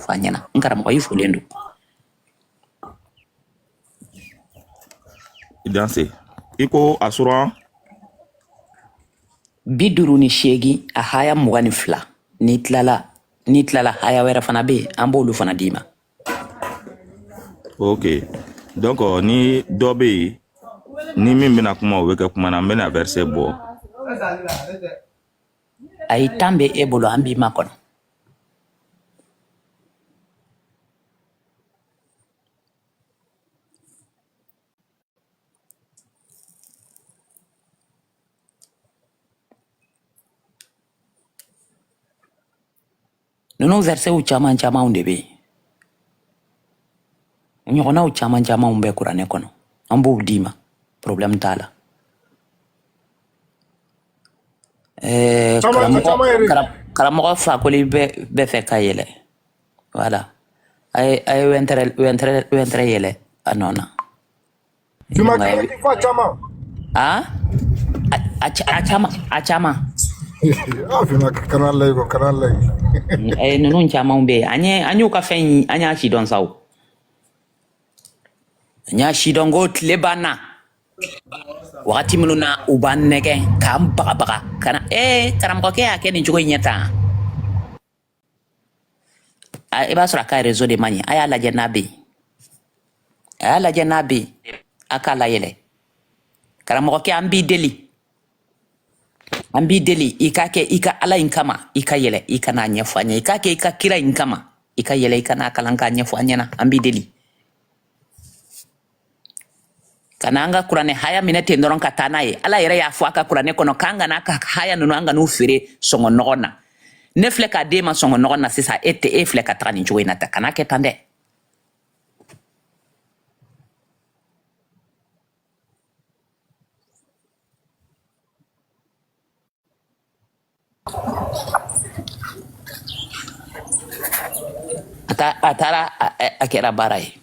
fanyana ngara mo yifu lendo danse iko asura biduru ni shegi a haya mugani fla ni tlala haya wera fana be ambolu fana dima. OK donc ni dobe ni min bena kuma o ke kuma na bena verset bo ay tambe ebolo ambi makono nunu verset u chama undebe nyona u chama umbe kurane kono ambu dima problem tala karamoko fa ko li be fe kayele voilà ay wentre yele anona tu m'as dit quoi chama achama ah fina kanal lay nunu chama umbe anyu ka fen anya shi don saw nya shi don got lebana wakati muluna ubanneke kam baga kana karam ko ke akeni jogo nyeta e ba sura ka réseau de mani aya la janabi akala yele karam ko ke ambi deli ika ala inkama ika yele ika na nyefanya ika kira inkama ika yele ika na kalanka nyefanya na ambi deli kananga kurane haya minete ndoron katana ye ala yere ya fuaka kurane kono kanga na ka haya nunu anga nu fere songo nogona ne fleka de ma songo nogona sisa ete fleka tani jowe na takana ke tande atara akera barai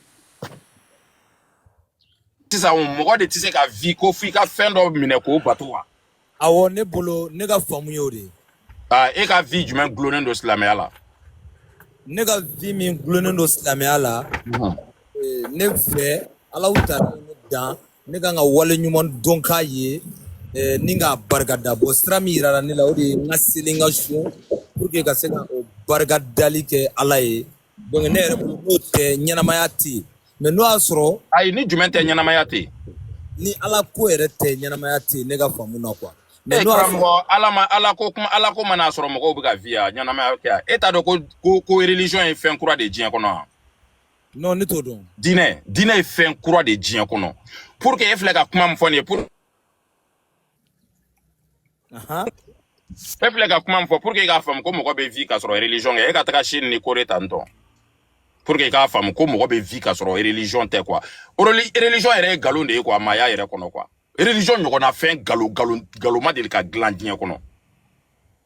tisa mo de tise ka vie ko fi ka fendo mine ko batwa awo ne bolo ne ga famu yori e ka vie jumen glonen do islamia la ne ga vie min glonen do islamia la ne fe ala utara ne dan ne ga wale nyumon donka ye ni ga bargada bo strami rara ne la odi ngasilinga shu pour que ga se ga bargadali ke ala ye donc ne re bo te nyana mayati mais no asro ay ni jumente nyanamaya ni ala ko ere te nyanamaya te ne ga famu na kwa mais no asro ala ko mana asro mo ko buga via nyanamaya ke eta do ko religion e fin croix de dien kono non ni to don dine e fin croix de dien kono pour que e flega kuma mfoni pour e flega kuma mfo pour que ga fam ko mo ko be vi ka soro religion e ka taka shin ni kore tanto pour que ka fam ko mo be vi ka soro religion te quoi religion ere galon de quoi maya ere kono quoi religion nyoko na fin galo ma de ka glandien kono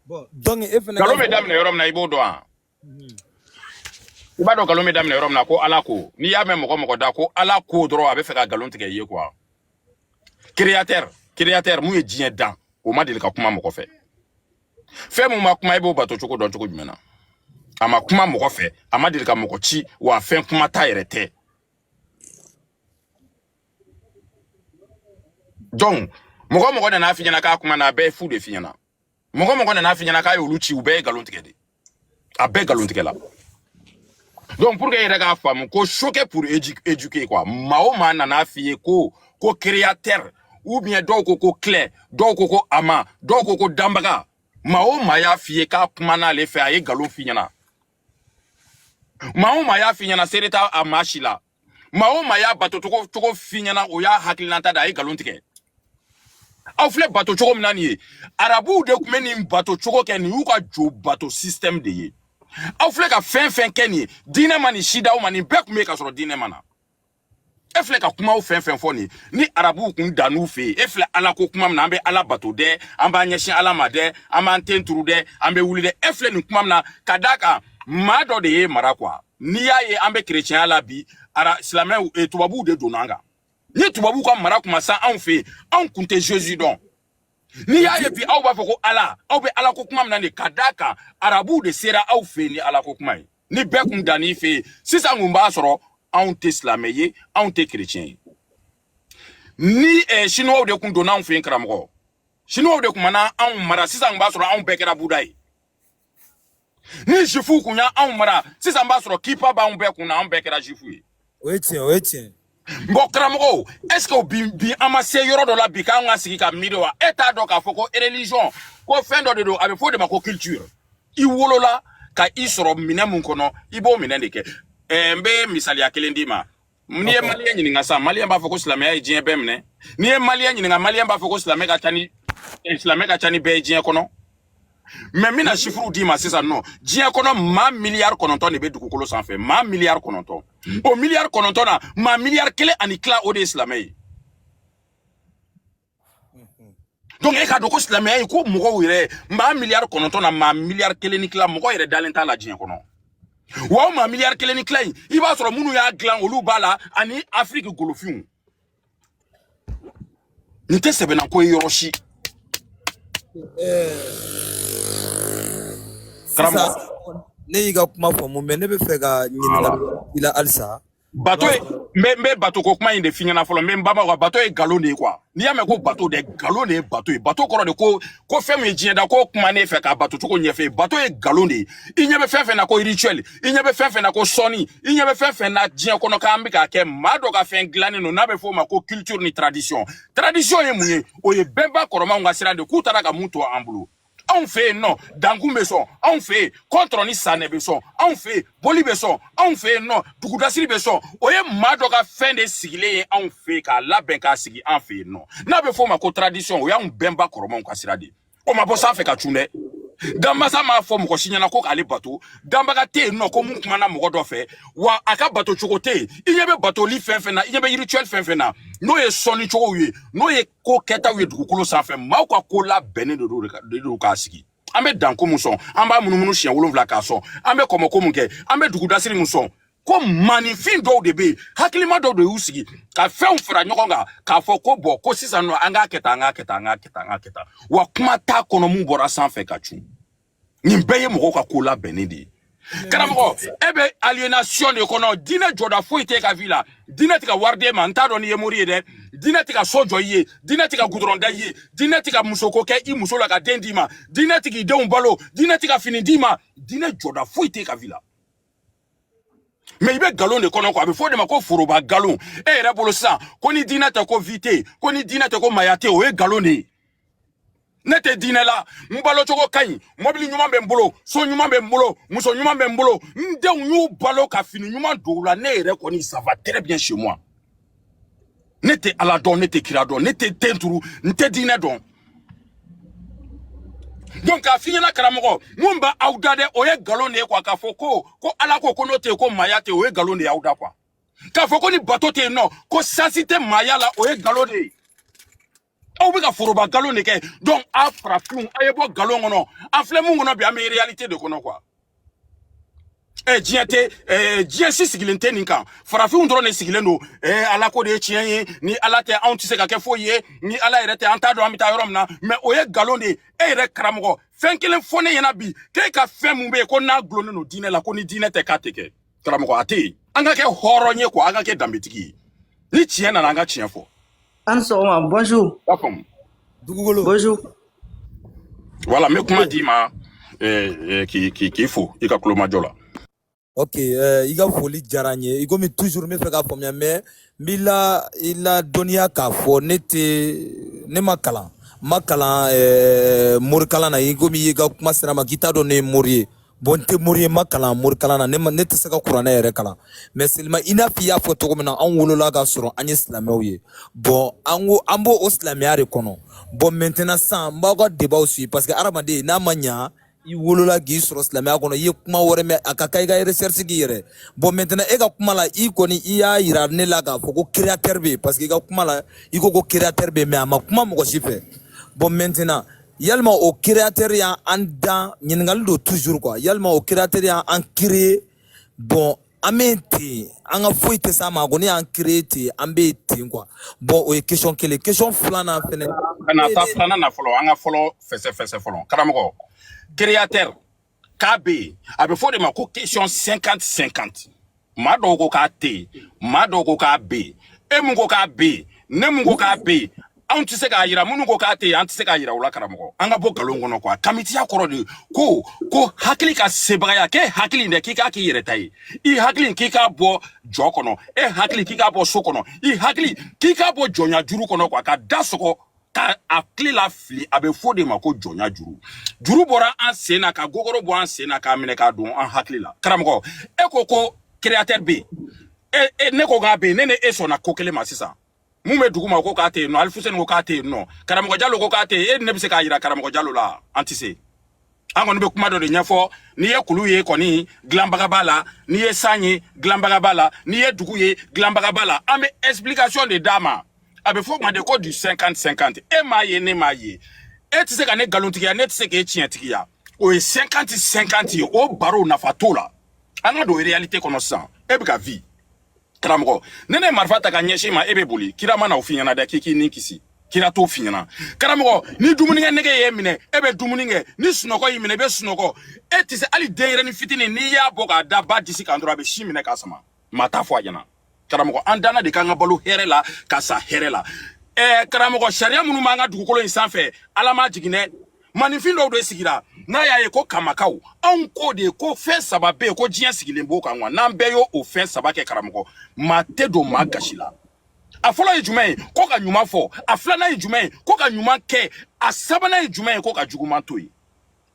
bon donc e fena galo mesdames na yorom na ibo do an iba do galo mesdames na yorom na ko ala ko ni ya même ko da ko ala ko dro abe fe ka galon te ke ye quoi créateur mu e dien dan o ma de ka kuma mo ko fe mu ma kuma ibo bato choko don choko jumena ama kuma mo ko fe ama de ka mo ko chi wa fe kuma ta yerete donc mo na afinya ka kuma na be fu de finya mo na afinya ka yo luchi ube galon tikede abe galon tikela donc pour que ira ga fam ko choquer pour éduquer quoi maoma na afiye ko créateur ou bien donc ko clair donc ko ama donc ko dambaga maoma ya fiye ka kuma na le fe ay galon finya maoma ya finya na sereta amashila maoma ya bato toko finya na o ya hakilanta da ay galon tikede aw fle bato choko mnani arabu de kumeni bato choko ken yuka jo bato system de ye aw fle ka fen ken dine mani shida o mani bek me ka soro dine mana e fle ka kuma o fen foni ni arabu kun danu fe e fle ala ko kuma na ambe ala bato de amba nyeshin ala made amba antenturu de ambe wuli de e fle ni kuma na kadaka mado de ye marakwa ni ya ye ambe chrétien ala bi ara islamien e tubabu de donanga ni tubabu ka mara kuma sa an fe an kunte Jésus don ni ya ye bi aw ba foko ala aw be ala ko kuma na ne kadaka arabu de sera aw fe ni ala ko kuma ni bɛɛ kun danni fɛ yen sisan kun b'a sɔrɔ anw tɛ silamɛ ye anw tɛ chrétien ye ni chinois de kun donna anw fɛ yen karamɔgɔ chinois de kun mana anw mara sisan kun b'a sɔrɔ anw bɛɛ kɛra buda ye ni jifu kun ya anw mara sisan b'a sɔrɔ kipa b'anw bɛɛ kun na anw bɛɛ kɛra jifu ye o ye tiɲɛ bon karamɔgɔ est-ce que bi an ma se yɔrɔ dɔ la bi k'an ka sigi ka miiri wa e t'a dɔn k'a fɔ ko religion ko fɛn dɔ de don a bɛ fɔ o de ma ko culture i wolola ka i sɔrɔ minɛn mun kɔnɔ i b'o minɛn de kɛ n bɛ misaliya kelen d'i ma n'i ye maliyɛn ɲininka sisan maliyɛn b'a fɔ ko silamɛya ye diɲɛ bɛɛ minɛ n'i ye maliyɛn ɲininka maliyɛn b'a fɔ ko silamɛ ka ca ni bɛɛ ye diɲɛ kɔnɔ mais mina chiffre di ma sisan non diɲɛ kɔnɔ maa miliyari 9 de bɛ dugukolo sanfɛ maa miliyari 9 o miliyari 9 na maa miliyari 1 ani tila o de ye silamɛ ye donc e ka dɔn ko silamɛya ye ko mɔgɔw yɛrɛ maa miliyari 9 na maa miliyari 1 ni tila mɔgɔ yɛrɛ dalen t'a la diɲɛ kɔnɔ wa o maa miliyari 1 ni tila in i b'a sɔrɔ minnu y'a dilan olu b'a la ani Afrique golofinw nin tɛ sɛbɛnna ko ye yɔrɔ si ne y'i ka kuma faamu mais ne bɛ fɛ ka ɲininkali i la halisa bato ye n bɛ bato ko kuma in de f'i ɲɛna fɔlɔ n bɛ n baba ka bato ye galon de ye quoi n'i y'a mɛn ko bato de galon de ye bato ye bato kɔrɔ de ko fɛn min ye diɲɛ da ko kuma ne fɛ ka bato cogo ɲɛfɛ bato ye galon de ye i ɲɛ bɛ fɛn fɛn na ko rituel i ɲɛ bɛ fɛn fɛn na ko sɔnni i ɲɛ bɛ fɛn fɛn na diɲɛ kɔnɔ k'an bɛ k'a kɛ maa dɔ ka fɛn dilannen don n'a bɛ f'o ma ko culture ni tradition ye mun ye o ye bɛnba kɔrɔmanw ka sira de k'u taara ka mun to an bolo anw fɛ yen nɔ dankun bɛ sɔn anw fɛ yen contre ni sanɛ bɛ sɔn anw fɛ yen boli bɛ sɔn anw fɛ yen nɔ dugudasiri bɛ sɔn o ye maa dɔ ka fɛn de sigilen ye anw fɛ yen k'a labɛn k'a sigi an fɛ yen nɔ n'a bɛ f'o ma ko tradition o y'anw bɛnba kɔrɔmanw ka sira de o ma bɔ sanfɛ ka cun dɛ danmasa m'a fɔ mɔgɔ si ɲɛna ko k'ale bato danbaga tɛ yen nɔ ko mun kumana mɔgɔ dɔ fɛ wa a ka bato cogo tɛ yen i ɲɛ bɛ batoli fɛn fɛn na i ɲɛ bɛ rituel fɛn fɛn na n'o ye sɔnni cogow ye n'o ye ko kɛtaw ye dugukolo sanfɛ maaw ka ko labɛnnen de don k'a sigi an bɛ danko mun sɔn an b'a munumunu siɲɛ 7 k'a sɔn an bɛ kɔmɔko mun kɛ an bɛ dugudasiri mun sɔn ko maninfin dɔw de bɛ yen hakilima dɔw de y'u sigi ka fɛnw fara ɲɔgɔn kan k'a fɔ ko bɔn ko sisan nɔ an k'a kɛ tan an k'a kɛ tan an k'a kɛ tan an k'a kɛ tan wa kuma t'a kɔnɔ mun bɔra sanfɛ ka cun nin bɛɛ ye mɔgɔw ka ko labɛnnen de ye karamɔgɔ e bɛ aliénation de kɔnɔ diinɛ jɔda foyi t'e ka vie la diinɛ tɛ ka wari d'e ma n t'a dɔn n'i ye mori ye dɛ diinɛ tɛ ka so jɔ i ye diinɛ tɛ ka goudron da i ye diinɛ tɛ ka musoko kɛ i muso la ka den d'i ma diinɛ tɛ k'i denw balo diinɛ tɛ ka fini d'i ma diinɛ jɔda foyi t'e ka vie la mais i bɛ galon de kɔnɔ quoi a bɛ fɔ o de ma ko foroba galon e yɛrɛ bolo sisan ko ni diinɛ tɛ ko vie tɛ yen ko ni diinɛ tɛ ko maya tɛ yen o ye galon de ye ne tɛ diinɛ la n balo cogo ka ɲi mobili ɲuman bɛ n bolo so ɲuman bɛ n bolo muso ɲuman bɛ n bolo n denw y'u balo ka fini ɲuman don u la ne yɛrɛ kɔni ça va très bien chez moi ne tɛ ala dɔn ne tɛ kira dɔn ne tɛ den turu n tɛ diinɛ dɔn donc k'a f'i ɲɛna karamɔgɔ mun bɛ aw da dɛ o ye galon de ye quoi k'a fɔ ko ala ko n'o tɛ yen ko maya tɛ yen o ye galon de ye aw da quoi k'a fɔ ko ni bato tɛ yen nɔ ko sansi tɛ maya la o ye galon de ye aw bɛ ka foroba galon de kɛ donc a farafinw a ye bɔ galon kɔnɔ an filɛ mun kɔnɔ bi an bɛ réalité de kɔnɔ quoi diɲɛ si sigilen tɛ nin kan farafinw dɔrɔn de sigilen don ala ko de ye tiɲɛ ye ni ala tɛ anw tɛ se ka kɛ foyi ye ni ala yɛrɛ tɛ an t'a dɔn an bɛ taa yɔrɔ min na mais o ye galon de ye e yɛrɛ karamɔgɔ fɛn kelen fɔ ne ɲɛna bi k'e ka fɛn mun bɛ yen ko n'a gulonnen don diinɛ la ko ni diinɛ tɛ k'a tɛ kɛ karamɔgɔ a tɛ yen an ka kɛ hɔrɔn ye quoi an ka kɛ danbetigi ye ni tiɲɛ nana an ka tiɲɛ fɔ. Ansoma, bonjour. Bonjour. Voilà, mais comment dit ma qui faut, il y a Klomadjola. Ok, il y a folie jaranye. Il comme toujours me fait comme ya mais il a donné à kafo ne makala morkala na il comme il y a kuma sera ma kita donné mourir. Bon te mourir makala morkala na ne te saka kurana yɛrɛ kala mais seulement ina fi y'a fɔ cogo min na an wolola ka sɔrɔ an ye silamɛw ye bon an b'o o silamɛya de kɔnɔ bon maintenant san n b'aw ka débat suit parce que adamaden n'a ma ɲa i wolola k'i sɔrɔ silamɛya kɔnɔ i ye kuma wɛrɛ mɛn a ka kan i ka recherche k'i yɛrɛ bon maintenant e ka kuma la i kɔni i y'a yira ne la k'a fɔ ko créateur bɛ yen parce que i ka kuma la i ko ko créateur bɛ yen mais a ma kuma mɔgɔ si fɛ bon maintenant yalima o créateur y'an dan ɲininkali don toujours quoi yalima o créateur y'an créé bon an bɛ ten an ka foyi tɛ s'a ma ko ne y'an créé ten an bɛ ten quoi bon o ye question kelen question filanan fɛnɛ. Kana taa filanan na fɔlɔ an ka fɔlɔ fɛsɛfɛsɛ fɔlɔ karamɔgɔ créateur KB abefore de ma ko question 50-50 ma do ko ka te ma do ko ka B e mun ko ka B ne mun ko ka B an ti se ka yira mun ko ka te an ti se ka yira wala karamɔgɔ an ka bɔ galon kɔnɔ quoi kamitiya kɔrɔ de ko hakili ka sebagaya ke hakili de k'i ka k'i yɛrɛ ta ye I hakili k'i ka bɔ jɔ kɔnɔ e hakili k'i ka bɔ so kɔnɔ I hakili k'i ka bɔ jɔnya juru kɔnɔ quoi ka da sɔgɔ ka a kile la fili a bɛ fɔ de ma ko jɔnya juru juru bɔra an sen na ka gogoro bɔ an sen na k'a minɛ k'a don an hakili la karamɔgɔ e ko créateur bɛ yen ne ko k'a bɛ yen ne ni e sɔnna ko kelen ma sisan mun bɛ dugu ma ko k'a tɛ yen nɔ Alifuseni ko k'a tɛ yen nɔ karamɔgɔ Jalo ko k'a tɛ yen e ne bɛ se k'a yira karamɔgɔ Jalo la an tɛ se an kɔni bɛ kuma dɔ de ɲɛfɔ n'i ye kulu ye kɔni dilanbaga b'a la n'i ye san ye dilanbaga b'a la n'i ye dugu ye dilanbaga b'a la an bɛ explication de d'a ma a bɛ fɔ o ma de ko du 50-50 e m'a ye ne m'a ye e tɛ se ka ne nkalontigiya ne tɛ se k'e tiɲɛtigiya o ye 50-50 ye o baro nafa t'o la an ka don réalité kɔnɔ sisan e bɛ ka vi karamɔgɔ ne ne marifa ta ka ɲɛsin ma e bɛ boli kira ma n'aw f'i ɲɛna dɛ k'i ni kisi kira t'o f'i ɲɛna karamɔgɔ ni dumunikɛ nege ye minɛ e bɛ dumuni kɛ ni sunɔgɔ y'i minɛ e bɛ sunɔgɔ e tɛ se hali denyɛrɛnin fitinin n'i y'a bɔ k'a da ba disi kan dɔrɔn a bɛ si minɛ k'a sama maa t'a fɔ a ɲɛna karamɔgɔ an danna de k'an ka balo hɛrɛ la ka sa hɛrɛ la karamɔgɔ sariya minnu b'an ka dugukolo in sanfɛ ala m'a jigin dɛ manifin dɔw de sigira n'a y'a ye ko kamakaw anw ko de ko fɛn saba bɛ yen ko diɲɛ sigilen b'o kan wa n'an bɛɛ y'o fɛn saba kɛ karamɔgɔ maa tɛ don maa gasi la a fɔlɔ ye jumɛn ye ko ka ɲuman fɔ a filanan ye jumɛn ye ko ka ɲuman kɛ a sabanan ye jumɛn ye ko ka juguman to yen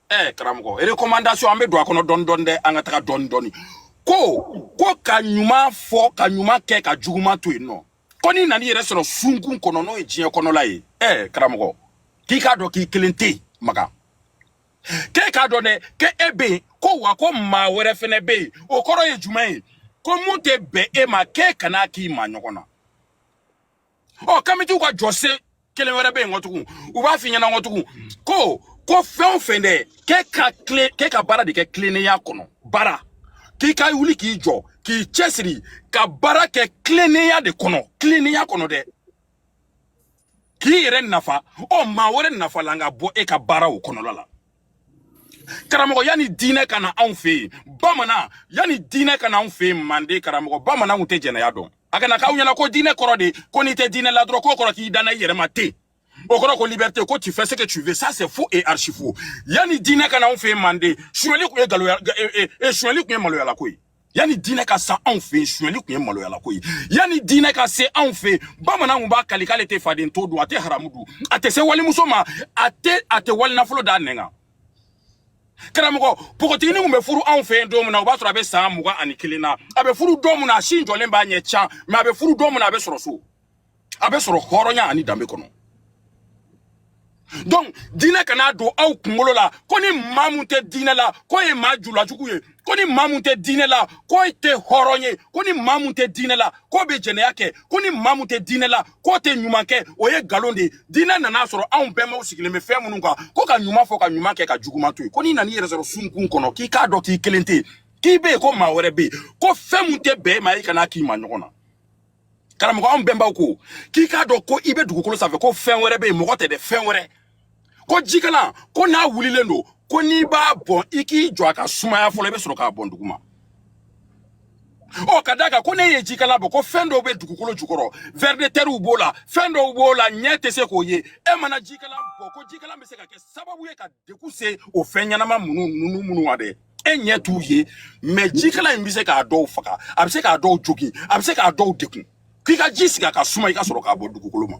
karamɔgɔ recommandation an bɛ don a kɔnɔ dɔɔni dɔɔni dɛ an ka taga dɔɔni dɔɔni ko ka ɲuman fɔ ka ɲuman kɛ ka juguman to yen nɔ ko n'i nana i yɛrɛ sɔrɔ sunkun kɔnɔ n'o ye diɲɛ kɔnɔla ye karamɔgɔ k'i k'a dɔn k'i kelen tɛ yen maga k'e k'a dɔn dɛ k'e bɛ yen ko wa ko maa wɛrɛ fɛnɛ bɛ yen o kɔrɔ ye jumɛn ye ko mun tɛ bɛn e ma k'e kana k'i ma ɲɔgɔn na kamitiw ka jɔsen kelen wɛrɛ bɛ yen nɔ tugun u b'a f'i ɲɛna nɔ tugun ko fɛn o fɛn dɛ k'e ka baara de kɛ tilennenya kɔnɔ baara k'i ka wuli k'i jɔ k'i cɛsiri ka baara kɛ tilennenya de kɔnɔ tilennenya kɔnɔ dɛ k'i yɛrɛ nafa maa wɛrɛ nafa la ka bɔ e ka baara o kɔnɔla la karamɔgɔ yanni diinɛ ka na anw fɛ yen bamanan yanni diinɛ ka na anw fɛ yen manden karamɔgɔ bamananw tɛ jɛnɛya dɔn a kana k'aw ɲɛna ko diinɛ kɔrɔ de ko n'i tɛ diinɛ la dɔrɔn k'o kɔrɔ k'i danna i yɛrɛ ma ten o kɔrɔ ko liberté ko tu fais ce que tu veux ça c'est faux et archi faux yanni diinɛ ka na anw fɛ yen manden suɲɛli tun ye suɲɛli tun ye maloyala ko ye yanni diinɛ ka sa anw fɛ yen suɲɛli tun ye maloyala ko ye yanni diinɛ ka se anw fɛ yen bamananw b'a kali k'ale tɛ faden to dun a tɛ haramu dun a tɛ se walimuso ma a tɛ wali nafolo d'a nɛn kan karamɔgɔ pogotigini kun bɛ furu anw fɛ yen don min na o b'a sɔrɔ a bɛ san 21 na a bɛ furu don min na a si jɔlen b'a ɲɛ can mais a bɛ furu don min na a bɛ sɔrɔ so a bɛ sɔrɔ hɔrɔnya ani danbe kɔnɔ donc diinɛ kana don aw kunkolo la ko ni maa mun tɛ diinɛ la ko ye maa julajugu ye ko ni maa mun tɛ diinɛ la ko tɛ hɔrɔn ye ko ni maa mun tɛ diinɛ la ko bɛ jɛnɛya kɛ ko ni maa mun tɛ diinɛ la ko tɛ ɲuman kɛ o ye nkalon de ye diinɛ nana sɔrɔ anw bɛnbaw sigilen bɛ fɛn minnu kan ko ka ɲuman fɔ ka ɲuman kɛ ka juguman to yen ko n'i nana i yɛrɛ sɔrɔ sunkun kɔnɔ k'i k'a dɔn k'i kelen tɛ yen k'i bɛ yen ko maa wɛrɛ bɛ yen ko fɛn mun tɛ bɛn e ma i kana k'i ma ɲɔgɔn na karamɔgɔ anw bɛnbaw ko k'i k'a dɔn ko i bɛ dugukolo sanfɛ ko fɛn wɛrɛ bɛ yen mɔgɔ tɛ dɛ fɛn wɛrɛ ko jikalan ko n'a wulilen don ko n'i b'a bɔn i k'i jɔ a ka sumaya fɔlɔ i bɛ sɔrɔ k'a bɔn duguma ka d'a kan ko ne ye jikalan bɔ ko fɛn dɔw bɛ dugukolo jukɔrɔ vers de terre b'o la fɛn dɔw b'o la ɲɛ tɛ se k'o ye e mana jikalan bɔ ko jikalan bɛ se ka kɛ sababu ye ka degun se o fɛn ɲɛnama minnu ma dɛ e ɲɛ t'u ye mais jikalan in bɛ se k'a dɔw faga a bɛ se k'a dɔw jogin a bɛ se k'a dɔw degun k'i ka ji sigi a ka suma i ka sɔrɔ k'a bɔ dugukolo ma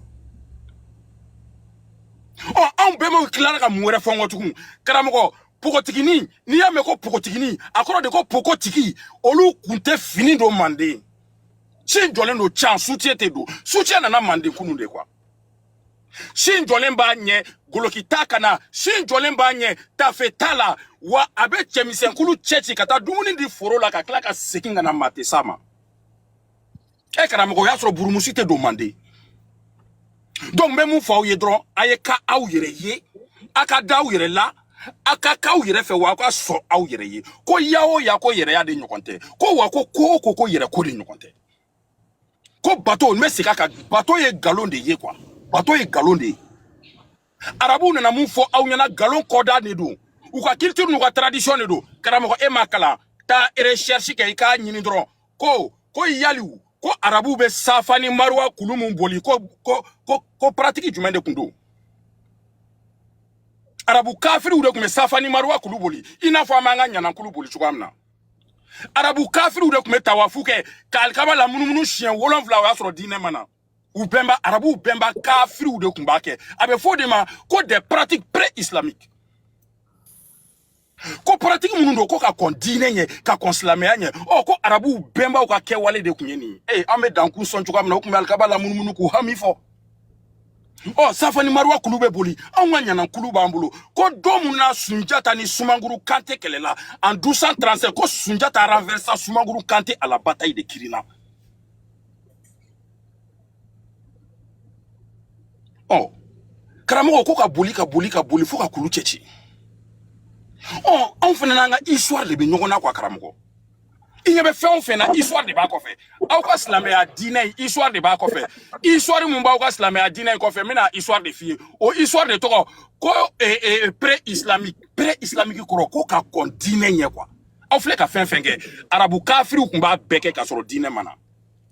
anw bɛnbaw tilara ka mun wɛrɛ fɔ n kɔ tugun karamɔgɔ pogotigini n'i y'a mɛn ko pogotigini a kɔrɔ de ko pogotigi olu kun tɛ fini don manden sin jɔlen don can sucɛ tɛ don sucɛ nana manden kunun de quoi sin jɔlen b'a ɲɛ goloki t'a kana sin jɔlen b'a ɲɛ tafe t'a la wa a bɛ cɛmisɛnkulu cɛci ka taa dumuni di foro la ka tila ka segin ka na maa tɛ s'a ma karamɔgɔ o y'a sɔrɔ burumusi tɛ don manden donc n bɛ mun fɔ aw ye dɔrɔn a ye ka aw yɛrɛ ye a ka da aw yɛrɛ la a ka k'aw yɛrɛ fɛ wa aw ka sɔn aw yɛrɛ ye ko ya o ya ko yɛrɛya de ɲɔgɔn tɛ ko wa ko yɛrɛ ko de ɲɔgɔn tɛ ko bato n bɛ segin a kan bato ye nkalon de ye quoi bato ye nkalon de ye arabuw nana mun fɔ aw ɲɛna nkalon kɔda de don u ka culture n'u ka tradition de do karamɔgɔ e ma kalan ta recherche kɛ I k'a ɲini dɔrɔn ko yaliw ko arabu bɛ safa ni maruwa kulu mun boli ko pratique jumɛn de kun do arabu kafiriw de kun bɛ safa ni maruwa kulu boli I n'a fɔ an b'an ka ɲanan kulu boli cogoya min na arabu kafiriw de kun bɛ tawafu kɛ ka alikaba la munumunu siɲɛ 7 o y'a sɔrɔ diinɛ ma na u bɛnba arabu bɛnba kafiriw de kun b'a kɛ a bɛ fɔ de ma ko des pratiques pré-islamiques ko pratique minnu do ko ka kɔn diinɛ ɲɛ ka kɔn silamɛya ɲɛ ko arabu bɛnbaw ka kɛwale de kun ye nin an bɛ dan kun sɔn cogoya min na u kun bɛ alikaba la munumunu k'u hami fɔ safani maruwa kulu bɛ boli anw ka ɲanan kulu b'an bolo ko don mun na Sunjata ni Sumanguru Kante kɛlɛla en 1237 ko Sunjata renversa Sumanguru Kante à la bataille de Kirina karamɔgɔ ko ka boli fo ka kulu cɛci anw fana n'an ka histoire de bɛ ɲɔgɔn na quoi karamɔgɔ I ɲɛ bɛ fɛn o fɛn na histoire de b'a kɔfɛ aw ka silamɛya diinɛ histoire de b'a kɔfɛ histoire mun b'aw ka silamɛya diinɛ kɔfɛ n bɛna histoire de f'i ye o histoire de tɔgɔ ko pré-islamique kɔrɔ ko ka kɔn diinɛ ɲɛ quoi aw filɛ ka fɛn kɛ arabu kafiriw kun b'a bɛɛ kɛ ka sɔrɔ diinɛ ma na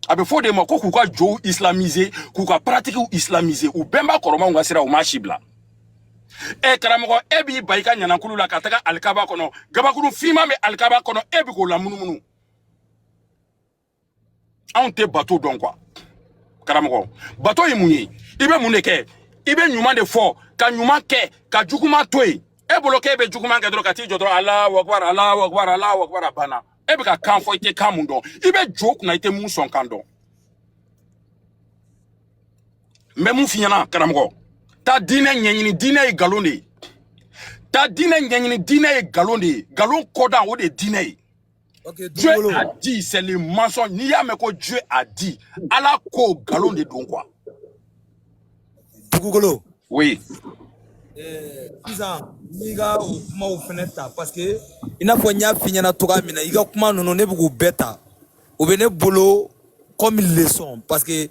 a bɛ fɔ de ma ko k'u ka jow islamiser k'u ka pratiquew islamiser u bɛnba kɔrɔmanw ka sira u m'a si bila karamɔgɔ e b'i ba I ka ɲanankulu la ka taga alikaba kɔnɔ gabakuru finman bɛ alikaba kɔnɔ e bɛ k'o la munumunu anw tɛ bato dɔn quoi karamɔgɔ bato ye mun ye I bɛ mun de kɛ I bɛ ɲuman de fɔ ka ɲuman kɛ ka juguman to yen e bolo k'e bɛ juguman kɛ dɔrɔn ka t'i jɔ dɔrɔn Alahu Akbar Alahu Akbar Alahu Akbar a banna e bɛ ka kan fɔ I tɛ kan mun dɔn I bɛ jo kunna I tɛ mun sɔn kan dɔn n bɛ mun f'i ɲɛna karamɔgɔ ta diinɛ ɲɛɲini diinɛ ye nkalon de ye ta diinɛ ɲɛɲini diinɛ ye nkalon de ye nkalon kɔdan o de ye diinɛ ye Dieu a dit c'est le mensonge n'i y'a mɛn ko Dieu a dit Ala ko nkalon de don quoi Dugukolo oui sisan n'i ka o kumaw fɛnɛ ta parce que I n'a fɔ n y'a f'i ɲɛna cogoya min na I ka kuma ninnu ne bɛ k'u bɛɛ ta o bɛ ne bolo comme leçon parce que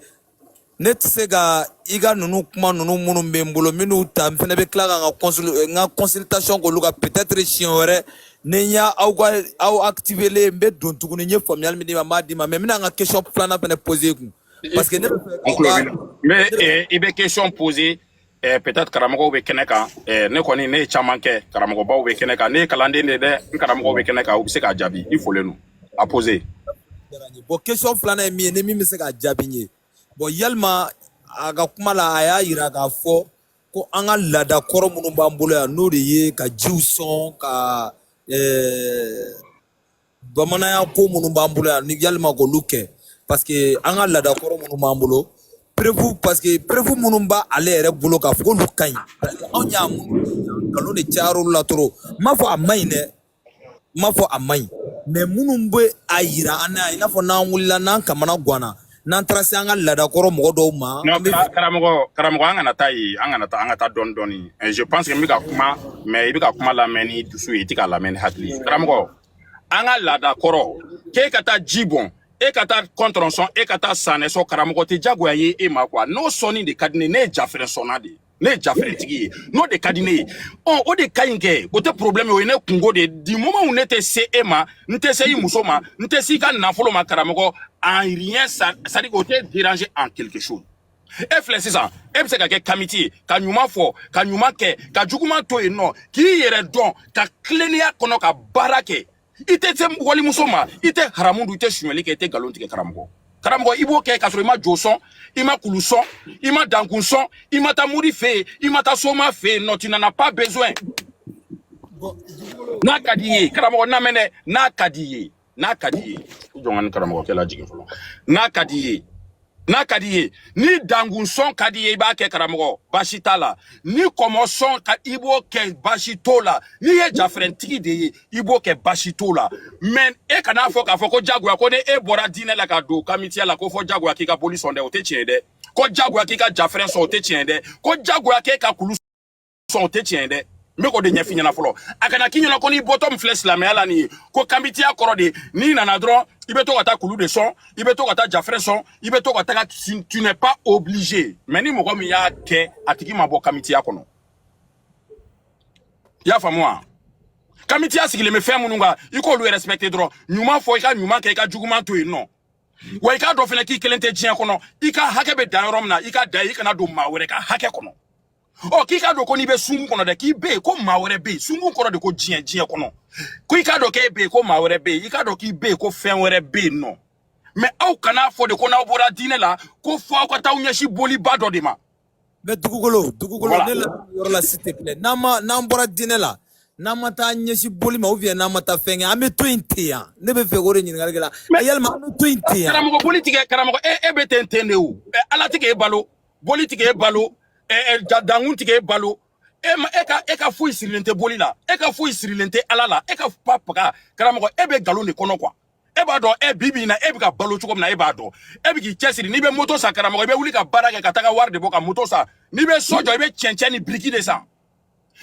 ne tɛ se ka I ka ninnu kuma ninnu minnu bɛ n bolo minnu ta n fɛnɛ bɛ tila ka n ka consultation k'olu ka peut-être siɲɛ wɛrɛ ne y'a aw activer n bɛ don tuguni n ye faamuyali min d'i ma n b'a d'i ma mais n bɛna n ka question filanan fɛnɛ poser kun parce que ne bɛ fɛ mais I bɛ question poser peut-être karamɔgɔw bɛ kɛnɛ kan ne kɔni ne ye caman kɛ karamɔgɔbaw bɛ kɛnɛ kan ne ye kalanden de dɛ n karamɔgɔw bɛ kɛnɛ kan u bɛ se k'a jaabi I folen don a poser bon question filanan ye min ye ne min bɛ se k'a jaabi n ye bon yalima a ka kuma la a y'a yira k'a fɔ ko an ka laada kɔrɔ minnu b'an bolo yan n'o de ye ka jiw sɔn ka bamananya ko minnu b'an bolo yan ni yalima k'olu kɛ parce que an ka laada kɔrɔ minnu b'an bolo preuve parce que preuve minnu b'ale yɛrɛ bolo k'a fɔ k'olu ka ɲi anw y'a minnu nkalon de cayara olu la trop n m'a fɔ a ma ɲi dɛ n m'a fɔ a ma ɲi mais minnu bɛ a yira an na i n'a fɔ n'an wulila n'an kamana ganna n'an taara se an ka laadakɔrɔ mɔgɔ dɔw ma. karamɔgɔ an kana taa yen an ka taa dɔɔni dɔɔni je pense que n bɛ ka kuma mais I bɛ ka kuma lamɛn ni dusu ye I tɛ ka lamɛn ni hakili karamɔgɔ an ka laadakɔrɔ k'e ka taa ji bɔn e ka taa kɔntɔrɔn e ka taa sanɛ sɔn karamɔgɔ tɛ jagoya ye e ma quoi n'o sɔnni de ka di ne ye ne ye jafɛrɛ sɔnna de ye ne ye jafɛrɛtigi ye n'o de ka di ne ye o de ka ɲi kɛ o tɛ problème o ye ne kungo de du moment où ne tɛ se e ma n tɛ se I muso ma n tɛ se I ka nafolo ma karamɔgɔ en rien ça c'est-à-dire o tɛ déranger en quelque chose e filɛ sisan e bɛ se ka kɛ kamiti ye ka ɲuman fɔ ka ɲuman kɛ ka juguman to yen nɔ k'i yɛrɛ dɔn ka tilennenya kɔnɔ ka baara kɛ I tɛ se walimuso ma I tɛ haramu dun I tɛ suɲɛli kɛ I tɛ nkalon tigɛ karamɔgɔ I b'o kɛ k'a sɔrɔ I ma jo sɔn I ma kulu sɔn I ma dankun sɔn I ma taa muri fɛ yen I ma taa soma fɛ yen non tu n'en as pas besoin n'a ka di I ye karamɔgɔ na mɛn dɛ n'a ka di I ye n'a ka di I ye I jɔ n ka nin karamɔgɔkɛ lajigin fɔlɔ n'a ka di I ye n'a ka di I ye ni dankun sɔn ka di I ye I b'a kɛ karamɔgɔ baasi t'a la ni kɔmɔ sɔn ka I b'o kɛ baasi t'o la n'i ye jafɛrɛntigi de ye I b'o kɛ baasi t'o la mais e kana fɔ k'a fɔ ko jagoya ko ni e bɔra diinɛ la ka don kamitiya la ko fɔ jagoya k'i ka boli sɔn dɛ o tɛ tiɲɛ ye dɛ ko jagoya k'i ka jafɛrɛ sɔn o tɛ tiɲɛ ye dɛ ko jagoya k'e ka kulu sɔn o tɛ tiɲɛ ye dɛ n bɛ k'o de ɲɛf'i ɲɛna fɔlɔ a kana k'i ɲɛna ko n'i bɔtɔ min filɛ silamɛya la nin ye ko kamitiya kɔrɔ de n'i nana dɔrɔn I bɛ to ka taa kulu de sɔn I bɛ to ka taa jafɛrɛ sɔn I bɛ to ka taga tu n'es pas obligé mais ni mɔgɔ min y'a kɛ a tigi ma bɔ kamitiya kɔnɔ I y'a faamu wa kamiti asigile me fɛn minnu kan i k'olu respecter dɔrɔn ɲuman fɔ i ka ɲuman kɛ i ka juguman to yen nɔ wa i k'a dɔn fɛnɛ k'i kelen tɛ diɲɛ kɔnɔ i ka hakɛ bɛ dan yɔrɔ min na i ka dan i kana don maa wɛrɛ ka hakɛ kɔnɔ k'i k'a dɔn ko n'i bɛ sungun kɔnɔ dɛ k'i bɛ yen ko maa wɛrɛ bɛ yen sungun kɔrɔ de ko diɲɛ kɔnɔ ko i k'a dɔn k'e bɛ yen ko maa wɛrɛ bɛ yen i k'a dɔn k'i bɛ yen ko fɛn wɛrɛ bɛ yen nɔ mais aw kana fɔ de ko n'aw bɔra diinɛ la ko fɔ aw ka taa ɲɛsin boliba dɔ de ma mais dugukolo ne la yɔrɔ la s'il te plaît n'an bɔra diinɛ la n'an ma taa ɲɛsin boli ma ou bien n'an ma taa fɛn kɛ an bɛ to yen ten yan ne bɛ fɛ k'o de ɲininkali kɛ la yalima an bɛ to yen ten yan karamɔgɔ boli tigɛ karamɔgɔ e bɛ ten de o ala tigɛ e balo boli tigɛ e balo dankun tigɛ e balo e ka foyi sirilen tɛ boli la e ka foyi sirilen tɛ ala la e ka paga karamɔgɔ e bɛ nkalon de kɔnɔ quoi e b'a dɔn bibi na e bɛ ka balo cogo min na e b'a dɔn e bɛ k'i cɛsiri n'i bɛ moto san karamɔgɔ i bɛ wuli ka baara kɛ ka taga wari de bɔ ka moto san n'i bɛ so jɔ i bɛ cɛncɛn ni biriki de san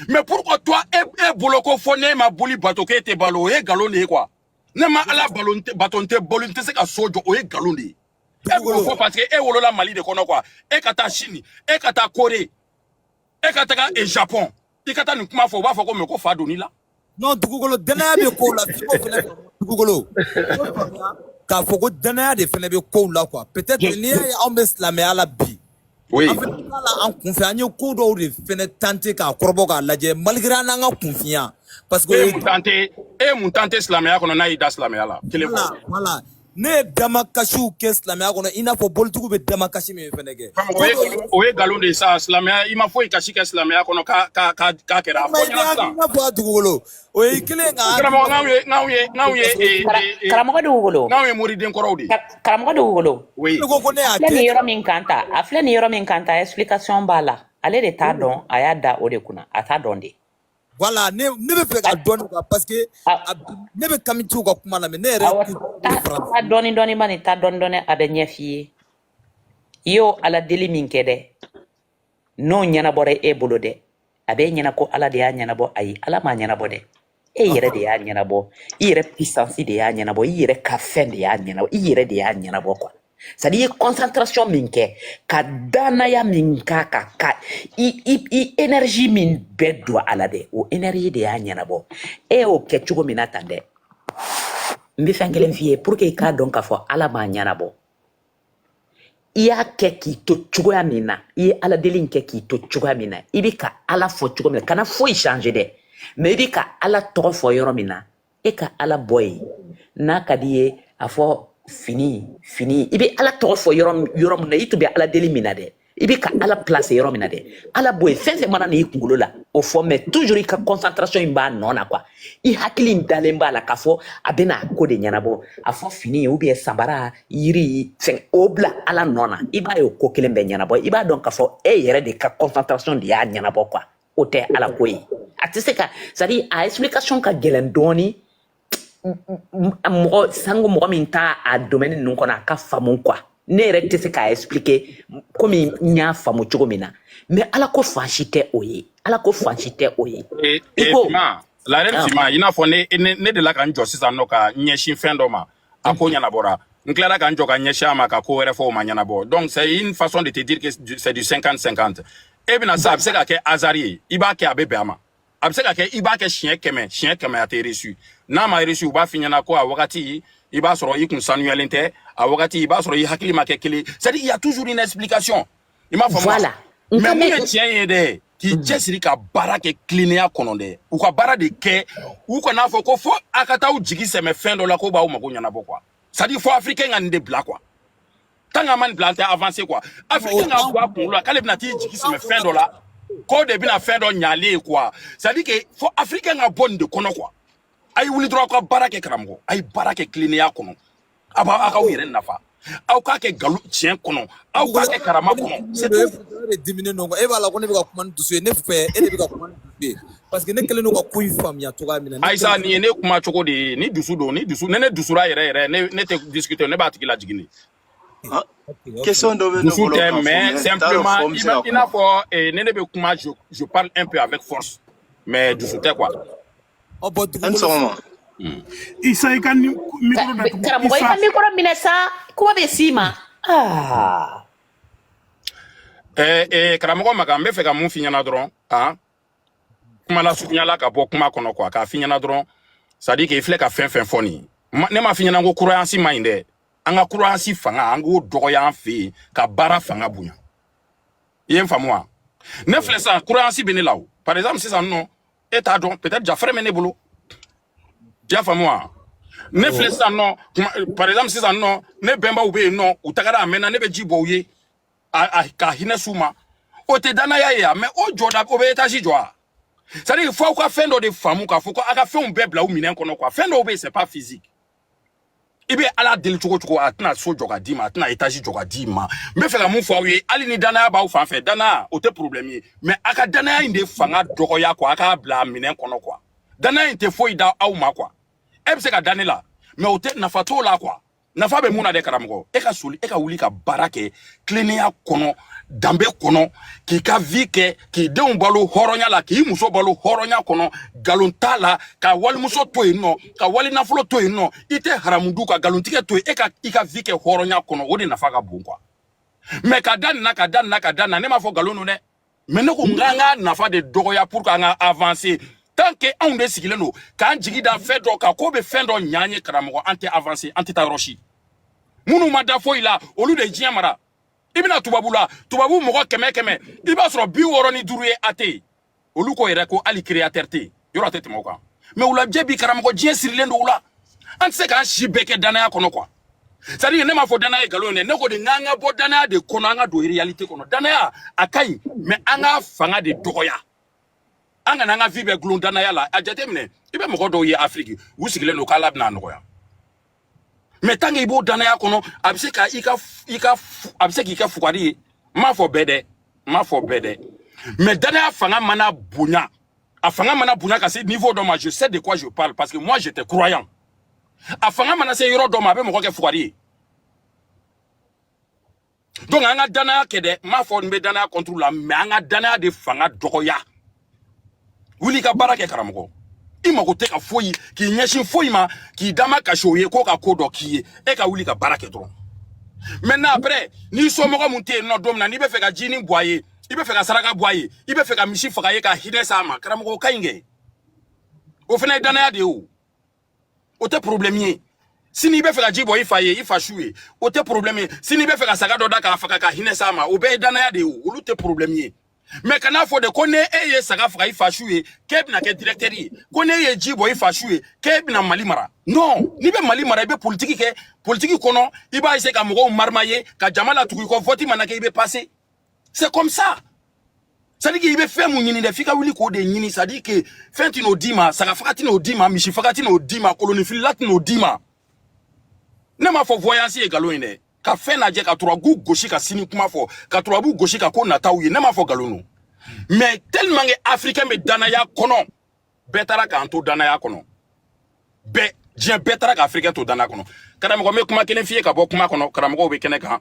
mais pourquoi toi e bolo ko fɔ ne ma boli bato k'e tɛ balo o ye nkalon de ye quoi ne ma ala bato tɛ bolo n tɛ se ka so jɔ o ye nkalon de ye e b'o fɔ parce que e wolola Mali de kɔnɔ quoi e ka taa Chine e ka taa Corée e ka taga Japon i ka taa nin kuma fɔ u b'a fɔ ko mais ko fa donni la non dugukolo danaya bɛ kow la f'i k'o fɛnɛ dugukolo k'a fɔ ko danaya de fɛnɛ bɛ kow la quoi peut-être n'i y'a ye anw bɛ silamɛya la bi an fɛnɛ t'a la an kunfɛ an ye ko dɔw de fɛnɛ tenter k'a kɔrɔbɔ k'a lajɛ malgré an n'an ka kunfiya parce que e mun tante silamɛya kɔnɔ n'a y'i da silamɛya la kelen fɔ voilà ne ye damakasiw kɛ silamɛya kɔnɔ i n'a fɔ bolitigiw bɛ damakasi min fɛnɛ kɛ o ye nkalon de ye sa silamɛya i ma foyi kasi kɛ silamɛya kɔnɔ k'a kɛra a fɔ ɲɛna sisan n'a fɔ a dugukolo o ye kelen ka karamɔgɔ n'anw ye karamɔgɔ dugukolo n'anw ye moriden kɔrɔw de karamɔgɔ dugukolo ne ko ko ne y'a filɛ nin yɔrɔ min kan ta a filɛ nin yɔrɔ min kan ta explication b'a la ale de t'a dɔn a y'a da o de kunna a t'a dɔn de voilà ne bɛ fɛ ka dɔɔni quoi parce que ne bɛ kamitiw ka kuma lamɛn ne yɛrɛ ta dɔɔni ma nin ta dɔɔni a bɛ ɲɛ f'i ye i y'o ala deli min kɛ dɛ n'o ɲɛnabɔra e bolo dɛ a bɛ ɲɛna ko ala de y'a ɲɛnabɔ ayi ala m'a ɲɛnabɔ dɛ e yɛrɛ de y'a ɲɛnabɔ i yɛrɛ puissance de y'a ɲɛnabɔ i yɛrɛ ka fɛn de y'a ɲɛnabɔ i yɛrɛ de y'a ɲɛnabɔ quoi c'est à dire concentration min kɛ ka danaya min k'a kan ka i énergie min bɛɛ don a la dɛ o énergie de y'a ɲɛnabɔ e y'o kɛ cogo min na tan dɛ n bɛ fɛn kelen f'i ye pour que i k'a dɔn k'a fɔ ala m'a ɲɛnabɔ i y'a kɛ k'i to cogoya min na i ye ala deli kɛ k'i to cogoya min na i bɛ ka ala fɔ cogo min na kana foyi changer dɛ mais i bɛ ka ala tɔgɔ fɔ yɔrɔ min na e ka ala bɔ yen n'a ka di ye a fɔ fini i bɛ ala tɔgɔ fɔ yɔrɔ min na i tun bɛ ala deli min na dɛ i bɛ ka ala place yɔrɔ min na dɛ ala bɔ yen fɛn fɛn mana n'i kunkolo la o fɔ mais toujours i ka concentration in b'a nɔ na quoi i hakili in dalen b'a la k'a fɔ a bɛna ko de ɲɛnabɔ a fɔ fini ou bien sabara yiri fɛn o bila ala nɔ na i b'a ye o ko kelen bɛ ɲɛnabɔ i b'a dɔn k'a fɔ e yɛrɛ de ka concentration de y'a ɲɛnabɔ quoi o tɛ ala ko ye a tɛ se ka c'est à dire a explication ka gɛlɛn dɔɔni mɔgɔ min t'a a domaine ninnu kɔnɔ a ka faamu quoi ne yɛrɛ tɛ se k'a expliquer komi n y'a faamu cogo min na mais ala ko fan si tɛ o ye ala ko fan si tɛ o ye i ko la reine Fima i n'a fɔ ne de la ka n jɔ sisan nɔ ka ɲɛsin fɛn dɔ ma a ko ɲɛnabɔra n tilara ka n jɔ ka ɲɛsin a ma ka ko wɛrɛ fɔ o ma ɲɛnabɔ donc c'est une façon de te dire que c'est du 50-50 e bɛna sa a bɛ se ka kɛ hasard ye i b'a kɛ a bɛ bɛn a ma a bɛ se ka kɛ i b'a kɛ siɲɛ kɛmɛ a tɛ reçu n'a ma reçu u b'a f'i ɲɛna ko a wagati i b'a sɔrɔ i kun sanuyalen tɛ a wagati i b'a sɔrɔ i hakili ma kɛ kelen c'est à dire il y a toujours une explication i m'a faamu voilà mais mun ye tiɲɛ ye dɛ k'i cɛsiri ka baara kɛ tilennenya kɔnɔ dɛ u ka baara de kɛ u kana fɔ ko fɔ a ka taa jigi sɛmɛ fɛn dɔ la ko b'aw mago ɲɛnabɔ quoi c'est à dire fɔ africain ka nin de bila quoi tant que man bila an tɛ avancer quoi africain ka bɔ a kunkolo la k'ale bɛna t'i jigi sɛmɛ fɛn dɔ la ko de bɛna fɛn dɔ ɲalen ye quoi c'est à dire que fɔ africain ka bɔ nin de kɔnɔ quoi a ye wuli dɔrɔn aw ka baara kɛ karamɔgɔ a ye baara kɛ tilennenya kɔnɔ a k'aw yɛrɛ nafa aw k'a kɛ nkalon tiɲɛ kɔnɔ aw k'a kɛ karama kɔnɔ c'est tout de dimine non e b'a la ko ne bɛ ka kuma ni dusu ye ne fɛ e de bɛ ka kuma ni dusu ye parce que ne kelen don ka ko in faamuya cogoya min na Aïssa nin ye ne kuma cogo de ye ni dusu don ni ne dusura yɛrɛ ne tɛ discuter ne b'a tigi lajigin de question dɔ bɛ ne dusu bolo tɛ mais simplement i n'a fɔ ne bɛ kuma je parle un peu avec force mais dusu tɛ quoi Isa i ka micro na karamɔgɔ i ka micro minɛ sa kuma bɛ s'i ma karamɔgɔ Makan n bɛ fɛ ka mun f'i ɲɛna dɔrɔn kuma la sunya la ka bɔ kuma kɔnɔ quoi ka fiɲɛna dɔrɔn ça dit que il filɛ ka fɛn fɛn fɔ nin ne ma fiɲɛna ko croyance ma ɲi dɛ an ka croyance fanga an k'o dɔgɔya an fɛ yen ka baara fanga bonya i ye n faamu wa ne filɛ sisan croyance bɛ ne la o par exemple sisan nɔ e t'a dɔn peut-être jafɛrɛ bɛ ne bolo i y'a faamu wa ne filɛ sisan nɔ par exemple sisan nɔ ne bɛnbaw bɛ yen nɔ u tagara a mɛnna ne bɛ ji bɔ u ye ka hinɛ s'u ma o tɛ danaya ye mais o jɔda o bɛ étage jɔ a c'est-à-dire il faut ka fɛn dɔ de faamu k'a fɔ ko a ka fɛnw bɛɛ bila u minɛn kɔnɔ quoi fɛn dɔw bɛ yen c'est pas physique i bɛ ala deli cogo cogo a tɛna so jɔ ka d'i ma a tɛna étage jɔ ka d'i ma n bɛ fɛ ka mun fɔ aw ye hali ni danaya b'aw fan fɛ danaya o tɛ problème ye mais a ka danaya in de fanga dɔgɔya quoi a k'a bila a minɛn kɔnɔ quoi danaya in tɛ foyi da aw ma quoi e bɛ se ka da ne la mais o tɛ nafa t'o la quoi nafa bɛ mun na dɛ karamɔgɔ e ka soli e ka wuli ka baara kɛ tilennenya kɔnɔ danbe kɔnɔ k'i ka vie kɛ k'i denw balo hɔrɔnya la k'i muso balo hɔrɔnya kɔnɔ galon t'a la ka walimuso to yen nɔ ka wali nafolo to yen nɔ i tɛ haramudu ka galontigɛ to yen e ka i ka vie kɛ hɔrɔnya kɔnɔ o de nafa ka bon quoi mais ka da nin na ka da nin na ka da nin na ne m'a fɔ galon don dɛ mais ne ko n k'an ka nafa de dɔgɔya pour que an ka avancer tant que anw de sigilen don k'an jigi da fɛn dɔ kan k'o bɛ fɛn dɔ ɲ'an ye karamɔgɔ an tɛ avancer an tɛ taa yɔrɔ si minnu ma da foyi la olu de diɲɛ mara i bɛna tubabu la tubabu mɔgɔ 100 i b'a sɔrɔ 65 ye athée olu ko yɛrɛ ko hali créateur tɛ yen yɔrɔ tɛ tɛmɛ o kan mais u la jɛ bi karamɔgɔ diɲɛ sirilen don u la an tɛ se k'an si bɛɛ kɛ danaya kɔnɔ quoi c'est à dire ne m'a fɔ danaya ye nkalon ye dɛ ne ko de n'an ka bɔ danaya de kɔnɔ an ka don réalité kɔnɔ danaya a ka ɲi mais an ka fanga de dɔgɔya an kana an ka vie bɛɛ gulon danaya la a jateminɛ i bɛ mɔgɔ dɔw ye Afrique u sigilen don k'Ala bɛna nɔgɔya mais tant que i b'o danaya kɔnɔ a bɛ se ka a bɛ se k'i kɛ fugari ye n m'a fɔ bɛɛ dɛ mais danaya fanga mana bonya a fanga mana bonya ka se niveau dɔ ma je sais de quoi je parle parce que moi j'étais croyant a fanga mana se yɔrɔ dɔ ma a bɛ mɔgɔ kɛ fugari ye donc an ka danaya kɛ dɛ n m'a fɔ n bɛ danaya contre la mais an ka danaya de fanga dɔgɔya wuli ka baara kɛ karamɔgɔ i mago tɛ ka foyi k'i ɲɛsin foyi ma k'i dama kasi o ye ko ka ko dɔ k'i ye e ka wuli ka baara kɛ dɔrɔn maintenant après n'i somɔgɔ mun tɛ yen nɔ don min na n'i bɛ fɛ ka jinin bɔ a ye i bɛ fɛ ka saraka bɔ a ye i bɛ fɛ ka misi faga ye ka hinɛ s'a ma karamɔgɔ o ka ɲi kɛ o fana ye danaya de ye o tɛ problème ye sini i bɛ fɛ ka ji bɔ i fa ye i fa su ye o tɛ problème ye sini i bɛ fɛ ka saga dɔ da k'a faga ka hinɛ s'a ma o bɛɛ ye danaya de ye olu tɛ problème ye mais kana fɔ de ko ne e ye saga faga i fa su ye k'e bɛna kɛ directeur ye ko ne ye ji bɔ i fa su ye k'e bɛna Mali mara non n'i bɛ Mali mara i bɛ politique kɛ politique kɔnɔ i b'a essayer ka mɔgɔw marmailler ka jama latugu i kɔ vote mana kɛ i bɛ passer c'est comme ça c'est-à-dire que i bɛ fɛn mun ɲini dɛ f'i ka wuli k'o de ɲini c'est-à-dire que fɛn tɛ n'o d'i ma saga faga tɛ n'o d'i ma misi faga tɛ n'o d'i ma kolonifilila tɛ n'o d'i ma ne m'a fɔ voyance ye nkalon ye dɛ ka fɛn lajɛ ka turabu gosi ka sini kuma fɔ ka turabu gosi ka ko nataw ye ne m'a fɔ nkalon don mais tellement que africain bɛ danaya kɔnɔ bɛɛ taara k'an to danaya kɔnɔ bɛɛ diɲɛ bɛɛ taara ka africain to danaya kɔnɔ karamɔgɔ n bɛ kuma kelen f'i ye ka bɔ kuma kɔnɔ karamɔgɔw bɛ kɛnɛ kan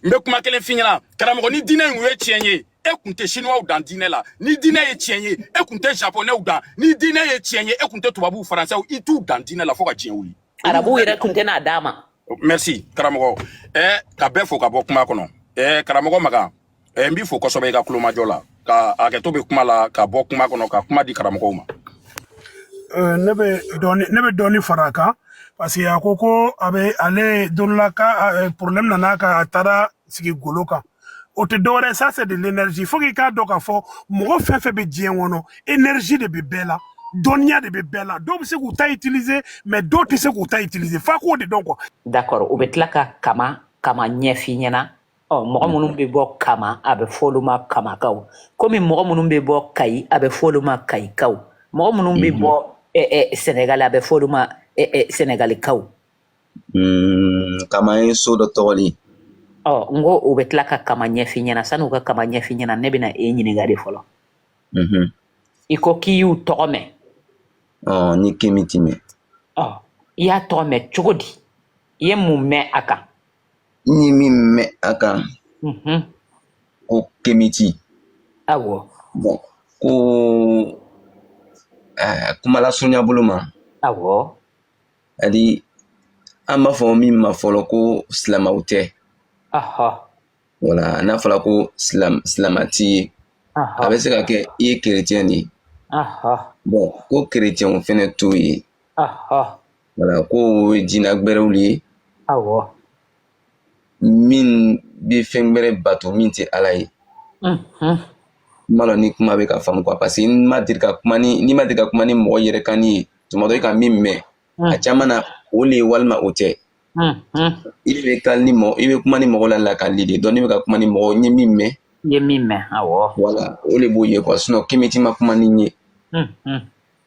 n bɛ kuma kelen f'i ɲɛna karamɔgɔ ni diinɛ in ye tiɲɛ ye e kun tɛ chinois dan diinɛ la ni diinɛ ye tiɲɛ ye e kun tɛ japonais dan ni diinɛ ye tiɲɛ ye e kun tɛ tubabuw faransɛw i t'u dan diinɛ la fo ka diɲɛ wuli arabu yɛrɛ kun tɛ n'a d'a ma merci karamɔgɔ ka bɛɛ fo ka bɔ kuma kɔnɔ karamɔgɔ Makan n b'i fo kosɛbɛ i ka kulomajɔ la ka hakɛto bɛ kuma la ka bɔ kuma kɔnɔ ka kuma di karamɔgɔw ma ne bɛ dɔɔni fara a kan parce que a ko ko a bɛ ale don la ka problème nana ka a taara sigi golo kan o tɛ dɔwɛrɛ ça c'est de l'énergie faut k'i k'a dɔn k'a fɔ mɔgɔ fɛn fɛn bɛ diɲɛ kɔnɔ énergie de bɛ bɛɛ la dɔnniya de bɛ bɛɛ la dɔw bɛ se k'u ta utiliser mais dɔw tɛ se k'u ta utiliser f'a k'o de dɔn quoi. d'accord u bɛ tila ka kama ɲɛf'i ɲɛna mɔgɔ minnu bɛ bɔ kama a bɛ fɔ olu ma kamakaw komi mɔgɔ minnu bɛ bɔ kayi a bɛ fɔ olu ma kayikaw mɔgɔ minnu bɛ bɔ Sénégal a bɛ fɔ olu ma Sénégalikaw. Kama ye so dɔ tɔgɔli. N ko u bɛ tila ka kama ɲɛf'i ɲɛna sani u ka kama ɲɛf'i ɲɛna ne bɛna e ɲininka de fɔlɔ. I ko k'i y'u tɔgɔ mɛn. Ni Kemi ti mɛn. I y'a tɔgɔ mɛn cogo di? I ye mun mɛn a kan? N ye min mɛn a kan. Ko Kemi ti. Awɔ. Bon ko kuma lasurunya bolo ma. Awɔ. Hali an b'a fɔ min ma fɔlɔ ko silamɛw tɛ. Voilà n'a fɔra ko silamɛ ti ye. A bɛ se ka kɛ i ye chrétien de ye. bon ko chrétien o fɛnɛ t'o ye voilà ko jina gbɛrɛw ye min bi fɛn gbɛrɛ bato min tɛ ala ye malo ni kuma bɛ ka faamu quoi parce que ni ma deli ka kuma ni mɔgɔ yɛrɛ kan ni ye tuma dɔ i ka min mɛn a caman na o le walima o tɛ i bɛ kuma ni mɔgɔ la lakali de donc ne bɛ ka kuma ni mɔgɔ n ye min mɛn voilà o le b'o ye quoi sinon kemiti ma kuma ni n ye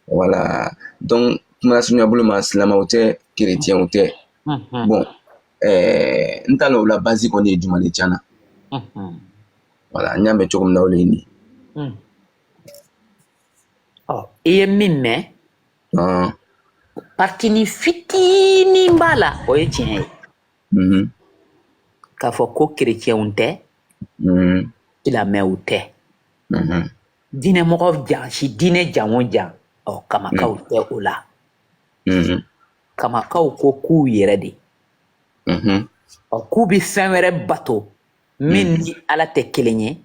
voilà donc kuma sunya bolo ma silamɛw tɛ chrétien tɛ bon n t'a la o la base kɔni ye jumɛn de tiɲɛna voilà n y'a mɛn cogo min na o le ye nin i ye min mɛn partini fitinin b'a la o ye tiɲɛ ye k'a fɔ ko chrétienw tɛ silamɛw tɛ diinɛmɔgɔ jansi diinɛ jan o jan kamakaw tɛ o la kamakaw ko k'u yɛrɛ de k'u bi fɛn wɛrɛ bato min ni ala tɛ kelen ye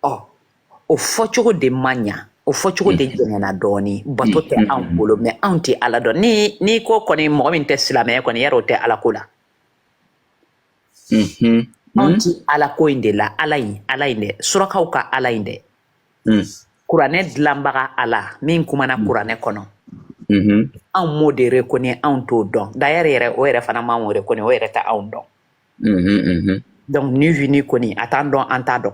o fɔcogo de man ɲa o fɔcogo de jɛngɛna dɔɔni bato tɛ anw bolo mɛ anw tɛ ala dɔn ni ko kɔni mɔgɔ min tɛ silamɛya kɔni yarɔ o tɛ ala ko la anw tɛ ala ko in de la ala in dɛ surakaw ka ala in dɛ kuranɛ dilanbaga ala min kumana kuranɛ kɔnɔ anw m'o de reconnaît anw t'o dɔn d'ailleurs yɛrɛ o yɛrɛ fana m'anw reconnaît o yɛrɛ tɛ anw dɔn donc ni vu ni kɔni a t'an dɔn an t'a dɔn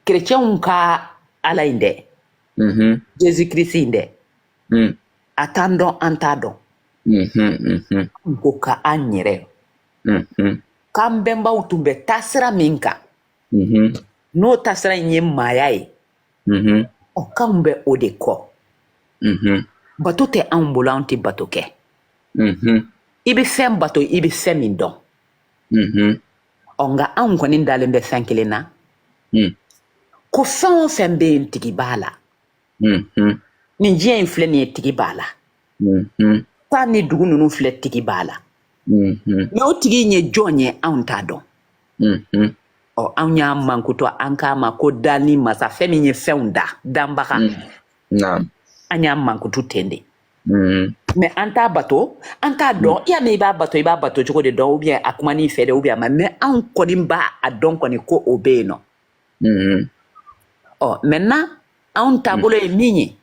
chrétienw ka ala in dɛ Jésus Christ in dɛ a t'an dɔn an t'a dɔn ko ka an yɛrɛ k'an bɛnbaw tun bɛ taasira min kan n'o taasira in ye maaya ye k'anw bɛ o de kɔ bato tɛ anw bolo anw tɛ bato kɛ i bɛ fɛn bato i bɛ fɛn min dɔn nka anw kɔni dalen bɛ fɛn kelen na ko fɛn o fɛn bɛ yen tigi b'a la nin diɲɛ in filɛ nin ye tigi b'a la taa ni dugu ninnu filɛ tigi b'a la mɛ o tigi in ye jɔn ye anw t'a dɔn anw y'a mankutɔ an k'a ma ko da ni masa fɛn min ye fɛnw danbaga an y'a mankutu ten de mɛ an t'a bato an t'a dɔn i y'a mɛn i b'a bato cogo de dɔn ou bien a kuma n'i fɛ de ou bien a ma mɛ anw kɔni b'a dɔn kɔni ko o bɛ yen nɔ maintenant anw taabolo ye min ye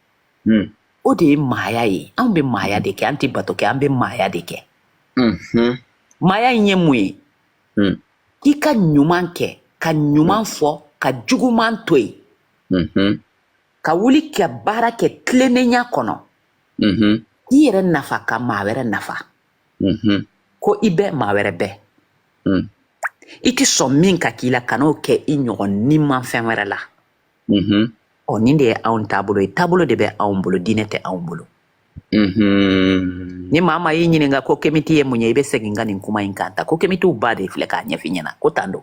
o de ye maaya ye anw bɛ maaya de kɛ an tɛ bato kɛ an bɛ maaya de kɛ maaya in ye mun ye i ka ɲuman kɛ ka ɲuman fɔ ka juguman to yen ka wuli ka baara kɛ tilennenya kɔnɔ i yɛrɛ nafa ka maa wɛrɛ nafa ko i bɛ maa wɛrɛ bɛ i tɛ sɔn min ka k'i la ka n'o kɛ i ɲɔgɔn ni man fɛn wɛrɛ la nin de ye anw taabolo ye taabolo de bɛ anw bolo diinɛ tɛ anw bolo ni maa y'i ɲininka ko kemiti ye mun ye i bɛ segin ka nin kuma in kan ta ko kemitiw ba de filɛ k'a ɲɛf'i ɲɛna ko tan don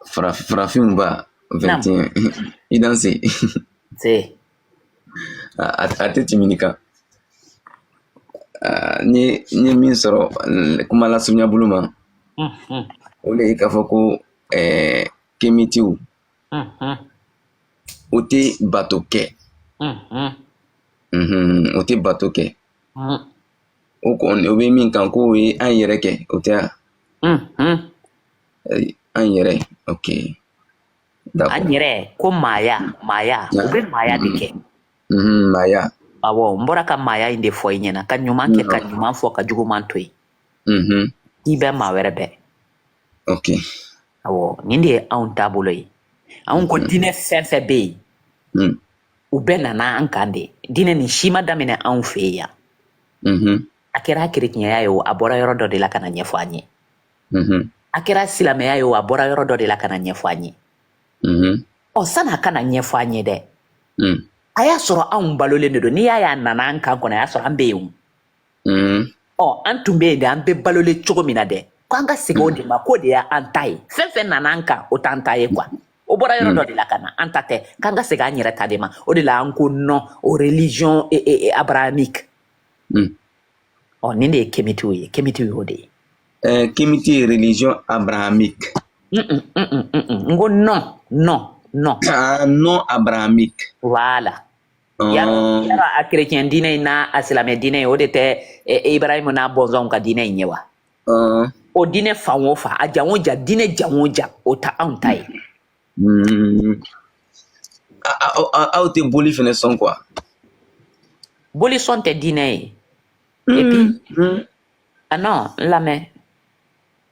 farafinw ba 21 i danse a tɛ tɛmɛni kan ni min sɔrɔ kuma lasurunya bolo ma o le ye k'a fɔ ko kemitiw o tɛ bato kɛ o tɛ bato kɛ o bɛ min kan k'o ye an yɛrɛ kɛ o tɛ an yɛrɛ ok an yɛrɛ ko maaya u bɛ maaya de kɛ maaya awɔ n bɔra ka maaya in de fɔ i ɲɛna ka ɲuman kɛ ka ɲuman fɔ ka juguman to yen i bɛ maa wɛrɛ bɛɛ ok awɔ nin de ye anw taabolo ye anw ko diinɛ fɛn fɛn bɛ yen u bɛɛ nana an kan de diinɛ nin si ma daminɛ anw fɛ yen yan a kɛra kerecɛnya ye o a bɔra yɔrɔ dɔ de la ka na ɲɛfɔ an ye a kɛra silamɛya ye o a bɔra yɔrɔ dɔ de la ka na ɲɛfɔ an ye san'a ka na ɲɛfɔ an ye dɛ a y'a sɔrɔ anw balolen de don n'i y'a nana an kan kɔnɔ a y'a sɔrɔ an bɛ yen an tun bɛ yen de an bɛ balolen cogo min na dɛ k'an ka segin o de ma k'o de y'an ta ye fɛn fɛn nana an kan o t'an ta ye quoi o bɔra yɔrɔ dɔ de la ka na an ta tɛ k'an ka segin an yɛrɛ ta de ma o de la an ko non o religion abrahamique nin de ye kemitiw ye o de ye Kimiti religion abrahamique. Ngo non. Ah, non abrahamique. Voilà. Yara a chrétien dine na asilame dine o de te Ibrahim na bonzon ka dine nyewa. O dine fa wo fa a janwoja dine janwoja o ta antai. Ah, te boli fene son quoi? Boli son te dine. Et puis ah non, la mais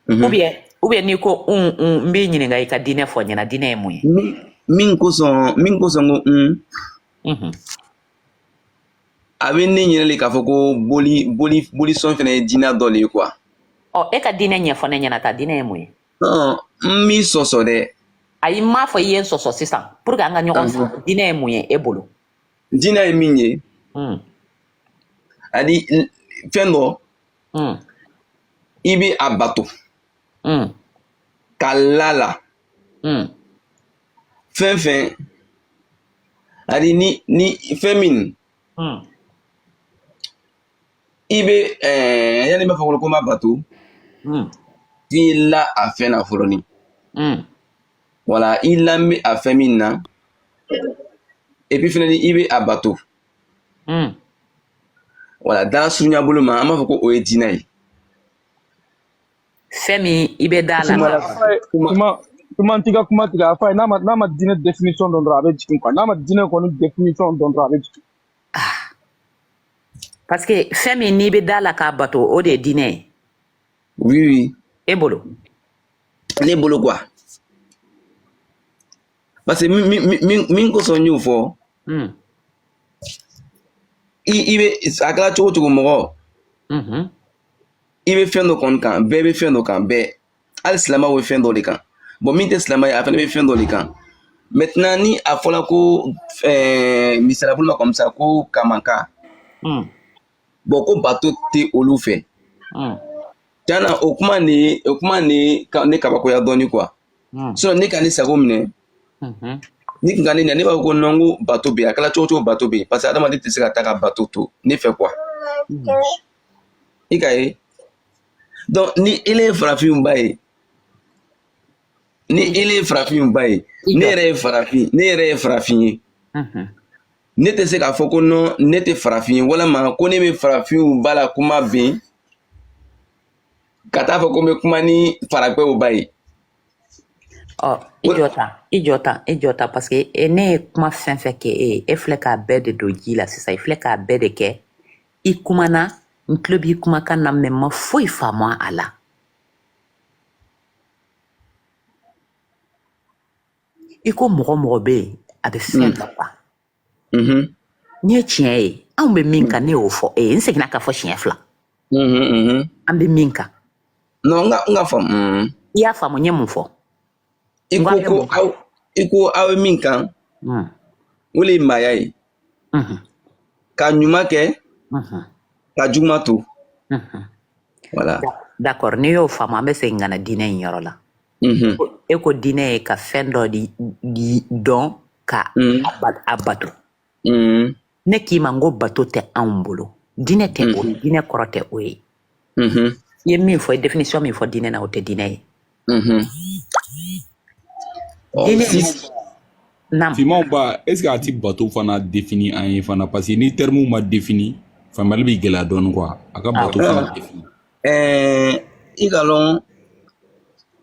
ou bien ni ko mbi nyinga ika dine fo nyina dine mu. Min ko son Abe ne nyina le ka fo ko boli son fene dina dole quoi. Oh, e ka dine nye fo ne nyina ta dine mu. Non, mi soso de. Ayi ma fo yen soso sisan pour que anga nyokon sa dine mu ye ebolo. Dina e minye. Adi fendo. Ibi abato. Kalala. Fin. Adi ni femin. Ibe yani me fakolo koma bato. Ila a fin na foroni. Voilà, il a mis à féminin. Et puis finalement, ibe abato. Voilà, dans sunya buluma ama foko o edinai. Femi ibe dala. Kuma tiga afa nama dine definition don rabe jikin kwa. Nama dine ko ni definition don rabe jikin. Parce que femi ni be dala ka bato o de dine. Oui. Ebolo. Les bolo quoi? Parce que min ko son you for. Ibe akala chogo mogo. Ibe fendo kon kan, bebe fendo kan, be. Al slama we fendo le kan. Bon min te slama ya fendo be fendo le kan. Maintenant ni a fola ko miserable comme ça ko kamanka. Bon ko bateau te olu fait. Tiana okuma ne ne kabako ya doni quoi. So ne kan sago mine. Ni ngane ne ba ko nongo bateau be akala chocho bateau be parce que adama de se ka taka bateau to ne fait quoi. Ikaye. Donc ni il est frappé mbaye. Ni il est frappé mbaye. Ne re frappé. Ne te se ka foko non ne te frappé wala ma ko ne be frappé bala kuma be. Kata foko me kuma ni faragbe obaye. Oh, idiota parce que ne kuma fɛn fɛn kɛ e filɛ k'a bɛɛ de don ji la sisan i filɛ k'a bɛɛ de kɛ i kumana n tulo b'i kumakan na mɛ ma foyi faamu a la i ko mɔgɔ bɛ yen a bɛ fɛn dɔ kuwa ni ye tiɲɛ ye anw bɛ min kan ne y'o fɔ n seginna k'a fɔ siɲɛ 2 an bɛ min kan non n ka faamu i y'a faamu n ye mun fɔ Iko awe min kan wole maya ye ka ɲuman kɛ ka juguman to voilà d'accord ni y'o faamu an bɛ segin ka na diinɛ in yɔrɔ la e ko diinɛ ye ka fɛn dɔ di dɔn ka a bato ne k'i ma n ko bato tɛ anw bolo diinɛ tɛ o ye diinɛ kɔrɔ tɛ o ye i ye min fɔ définition min fɔ diinɛ na o tɛ diinɛ ye Fimaw ba est-ce que a ti bateau fana défini an ye fana parce que ni terme ma défini famali bi gɛlɛya dɔɔni quoi a ka bateau fana défini i ka lɔn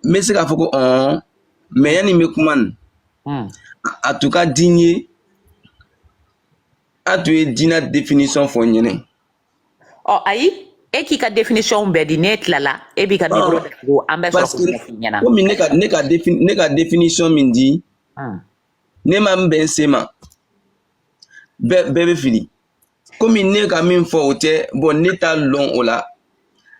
n bɛ se k'a fɔ ko mais yani n bɛ kuma nin a tun ka di n ye a tun ye diinɛ définition fɔ n ɲɛnɛ ayi e k'i ka définition bɛɛ di ne tilala e b'i ka micro datugu an bɛ sɔrɔ k'o ɲɛf'i ɲɛna komi ne ka définition min di ne ma n bɛn se ma bɛɛ bɛ fili komi ne ka min fɔ o tɛ bon ne t'a lɔn o la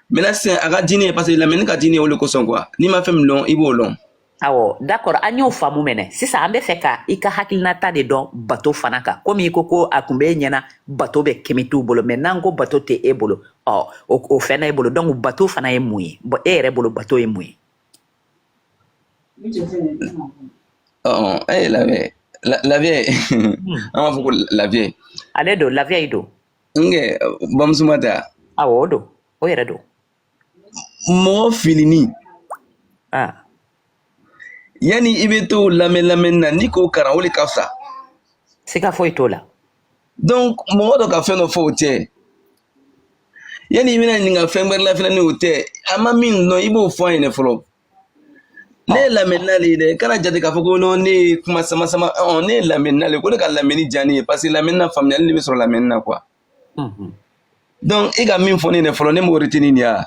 maintenant sisan a ka diinɛ parce que lamɛnni ka diinɛ o de kosɔn quoi n'i ma fɛn min lɔn i b'o lɔn awɔ d'accord an y'o faamu mɛnɛ sisan an bɛ fɛ ka i ka hakilinata de dɔn bato fana kan komi i ko a kun b'e ɲɛna bato bɛ kɛmɛ t'u bolo mais n'an ko bato tɛ e bolo o fɛnɛ e bolo donc bato fana ye mun ye bon e yɛrɛ bolo bato ye mun ye la vieille an b'a fɔ ko la vieille ale don la vieille don bamusuma tɛ awɔ o don o yɛrɛ don mɔgɔ filini yani i bɛ to lamɛn na ni k'o karan o de ka fisa siga foyi t'o la donc mɔgɔ dɔ ka fɛn dɔ fɔ o tɛ yani i bɛna ɲininka fɛn wɛrɛ la fɛnɛ ni o tɛ a ma min dɔn i b'o fɔ a ɲɛna fɔlɔ ne ye lamɛnna le ye dɛ kana jate k'a fɔ ko non ne ye kuma sama sama ne ye lamɛnna le ko ne ka lamɛnni diya ne ye parce que lamɛnna faamuyali de bɛ sɔrɔ lamɛnna quoi donc i ka min fɔ ne ɲɛna fɔlɔ ne m'o retenir de ya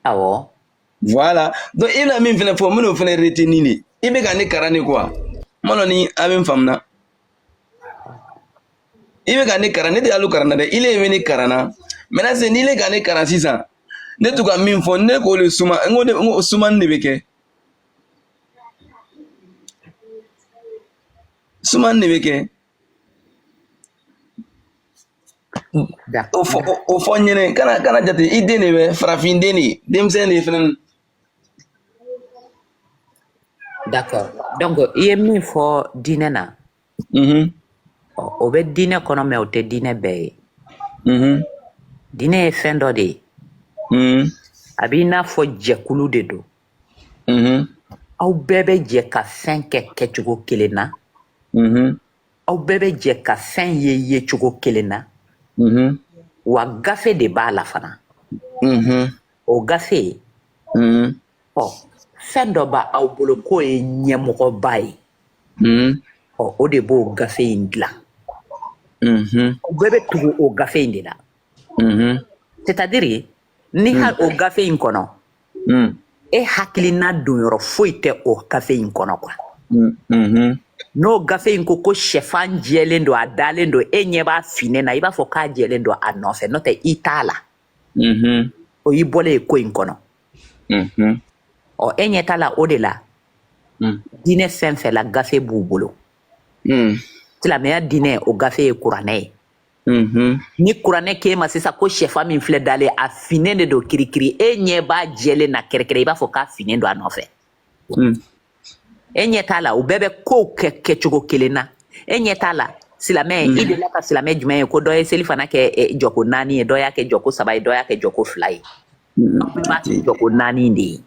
awɔ voilà donc i bɛna min fɛnɛ fɔ n bɛn'o fɛnɛ retenir de i bɛ ka ne karan de quoi ma dɔn ni a bɛ n faamuna i bɛ ka ne karan ne tɛ hali karan na dɛ ile bɛ ne karan na maintenant c'est ni le ka ne karan sisan ne tɛ ka min fɔ ne k'o le suma n ko sumani de bɛ kɛ sumani de bɛ kɛ o fɔ n ɲɛnɛ kana jate i den de bɛ farafin den de denmisɛn de fɛnɛ d'accord donc i ye min fɔ diinɛ na o bɛ diinɛ kɔnɔ mɛ o tɛ diinɛ bɛɛ ye diinɛ ye fɛn dɔ de ye a b'i n'a fɔ jɛkulu de don aw bɛɛ bɛ jɛ ka fɛn kɛ kɛcogo kelen na aw bɛɛ bɛ jɛ ka fɛn ye cogo kelen na wa gafe de b'a la fana o gafe fɛn dɔ b'a aw bolo k'o ye ɲɛmɔgɔba ye o de b'o gafe in dilan o bɛɛ bɛ tugu o gafe in de la c'est-à-dire ni o gafe in kɔnɔ e hakilina donyɔrɔ foyi tɛ o gafe in kɔnɔ quoi n'o gafe in ko sɛfan jɛlen don a dalen don e ɲɛ b'a finɛ na i b'a fɔ k'a jɛlen don a nɔfɛ n'o tɛ i t'a la o y'i bɔlen ye ko in kɔnɔ e ɲɛ t'a la o de la diinɛ fɛn fɛn la gafe b'u bolo silamɛya diinɛ o gafe ye kuranɛ ye ni kuranɛ k'e ma sisan ko sɛfan min filɛ dalen a finɛ de don kirikiri e ɲɛ b'a jɛlen na kɛrɛkɛrɛ i b'a fɔ k'a finɛ don a nɔfɛ e ɲɛ t'a la u bɛɛ bɛ kow kɛcogo kelen na e ɲɛ t'a la silamɛ i delila ka silamɛ jumɛn ye ko dɔ ye seli fana kɛ jɔko 4 ye dɔ y'a kɛ jɔko 3 ye dɔ y'a kɛ jɔko 2 ye aw bɛɛ b'a kɛ jɔko 4 de ye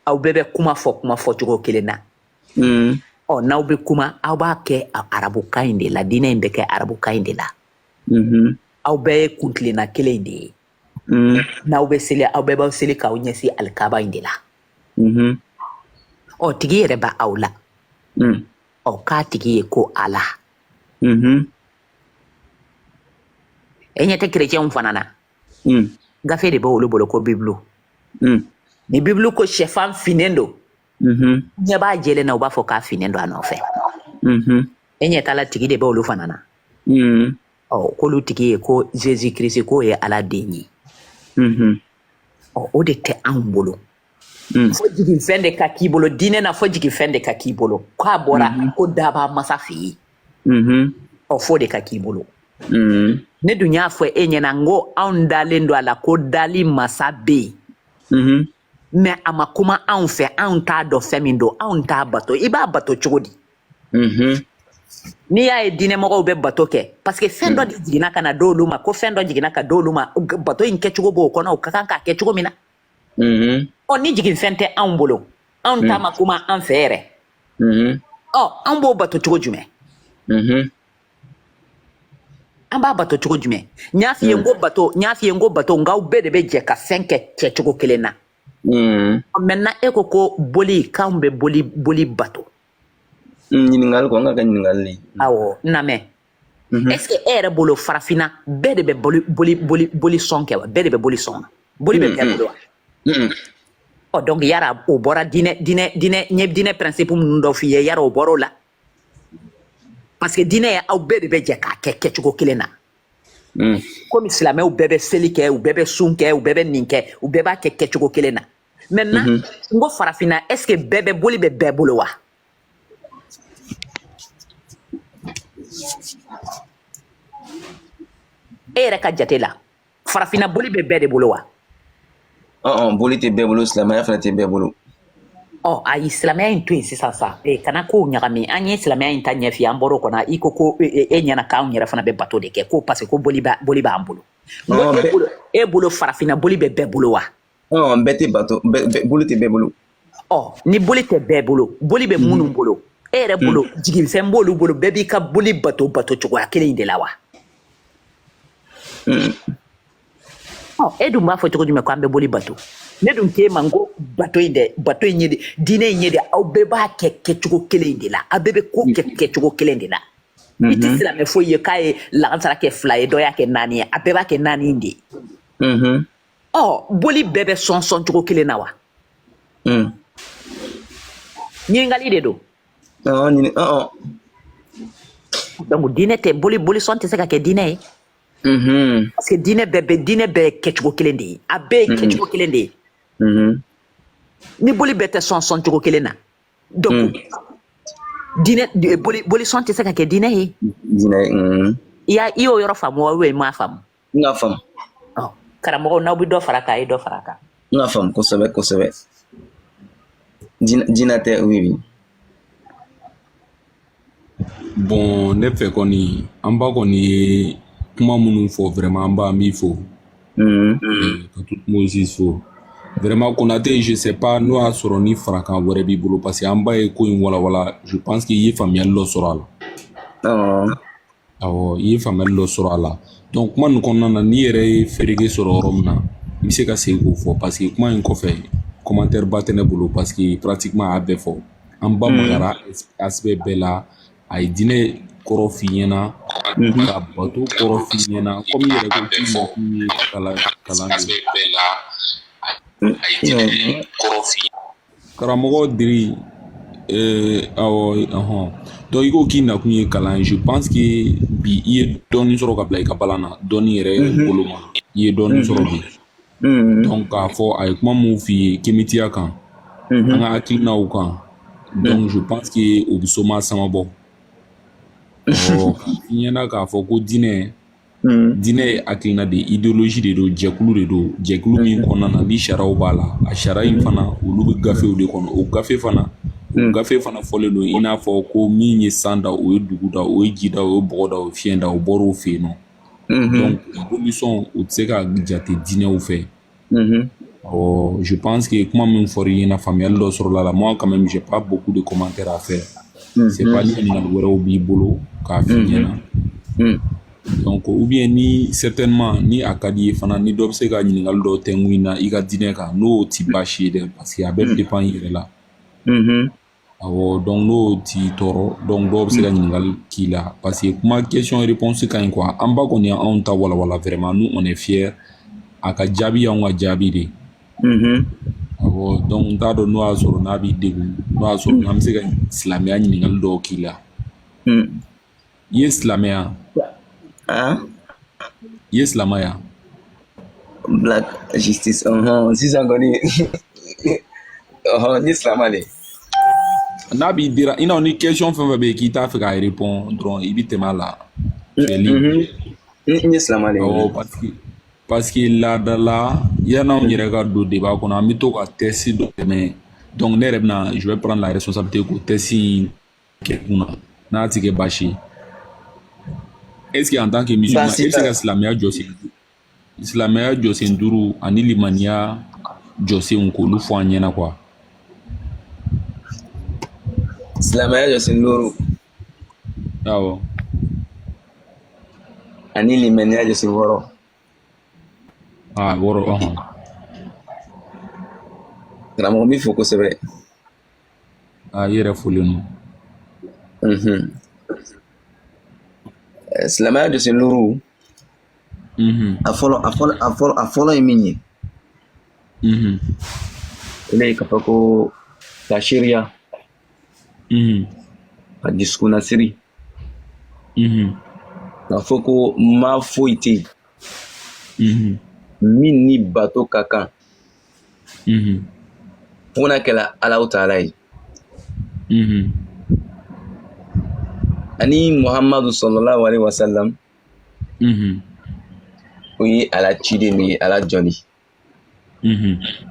aw bɛɛ bɛ kuma fɔ cogo kelen na n'aw bɛ kuma aw b'a kɛ arabukan in de la diinɛ in bɛ kɛ arabukan in de la aw bɛɛ ye kuntilenna kelen de ye n'aw bɛ seli aw bɛɛ b'aw seli k'aw ɲɛsin alikaba in de la tigi yɛrɛ b'a aw la k'a tigi ye ko ala e ɲɛ tɛ kerecɛnw fana na gafe de b'olu bolo ko bibulu ni bibulu ko sɛfan finɛ don ɲɛ b'a jɛlen na u b'a fɔ k'a finɛ don a nɔfɛ e ɲɛ t'a la tigi de b'olu fana na k'olu tigi ye ko Jésus Christ k'o ye ala den ye o de tɛ anw bolo fo jigin fɛn de ka k'i bolo diinɛ na fo jigin fɛn de ka k'i bolo k'a bɔra ko daba masa fɛ yen fo de ka k'i bolo ne dun y'a fɔ e ɲɛna n ko anw dalen don a la ko dali masa bɛ yen mɛ a ma kuma anw fɛ anw t'a dɔn fɛn min don anw t'a bato i b'a bato cogo di n'i y'a ye diinɛmɔgɔw bɛ bato kɛ parce que fɛn dɔ de jiginna ka na d'olu ma ko fɛn dɔ jiginna ka d'olu ma bato in kɛcogo b'o kɔnɔ o ka kan k'a kɛ cogo min na ni jigin fɛn tɛ anw bolo anw t'a ma kuma an fɛ yɛrɛ an b'o bato cogo jumɛn an b'a bato cogo jumɛn n y'a f'i ye n ko bato nkaw bɛɛ de bɛ jɛ ka fɛn kɛ cogo kelen na maintenant e ko boli k'anw bɛ boli bato ɲininkali ko an ka kɛ ɲininkali le awɔ n lamɛn est-ce que e yɛrɛ bolo farafinna bɛɛ de bɛ boli sɔn kɛ wa bɛɛ de bɛ boli sɔn na boli bɛ bɛɛ bolo wa donc yara o bɔra diinɛ principe minnu dɔ f'i ye yara o bɔra o la parce que diinɛ ye aw bɛɛ de bɛ jɛ k'a kɛ kɛcogo kelen na komi silamɛw bɛɛ bɛ seli kɛ u bɛɛ bɛ sun kɛ u bɛɛ bɛ nin kɛ u bɛɛ b'a kɛ kɛcogo kelen na maintenant n ko farafinna est-ce que bɛɛ bɛ boli bɛ bɛɛ bolo wa e yɛrɛ ka jate la farafinna boli bɛ bɛɛ de bolo wa boli tɛ bɛɛ bolo silamɛya fana tɛ bɛɛ bolo ayi silamɛya in to yen sisan sa kana kow ɲagami an ye silamɛya in ta ɲɛf'i an bɔr'o kɔnɔ i ko e ɲɛna k'anw yɛrɛ fana bɛ bato de kɛ ko parce que ko boli b'an bolo e bolo farafinna boli bɛ bɛɛ bolo wa Non, bête bateau, bolo te bɛɛ bolo. Ni boli tɛ bɛɛ bolo, boli bɛ minnu bolo. E yɛrɛ bolo, jigifɛn b'olu bolo, bɛɛ b'i ka boli bato cogoya kelen in de la wa? E dun b'a fɔ cogo jumɛn k'an bɛ boli bato? Ne dun k'e ma n ko bato in ye de, diinɛ in ye de, aw bɛɛ b'a kɛ cogo kelen in de la, aw bɛɛ bɛ ko kɛ cogo kelen de la. I tɛ silamɛ foyi ye k'a ye lansara kɛ 2 ye, dɔ y'a kɛ 4 ye, a bɛɛ b'a kɛ 4 in de ye. Boli bɛɛ bɛ sɔn cogo kelen na wa? Ɲininkali de don. Donc diinɛ tɛ boli sɔn tɛ se ka kɛ diinɛ ye. Parce que diinɛ bɛɛ kɛ cogo kelen de ye, a bɛɛ ye kɛ cogo kelen de ye. Ni boli bɛɛ tɛ sɔn cogo kelen na, donc diinɛ boli sɔn tɛ se ka kɛ diinɛ ye. I y'o yɔrɔ faamu wa ou bien i m'a faamu? N y'a faamu. Karamɔgɔw n'aw bɛ dɔ fara kan, a ye dɔ fara kan. N y'a faamu kosɛbɛ. Diinɛ tɛ, oui. Bon, ne fɛ kɔni an ba kɔni ye kuma minnu fɔ vraiment an b'a min fɔ. Ka tout Moses fɔ. Vraiment Konate, je sais pas n'o y'a sɔrɔ ni farakan wɛrɛ b'i bolo parce que an ba ye ko in walawala, je pense que i ye faamuyali dɔ sɔrɔ a la. Awɔ, i ye faamuyali dɔ sɔrɔ a la. Donc kuma nin kɔnɔna na n'i yɛrɛ ye fereke sɔrɔ yɔrɔ min na, i bɛ se ka segin k'o fɔ parce que kuma in kɔfɛ commentaire ba tɛ ne bolo parce que pratiquement a y'a bɛɛ fɔ. An ba magara aspect bɛɛ la, a ye diinɛ kɔrɔ f'i ɲɛna, ka bato kɔrɔ f'i ɲɛna, comme i yɛrɛ ko k'i ma k'u ye kalan de. Karamɔgɔ Diri, awɔ, donc i ko k'i nakun ye kalan ye, je pense que bi i ye dɔɔni sɔrɔ ka bila i ka balan na, dɔɔni yɛrɛ bolo ma, i ye dɔɔni sɔrɔ bi. Donc k'a fɔ a ye kuma mun f'i ye kemitiya kan, an ka hakilinaw kan, donc je pense que o bɛ soma sama bɔ. K'a f'i ɲɛna k'a fɔ ko diinɛ ye hakilina de ye, idéologie de don, jɛkulu de don, jɛkulu min kɔnɔna na ni sariyaw b'a la, a sariya in fana olu bɛ gafew de kɔnɔ, o gafe fana fɔlen don i n'a fɔ ko min ye san da, o ye dugu da, o ye ji da, o ye bɔgɔ da, o ye fiɲɛ da, o bɔr'o fɛ yen nɔ. Donc évolution o tɛ se ka jate diinɛw fɛ. Je pense que kuma min fɔra i ɲɛna faamuyali dɔ sɔrɔla la, moi quand même j'ai pas beaucoup de commentaires à faire. C'est pas ni ɲininkali wɛrɛw b'i bolo k'a f'i ɲɛna. Donc ou bien ni certainement ni a ka di ye fana ni dɔ bɛ se ka ɲininkali dɔ tɛngu i na i ka diinɛ kan n'o ti baasi ye dɛ, parce que a bɛ dépend i yɛrɛ la. Awɔ, donc n'o t'i tɔɔrɔ, donc dɔw bɛ se ka ɲininkali k'i la parce que kuma question réponse ka ɲi quoi. An ba kɔni y'anw ta walawala vraiment, nous on est fiers, a ka jaabi y'anw ka jaabi de. Awɔ, donc n t'a dɔn n'o y'a sɔrɔ n'a b'i degun, n'o y'a sɔrɔ n'an bɛ se ka silamɛya ɲininkali dɔw k'i la. I ye silamɛya? I ye silamɛya? Black justice, sisan kɔni ni silamɛ de. N'a b'i dira i n'a ni question fɛn fɛn bɛ yen k'i t'a fɛ k'a répond dɔrɔn i bɛ tɛmɛ a la. N ye silamɛ de. Awɔ, parce que laada la yan'anw yɛrɛ ka don débat kɔnɔ an bɛ to ka thèse dɔ tɛmɛ, donc ne yɛrɛ bɛna je vais prendre la responsabilité k'o thèse in kɛ kunna n'a ti kɛ baasi ye. Est-ce que en tant que musulman e bɛ se ka silamɛya jɔsen 5 ani limaniya jɔsenw k'olu fɔ an ɲɛna quoi? Silamɛya jɔsen 5. Awɔ. Ani limaniya jɔsen 6. 6. Karamɔgɔ min fɔ kosɛbɛ. I yɛrɛ folen don. Silamɛya jɔsen 5. A fɔlɔ ye min ye. Ele ye k'a fɔ ko ka seereya, ka dusukun nasiri, k'a fɔ ko ma foyi tɛ yen min ni bato ka kan, fo n'a kɛla Alahu Taala ye. Ani Muhamadu sallallahu alaihi wasallam, o ye Ala ciden de ye, Ala jɔn de.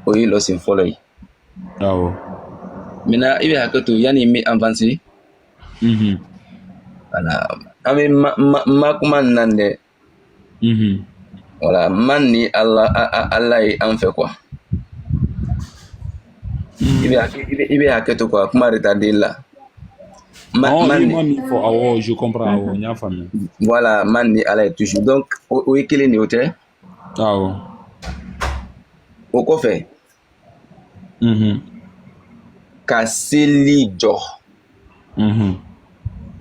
O ye lɔsen fɔlɔ ye. Maintenant i bɛ hakɛ to yanni n bɛ avancer. Voilà, an bɛ ma kuma nin na dɛ. Voilà, man ni Allah ye an fɛ quoi. Il a que quoi, comment retarder là. Je comprends. Voilà, man ni ala est toujours. Donc, où est qu'il est néoté? Au quoi fait? Kasili jo.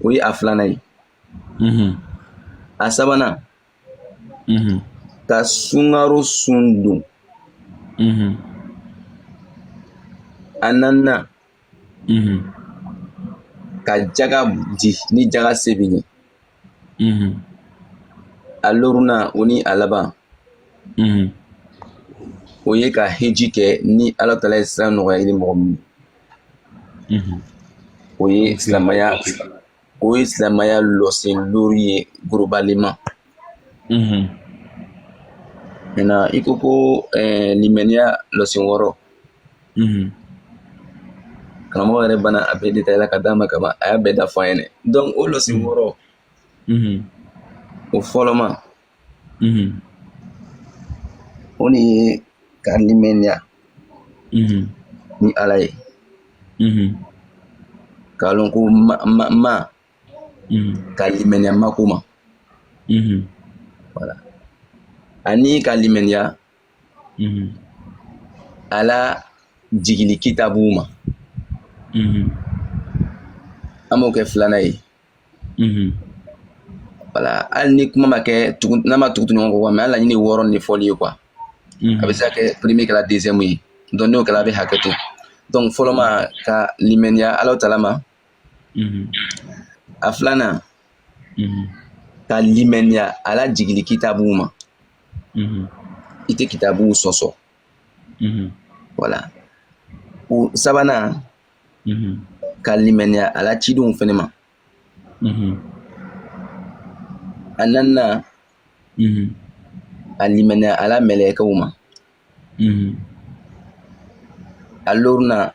Oui, à Flanay. À Savana. Ka sungaro sundu. Anana. Ka jaga di ni jaga sebini. Aloruna oni alaba. Oye ka heji ke ni ala tala isra no ga ili mo. Oye islamaya losin lori globalement. Maintenant ikoko limenia losin woro. Kamo yɛrɛ bana a bɛ détail la ka d'a ma kama a y'a bɛɛ da fɔ an ye donc o losin wɔɔrɔ o fɔlɔ ma o de ye ka limaniya ni ala ye k'a lɔn ko ma ka limaniya mako ma voilà ani ka limaniya ala jigili kitabu ma amo ke filana ye voilà hali ni kuma ma kɛ n'a ma tugu ɲɔgɔn kɔ quoi mais hali laɲini wɔɔrɔ de fɔli ye quoi a bɛ se ka kɛ premier kɛla deuxième ye donc n'o kɛla a bɛ hakɛ to donc fɔlɔ ma ka limaniya Alahu Taala ma a filanan ka limaniya ala jigili kitabu ma i tɛ kitabu sɔsɔ voilà o sabanan ka limaniya ala cidenw fɛnɛ ma a naaninan a limaniya ala mɛlɛkɛw ma a lorunan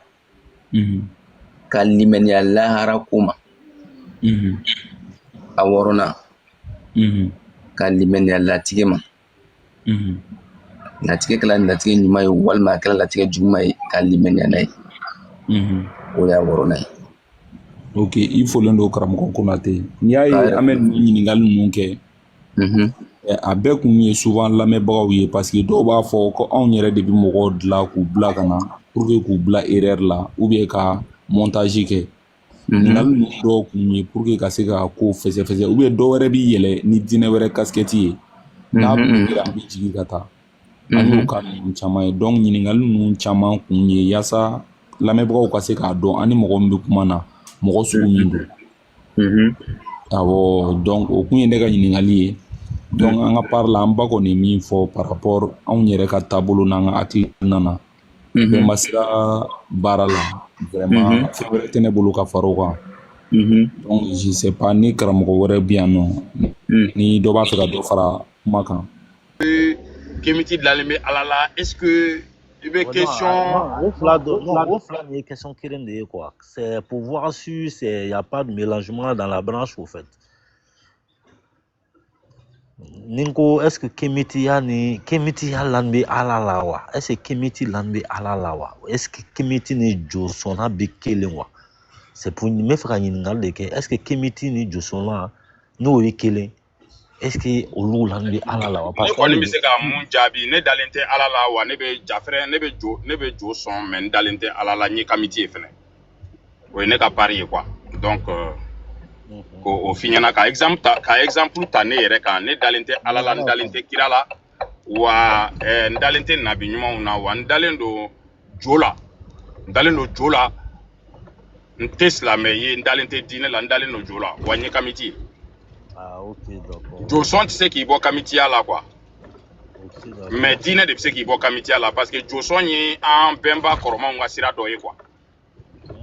ka limaniya lahara ko ma a wɔɔrɔnan ka limaniya latigɛ ma latigɛ kɛla latigɛ ɲuman ye walima a kɛla latigɛ juguman ye ka limaniya n'a ye o y'a wɔɔrɔnan ye. Ok, il faut l'un de karamɔgɔ Konate. N'i y'a ye an bɛ ɲininkali ninnu kɛ a bɛɛ kun ye souvent lamɛnbagaw ye parce que dɔw b'a fɔ ko anw yɛrɛ de bɛ mɔgɔw dilan k'u bila ka na pour que k'u bila erreur la ou bien ka montage kɛ ɲininkali ninnu dɔw kun ye pour que ka se ka ko fɛsɛfɛsɛ ou bien dɔw wɛrɛ bɛ yɛlɛ ni diinɛ wɛrɛ casquette ye n'a bɛ an bɛ jigin ka taa an y'o ka ninnu caman ye donc ɲininkali ninnu caman kun ye yaasa lamɛnbagaw ka se k'a dɔn an ni mɔgɔ min bɛ kuma na mɔgɔ sugu min don awɔ donc o kun ye ne ka ɲininkali ye donc an ka part la an ba kɔni min fɔ par rapport anw yɛrɛ ka taabolo n'an ka hakilina na bɛɛ ma sera baara la vraiment fɛn wɛrɛ tɛ ne bolo ka fara o kan donc je sais pas ni karamɔgɔ wɛrɛ bɛ yan nɔ ni dɔ b'a fɛ ka dɔ fara kuma kan. Kemiti dilanlen bɛ ala la est-ce que il y a question. Non, il question de quoi. C'est pour voir si il n'y a pas de mélangement dans la branche au fait. Ninko, est-ce que Kemiti ya lanbe ala lawa? Est-ce que Kemiti lanbe ala lawa? Est-ce que Kemiti ni Josona bekelenwa? C'est pour me faire un de que est-ce que Kemiti ni Josona no ekelen? Est-ce que olu lanbe ala lawa? Ne kɔni bɛ se ka mun jaabi ne dalen tɛ ala la wa ne bɛ jafrɛ ne bɛ jo sɔn mais n dalen tɛ ala la n ye Kamiti ye fɛnɛ o ye ne ka pari ye quoi donc ko o fi ɲɛna ka exemple ta ne yɛrɛ kan ne dalen tɛ ala la n dalen tɛ kira la wa n dalen tɛ nabi ɲumanw na wa n dalen don jo la n tɛ silamɛ ye n dalen tɛ diinɛ la n dalen don jo la wa n ye Kamiti ye. Ah, ok, d'accord. Joson tu sais qu'il boit Kamitia là quoi. Mais Dine de sais qu'il boit Kamitia là parce que Joson y en Bemba Koroma ou Asira doye quoi.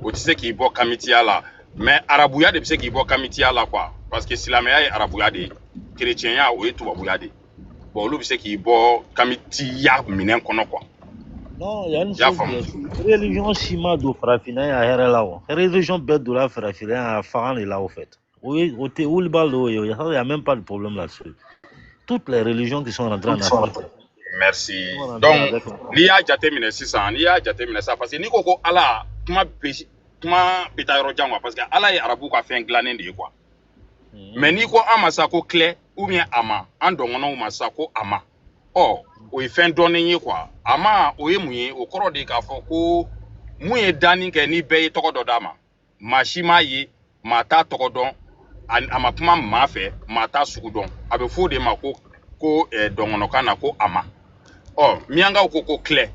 Ou tu sais qu'il boit Kamitia là. Mais Arabouya de sais qu'il boit Kamitia là quoi. Parce que Silamea est Arabouya de chrétien ya ou tout Abouya de. Bon, lui c'est qu'il boit Kamitia minen kono quoi. Non, il y a une chose. Religion Shima do Frafina ya Herela. Religion bête de la Frafina à Faran est là au fait. Oui, il n'y a même pas de problème là-dessus. Toutes les religions qui sont rentrées en Afrique, Merci. Donc, n'i y'a jateminɛ sisan, n'i y'a jateminɛ sa parce que n'i ko ko Ala kuma bɛ taa yɔrɔ jan quoi parce que Ala ye arabu ka fɛn dilannen de ye quoi. Mais n'i ko an ma sa ko clé ou bien a ma, an dɔngɔnɔw ma sa ko a ma. Ɔ o ye fɛn dɔnnen ye quoi. A ma o ye mun ye o kɔrɔ de k'a fɔ ko mun ye danni kɛ ni bɛɛ ye tɔgɔ dɔ d'a ma. Maa si m'a ye, maa t'a tɔgɔ dɔn, a ma kuma maa fɛ, maa t'a sugu dɔn. A bɛ fɔ o de ma ko dɔngɔnɔkan na ko a ma. Miyangaw ko clé.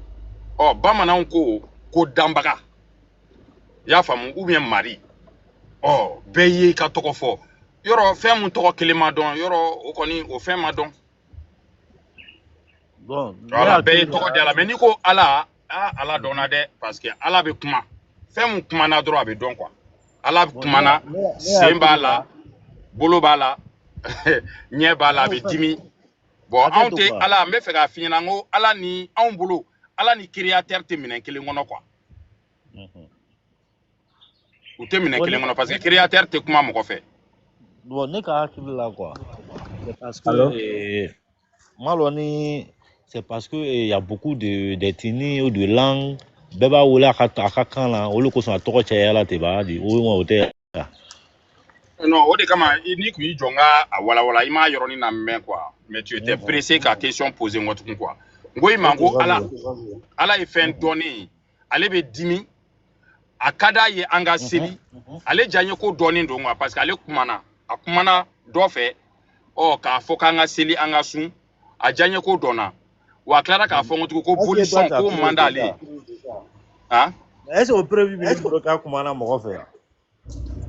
Bamananw ko danbaga. Y'a faamu ou bien mari. Bɛɛ ye ka tɔgɔ fɔ. Yɔrɔ fɛn mun tɔgɔ kelen ma dɔn, yɔrɔ o kɔni o fɛn ma dɔn. Bon, voilà, bɛɛ ye tɔgɔ da la. Mais n'i ko Ala, Ala dɔnna dɛ parce que Ala bɛ kuma. Fɛn mun kumana dɔrɔn a bɛ dɔn quoi. Ala kumana, sen b'a la, bolo b'a la, ɲɛ b'a la, a bɛ dimi. Bon, anw tɛ Ala, n bɛ fɛ k'a f'i ɲɛna n ko Ala ni anw bolo, Ala ni créateur tɛ minɛn kelen kɔnɔ quoi. U tɛ minɛn kelen kɔnɔ parce que créateur tɛ kuma mɔgɔ fɛ. Bon, ne ka hakili la quoi. C'est parce que Maloni, c'est parce que il y a beaucoup d'ethnies ou de langues. Beba wole aka kan la, olu ko son tɔgɔ caya la te ba di. O tɛ. Non, o de kama ni kun y'i jɔ n ka a walawala i m'a yɔrɔnin na mɛn quoi. Mais tu étais pressé ka question poser n kɔ tugun quoi. N ko i ma n ko Ala ye fɛn dɔnnen ye. Ale bɛ dimi. A ka d'a ye an ka seli. Ale diya ko dɔnnen don quoi parce que ale kumana. A kumana dɔ fɛ. K'a fɔ k'an ka seli an ka sun. A diya ko dɔnna. Wa a tilara k'a fɔ n ko bolisɔn ko man d'ale. Est-ce que au premier ministre ka kumana mɔgɔ fɛ?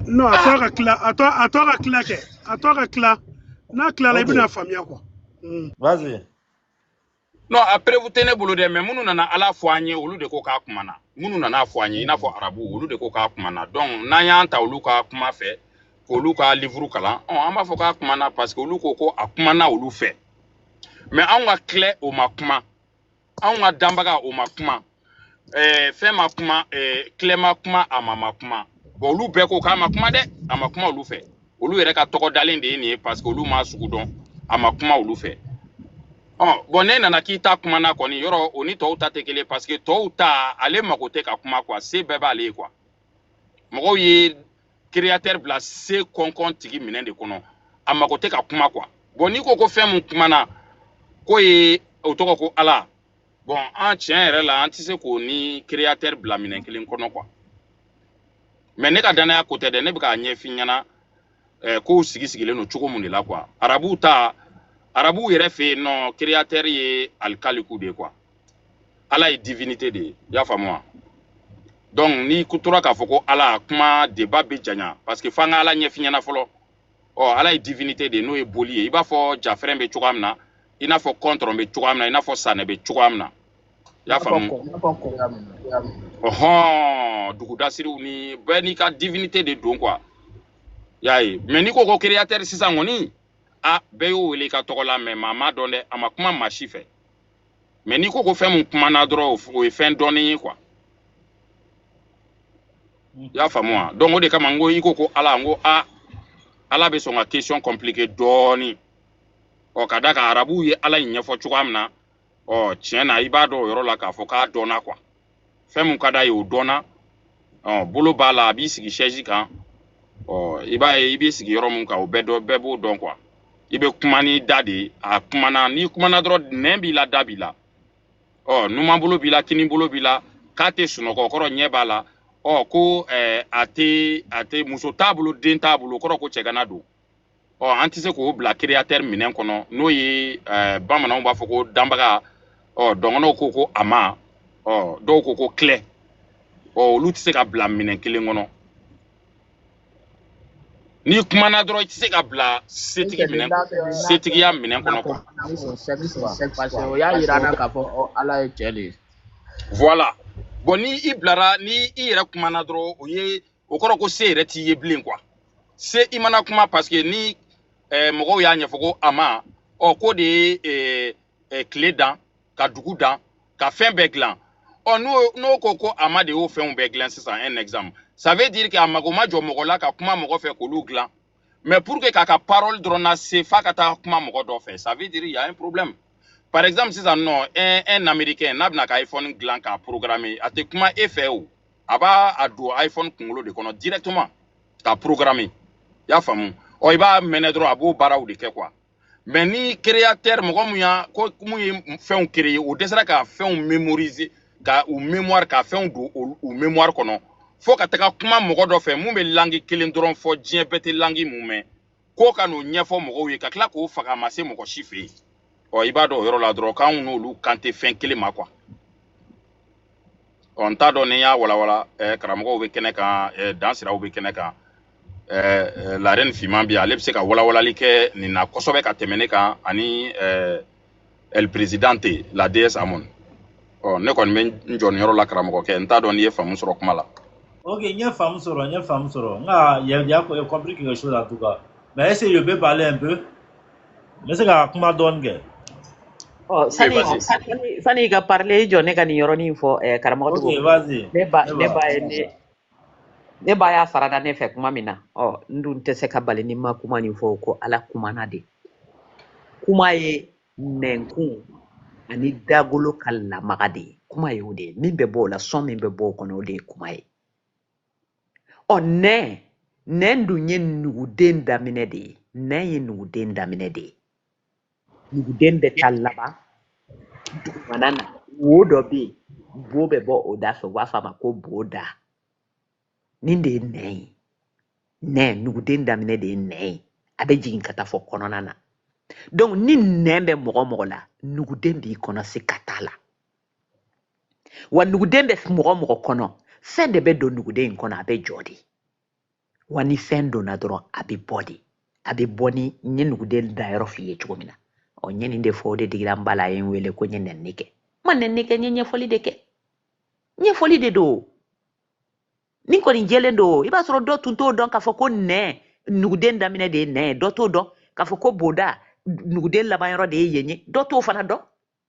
Non, a tɔ ka tila kɛ. A tɔ ka tila. N'a tilala i bɛna faamuya quoi. Vas-y. Non, après vous tenez bolo dɛ mais minnu nana Ala fɔ an ye olu de ko k'a kumana. Minnu nana fɔ an ye i n'a fɔ arabu olu de ko k'a kumana. Donc n'an y'an ta olu ka kuma fɛ k'olu ka livre kalan, an b'a fɔ k'a kumana parce que olu ko a kumana olu fɛ. Mais anw ka clé o ma kuma. Anw ka danbaga o ma kuma. Fɛn ma kuma, clé ma kuma, a ma kuma. Bon olu bɛɛ ko k'a ma kuma dɛ, a ma kuma olu fɛ. Olu yɛrɛ ka tɔgɔ dalen de ye nin ye parce que olu m'a sugu dɔn, a ma kuma olu fɛ. Bon ne nana k'i ta kumana kɔni yɔrɔ o ni tɔw ta tɛ kelen parce que tɔw ta ale mako tɛ ka kuma quoi, se bɛɛ b'ale ye quoi. Mɔgɔw ye créateur bila se kɔnkɔn tigi minɛn de kɔnɔ, a mako tɛ ka kuma quoi. Bon n'i ko fɛn mun kumana ko ye o tɔgɔ ko Ala. Bon an tiɲɛ yɛrɛ la an tɛ se k'o ni créateur bila minɛn kelen kɔnɔ quoi. Mais ne ka danaya ko tɛ dɛ, ne bɛ k'a ɲɛf'i ɲɛna kow sigilen don cogo mun de la quoi. Arabu yɛrɛ fɛ yen nɔ créateur ye alikaliku de ye quoi. Ala ye divinité de ye, i y'a faamu wa? Donc n'i tora k'a fɔ ko Ala kuma débat bɛ janya parce que f'an ka Ala ɲɛf'i ɲɛna fɔlɔ. Ala ye divinité de ye n'o ye boli ye. I b'a fɔ jafrɛn bɛ cogoya min na, i n'a fɔ kɔntɔrɔn bɛ cogoya min na, i n'a fɔ sanɛ bɛ cogoya min na. I y'a faamu? Dugudasiriw ni bɛɛ n'i ka divinité de don quoi. Y'a ye. Mais n'i ko créateur sisan kɔni, bɛɛ y'o wele i ka tɔgɔ la mais maa ma dɔn dɛ, a ma kuma maa si fɛ. Mais n'i ko fɛn mun kumana dɔrɔn o ye fɛn dɔnnen ye quoi. I y'a faamu wa? Donc o de kama n ko i ko Ala, n ko Ala bɛ sɔn ka question compliquée dɔɔni. Ka da kan arabu ye Ala in ɲɛfɔ cogoya min na, tiɲɛ na i b'a dɔn o yɔrɔ la k'a fɔ k'a dɔnna quoi. Fɛn mun ka d'a ye o dɔnna. Bolo b'a la a b'i sigi chaise kan. I b'a ye i b'i sigi yɔrɔ mun kan o bɛɛ b'o dɔn quoi. I bɛ kuma ni da de ye, a kumana n'i kumana dɔrɔn nɛn b'i la da b'i la. Numan bolo b'i la kini bolo b'i la k'a tɛ sunɔgɔ kɔrɔ ɲɛ b'a la. Ko a tɛ muso t'a bolo den t'a bolo kɔrɔ ko cɛgana don. An tɛ se k'o bila créateur minɛn kɔnɔ n'o ye bamananw b'a fɔ ko danbaga. Dɔngɔnɔw ko a ma. Dɔw ko clé. Olu tɛ se ka bila minɛn kelen kɔnɔ. Ni kumana dɔrɔn i tɛ se ka bila setigiya minɛn kɔnɔ quoi. Parce que o y'a yira an na k'a fɔ Ala ye cɛ de ye. Voilà. Bon ni i bilara ni i yɛrɛ kumana dɔrɔn o kɔrɔ ko se yɛrɛ t'i ye bilen quoi. Se i mana kuma parce que ni mɔgɔw y'a ɲɛfɔ ko a ma ko de ye tile dan ka dugu dan ka fɛn bɛɛ dilan. N'o ko a ma de y'o fɛnw bɛɛ dilan sisan un exemple. Ça veut dire que a mago ma jɔ mɔgɔ la ka kuma mɔgɔ fɛ k'olu dilan. Mais pour que k'a ka parole dɔrɔn na se f'a ka taa kuma mɔgɔ dɔ fɛ, ça veut dire il y a un problème. par exemple sisan non un américain n'a bɛna ka iPhone dilan k'a programmer a tɛ kuma e fɛ o a b'a a don iPhone kunkolo de kɔnɔ directement k'a programmer i y'a faamu ɔ i b'a mɛnɛ dɔrɔn a b'o baaraw de kɛ quoi mais ni créateur mɔgɔ mun y'a ko mun ye fɛnw créer o dɛsɛra ka fɛnw mémoriser ka u mémoire ka fɛnw don u mémoire kɔnɔ fo ka taga kuma mɔgɔ dɔ fɛ mun bɛ langue kelen dɔrɔn fɔ diɲɛ bɛɛ tɛ langue mun mɛn ko ka n'o ɲɛfɔ mɔgɔw ye ka tila k'o faga ma se mɔgɔ si fɛ yen ɔ i b'a dɔn o yɔrɔ la dɔrɔn k'anw n'olu kan tɛ fɛn kelen ma quoi ɔ n t'a dɔn ni n y'a walawala karamɔgɔw bɛ kɛnɛ kan dan siraw bɛ kɛnɛ kan la reine Fiman bi ale bɛ se ka walawalali kɛ nin na kosɛbɛ ka tɛmɛ ne kan ani el presidente la déesse Amon ɔ ne kɔni bɛ n jɔ nin yɔrɔ la karamɔgɔkɛ n t'a dɔn n'i ye faamu sɔrɔ kuma la. Ok, il y a femme sur il y a femme sur. Il y a compris quelque chose en tout cas. Mais est-ce que je peux parler un peu? Mais c'est comment donne. Oh, sani ka parler jonne ka ni yoroni fo karamɔgɔ tugu. Ok, vas-y. Ne ba ya farada ne fɛ kuma min na. Oh, ndun tɛ se ka bali ni ma kuma nin fɔ ko ala kumana de. Kuma ye nɛnkun ani dagolo ka lamaga de. Kuma ye o de. Min bɛ bɔ o la sɔn min bɛ bɔ o kɔnɔ o de ye kuma ye. Oh, nɛn dun ye nuguden daminɛ de ye. Nɛn ye nuguden daminɛ de ye. Nuguden bɛ taa laban dugumana na wo dɔ bɛ yen bo bɛ bɔ o da fɛ u b'a fɔ a ma ko bo da nin de ye nɛn ye nɛn nuguden daminɛ de ye nɛn ye a bɛ jigin ka taa fɔ kɔnɔna na donc ni nɛn bɛ mɔgɔ mɔgɔ la nuguden b'i kɔnɔ se ka taa la wa nuguden bɛ mɔgɔ mɔgɔ kɔnɔ fɛn de bɛ don nuguden in kɔnɔ a bɛ jɔ de wa ni fɛn donna dɔrɔn a bɛ bɔ de a bɛ bɔ ni n ye nuguden dayɔrɔ f'i ye cogo min na o ɲɛ nin de fɔ o de digira n bala ye n wele ko n ye nɛnni kɛ ma nɛnni kɛ n ye ɲɛfɔli de kɛ ɲɛfɔli de don ni kɔni jɛlen don i b'a sɔrɔ dɔ tun t'o dɔn k'a fɔ ko nɛn nuguden daminɛ de ye nɛn ye dɔ t'o dɔn k'a fɔ ko boda nuguden laban yɔrɔ de ye yen ye dɔ t'o fana dɔn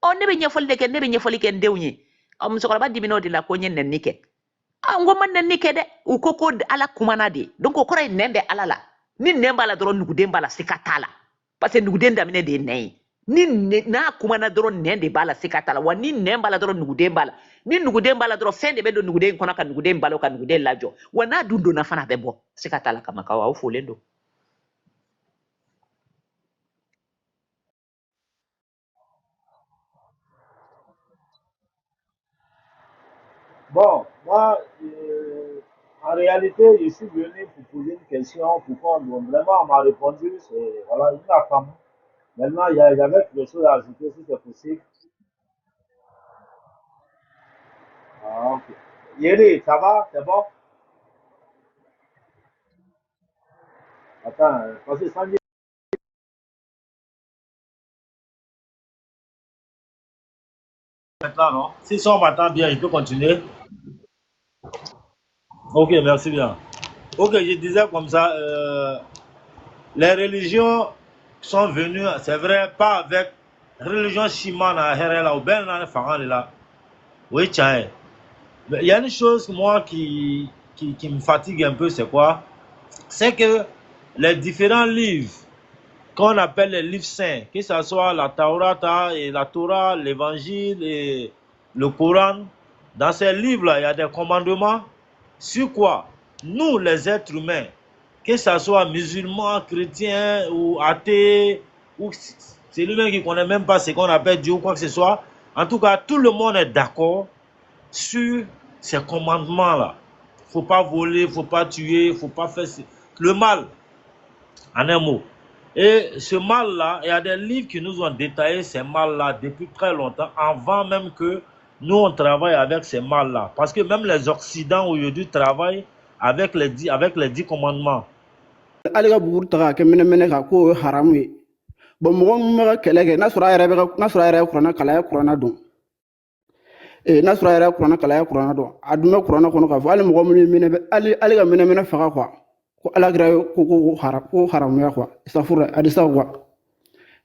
ɔ ne bɛ ɲɛfɔli de kɛ ne bɛ ɲɛfɔli kɛ n denw ye ɔ musokɔrɔba dimina o de la ko n ye nɛnni kɛ n ko ma nɛnni kɛ dɛ u ko ala kumana de donc o kɔrɔ ye nɛn bɛ ala la ni nɛn b'a la dɔrɔn nuguden b'a la se ka t'a la parce que nuguden daminɛ de ye nɛn ye ni n'a kumana dɔrɔn nɛn de b'a la se ka t'a la wa ni nɛn b'a la dɔrɔn nuguden b'a la ni nuguden b'a la dɔrɔn fɛn de bɛ don nuguden kɔnɔ ka nuguden balo ka nuguden lajɔ wa n'a dun donna fana a bɛ bɔ se ka t'a la kama kaw aw folen don. Bon, moi, en réalité, je suis venu pour poser une question pour qu'on vraiment m'a répondu, c'est voilà, une femme. Maintenant, j'avais quelque chose à ajouter si c'est possible. Ah, ok. Yeri, ça va? C'est bon? Attends, parce que ça Maintenant, non? Si ça m'entend bien, je peux continuer? Ok, merci bien. Ok, je disais comme ça, les religions sont venues, c'est vrai, pas avec religion chimana, herela ou ben là. Oui, tiens. Il y a une chose, moi, qui me fatigue un peu, c'est quoi? C'est que les différents livres qu'on appelle les livres saints, que ce soit la Taurata et la Torah, l'évangile et le Coran, dans ces livres-là, il y a des commandements sur quoi? Nous, les êtres humains, que ce soit musulmans, chrétiens ou athées, ou c'est lui-même qui ne connaît même pas ce qu'on appelle Dieu ou quoi que ce soit, en tout cas, tout le monde est d'accord sur ces commandements-là. Il ne faut pas voler, il ne faut pas tuer, il ne faut pas faire le mal, en un mot. Et ce mal-là, il y a des livres qui nous ont détaillé ces mal-là depuis très longtemps, avant même que nous, on travaille avec ces mal-là. Parce que même les Occidents aujourd'hui travaillent avec les 10 commandements. Aliga bugur taga ke mene ka ko haramu ye bon mo ma kele ke nasura yɛrɛ kurana kala kurana don nasura yɛrɛ kurana kala kurana don adume kurana kono ka fɔ ali mɔgɔ minnu mene ali ka mene faga quoi ko alagira ko haramu ya quoi safura adisa quoi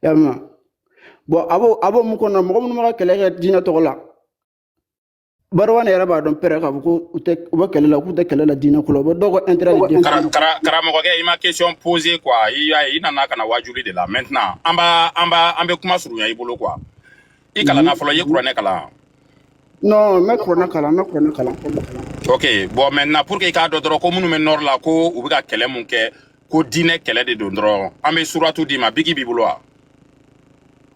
yalma bon abo mu kono mɔgɔ minnu ma kele ke diinɛ tɔgɔ la Barwane yɛrɛ b'a dɔn pɛrɛ k'a fɔ ko u bɛ kɛlɛ la k'u tɛ kɛlɛ la diinɛ ko la u bɛ dɔw ka intérêt de défendre. Karamɔgɔkɛ i ma question posée quoi i nana ka na wajuli de la maintenant an bɛ kuma surunya i bolo quoi I kala na folo ye kuranɛ kala. Non, me kuranɛ kala. OK, bon maintenant pour que i ka dɔ dɔrɔn ko minnu bɛ nord la ko u bɛ ka kɛlɛ mun kɛ ko diinɛ kɛlɛ de don dɔrɔn an bɛ suratu di ma bigi b'i bolo wa?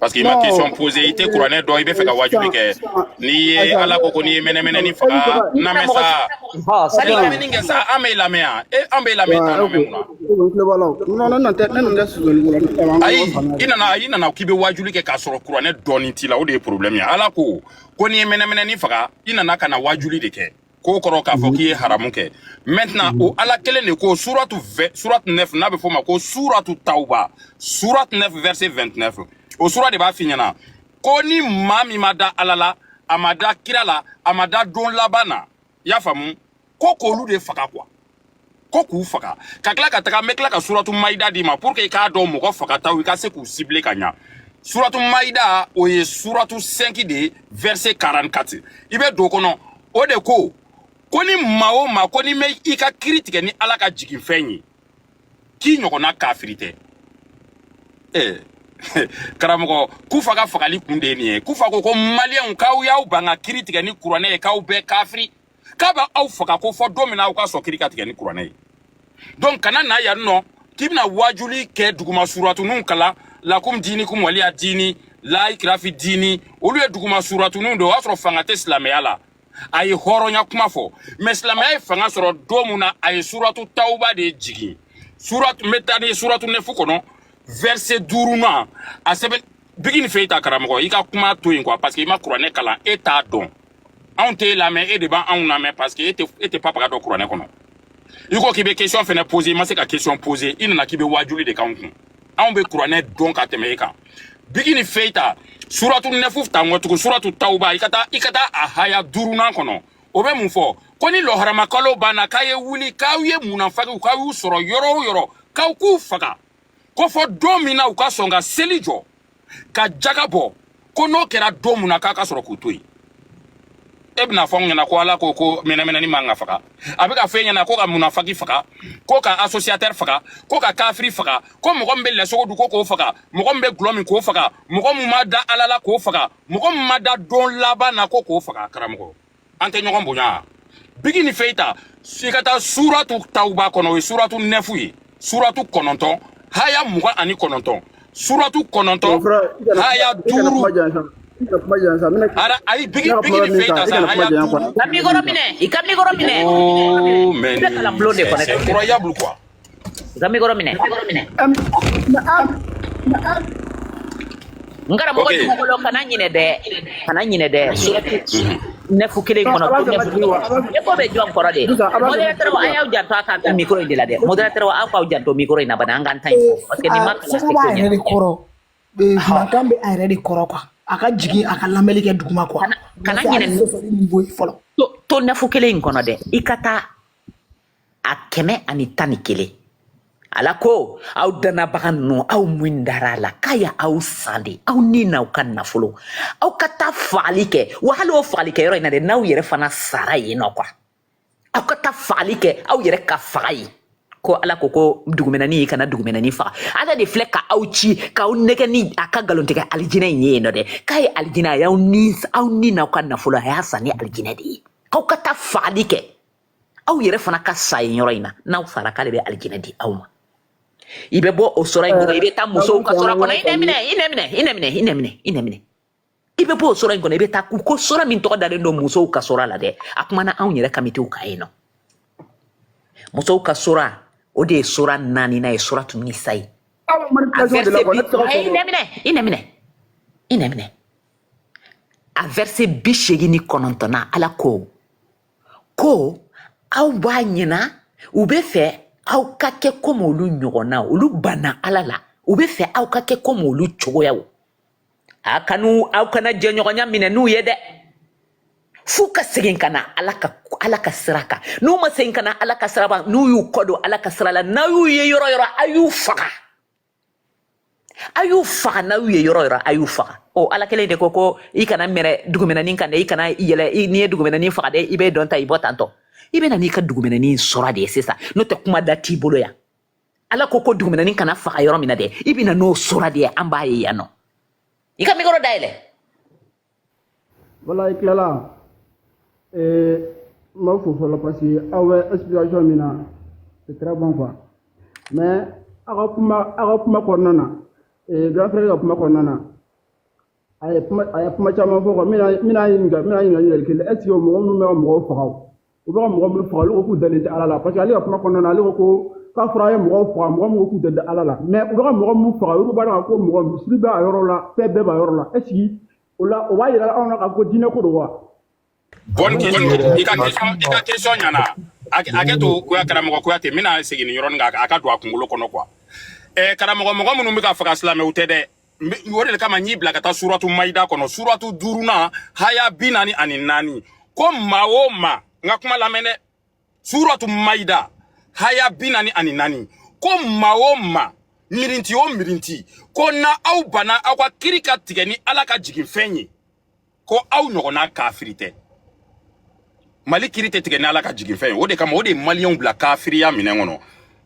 Parce que ma question posée i tɛ kuranɛ dɔn i bɛ fɛ ka wajuli kɛ n'i ye ala ko n'i ye mɛnɛmɛnɛni faga n'a mɛ sa mɛnɛmɛnɛni kɛ sa an bɛ lamɛn yan an bɛ lamɛn tan nɔ mun na ayi i nana k'i bɛ wajuli kɛ k'a sɔrɔ kuranɛ dɔɔnin t'i la o de ye problème ye ala ko n'i ye mɛnɛmɛnɛni faga i nana ka na wajuli de kɛ ko kɔrɔ k'a fɔ k'i ye haramu kɛ maintenant o ala kelen de ko suratu 9 n'a bɛ fɔ ma ko suratu tawba suratu 9 verset 29 o sura de b'a f'i ɲɛna ko ni maa min ma da ala la a ma da kira la a ma da don laban na i y'a faamu ko k'olu de faga quoi ko k'u faga ka tila ka taga n bɛ tila ka suratu maida d'i ma pour que i k'a dɔn mɔgɔ fagataw i ka se k'u cibler ka ɲa suratu maida o ye suratu 5 de ye verset 44 i bɛ don o kɔnɔ o de ko ni maa o maa ko ni mɛ i ka kiri tigɛ ni ala ka jigin fɛn ye k'i ɲɔgɔnna kafiri tɛ karamɔgɔ kufa ka fagali kun de ye nin ye kufa ko maliyɛnw k'aw y'aw ban ka kiri tigɛ ni kuranɛ ye k'aw bɛɛ kafiri k'a b'aw faga ko fɔ don min na aw ka sɔn kiri ka tigɛ ni kuranɛ ye donc kana na yan nɔ k'i bɛna wajuli kɛ duguma suratuninw kalan lakum diinikum waliya diini la ikrafi diini olu ye duguma suratuninw de o y'a sɔrɔ fanga tɛ silamɛya la a ye hɔrɔnya kuma fɔ mais silamɛya ye fanga sɔrɔ don min na a ye suratu tawuba de jigin suratu n bɛ taa ni suratu 9 kɔnɔ verset 5 nan a sɛbɛn bigi ni fɛ i ta karamɔgɔ i ka kuma to yen quoi parce que i ma kuranɛ kalan e t'a dɔn anw t'e lamɛn e de b'anw lamɛn parce que e tɛ papaga dɔn kuranɛ kɔnɔ i ko k'i bɛ question fɛnɛ poser i ma se ka question poser i nana k'i bɛ wajuli de k'anw kun anw bɛ kuranɛ dɔn ka tɛmɛ e kan bigi ni fɛ i ta suratu 9 ta ŋɔtugu suratu tawuba i ka taa a haya 5 nan kɔnɔ o bɛ mun fɔ ko ni lɔharamakalo banna k'a ye wuli k'aw ye munafagiw k'aw y'u sɔrɔ yɔrɔ o yɔrɔ k'aw k'u faga ko fɔ don min na u ka sɔn ka seli jɔ ka jaga bɔ ko n'o kɛra don min na k'a ka sɔrɔ k'u to yen e bɛna fɔ n ɲɛna ko ala ko mɛnɛmɛnɛni man ka faga a bɛ ka fɔ e ɲɛna ko ka munafagi faga ko ka associateur faga ko ka kafiri faga ko mɔgɔ min bɛ lɛsogo dun ko k'o faga mɔgɔ min bɛ gulɔ min k'o faga mɔgɔ min ma da ala la k'o faga mɔgɔ min ma da don laban na ko k'o faga karamɔgɔ an tɛ ɲɔgɔn bonya bigi ni fɛ i ta i ka taa suratu tawuba kɔnɔ o ye suratu 9 ye suratu 9 haya 29 suratu 9 haya 5 ara ayi bigi ni feita sa haya 5 kami goro mine oh mais c'est incroyable quoi kami goro mine ngara mo ko kana nyine de nefu kelen kono e ko be jom koro de moderateur wa ayaw janto aka micro de la de moderateur wa aka janto micro ina bana ngan tay parce que ni ma la ayre koro be makambe ayre de koro kwa aka jigi aka lameli ke duguma kwa kana nyine to nefu kelen kono de ikata a kɛmɛ ani 11 ala ko aw dana bagan no aw mwindara la kaya aw sande aw nina aw ka nafolo aw ka taa fagali kɛ wa hali o fagali kɛ yɔrɔ in na de n'aw yɛrɛ fana sara yen nɔ quoi aw ka taa fagali kɛ aw yɛrɛ ka faga ye ko ala ko dugumɛnɛni y'i kana dugumɛnɛni faga ala de filɛ ka aw ci k'aw nɛgɛ ni a ka galontigɛ alijinɛ in ye yen nɔ dɛ k'a ye alijinɛ a y'aw ni n'aw ka nafolo a y'a san ni alijinɛ de ye k'aw ka taa fagali kɛ aw yɛrɛ fana ka sa yen yɔrɔ in na n'aw sara k'ale bɛ alijinɛ di aw ma i bɛ bɔ o sɔrɔ in kɔnɔ i bɛ taa musow ka sɔrɔ kɔnɔ i nɛminɛ i bɛ bɔ o sɔrɔ in kɔnɔ i bɛ taa ko sɔrɔ min tɔgɔ dalen don musow ka sɔrɔ la dɛ a kumana anw yɛrɛ kamitiw ka yen nɔ musow ka sɔrɔ o de ye sɔrɔ 4nan ye suratu nisa ye i nɛminɛ a verset 89 ala ko aw b'a ɲɛna u bɛ fɛ aw ka kɛ comme olu ɲɔgɔnna olu banna ala la u bɛ fɛ aw ka kɛ comme olu cogoyaw aw kana jɛɲɔgɔnya minɛ n'u ye dɛ f'u ka segin ka na ala ka sira kan n'u ma segin ka na ala ka sira kan n'u y'u kɔ don ala ka sira la n'aw y'u ye yɔrɔ yɔrɔ a y'u faga n'aw y'u ye yɔrɔ yɔrɔ a y'u faga ala kelen de ko i kana mɛrɛ dugumɛnɛni kan dɛ i kana yɛlɛ n'i ye dugumɛnɛni faga dɛ i bɛ dɔn ta i bɔ tantɔ i bɛ na n'i ka dugumɛnɛni sɔrɔ de ye sisan n'o tɛ kuma da t'i bolo yan ala ko dugumɛnɛni kana faga yɔrɔ min na dɛ i bɛ na n'o sɔrɔ de ye an b'a ye yan nɔ i ka micro dayɛlɛ Voilà, il est là. Moi, il faut le passer. Ah ouais, explication, c'est très bon, quoi. Mais, Arab Cornana, et grand frère Arab Cornana, I have much of a mina, est-ce que mon frère, ou bien mon frère, le coup d'aller à la parce qu'aller à Cornana, le coup, quand frère, mon frère, mon coup de à la mais ou bien mon frère, ou bien encore mon sliba à Yorola, fait bébé à Yorola, est-ce qu'il on va y aller à un dîner pour le roi. Bonne question. Il a question yana. Aketo kuya karamogo kuya te mina segini yoron ga akadu akungulo kono kwa. Karamogo mogo munu mika faka slame utede. Wore kama nyibla kata suratu maida kono suratu duruna haya binani aninani. Ko maoma ngakuma lamene suratu maida haya binani aninani. Ko maoma mirinti ko na au bana akwa kirika tigeni alaka jigifenyi. Ko au nyogona kafirite. Mali kirite tigeni alaka jigifenyi. Ode kama ode malion bla kafiria minengono.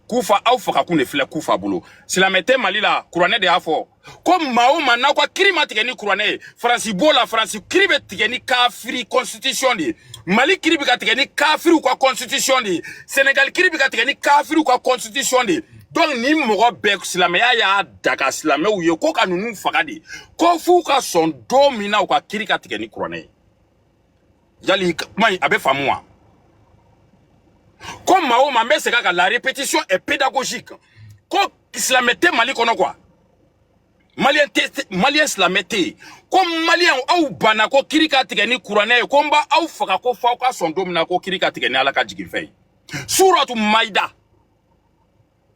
Kufa au faka kune file kufa bulu. Sila mete mali la kurane de afo. Ko maoma na kwa kirima tigeni kurane. Fransi bola fransi kiribe tigeni kafiri constitution di. Mali kiribe ka tigeni kafiri kwa constitution di. Senegal kiribe ka tigeni kafiri kwa constitution di. Donc ni mogo bek silame ya daga silame ou yo ko ka nunu fagadi ko fu ka son domina ou ka kirika tigeni kurane yali mai abe famwa ko mao mambe se ka la répétition est pédagogique ko islamete mali kono kwa malien islamete ko malien au bana ko kirika tigeni kurane ko mba au faga ko fa ka son domina ko kirika tigeni alaka jigifei suratu maida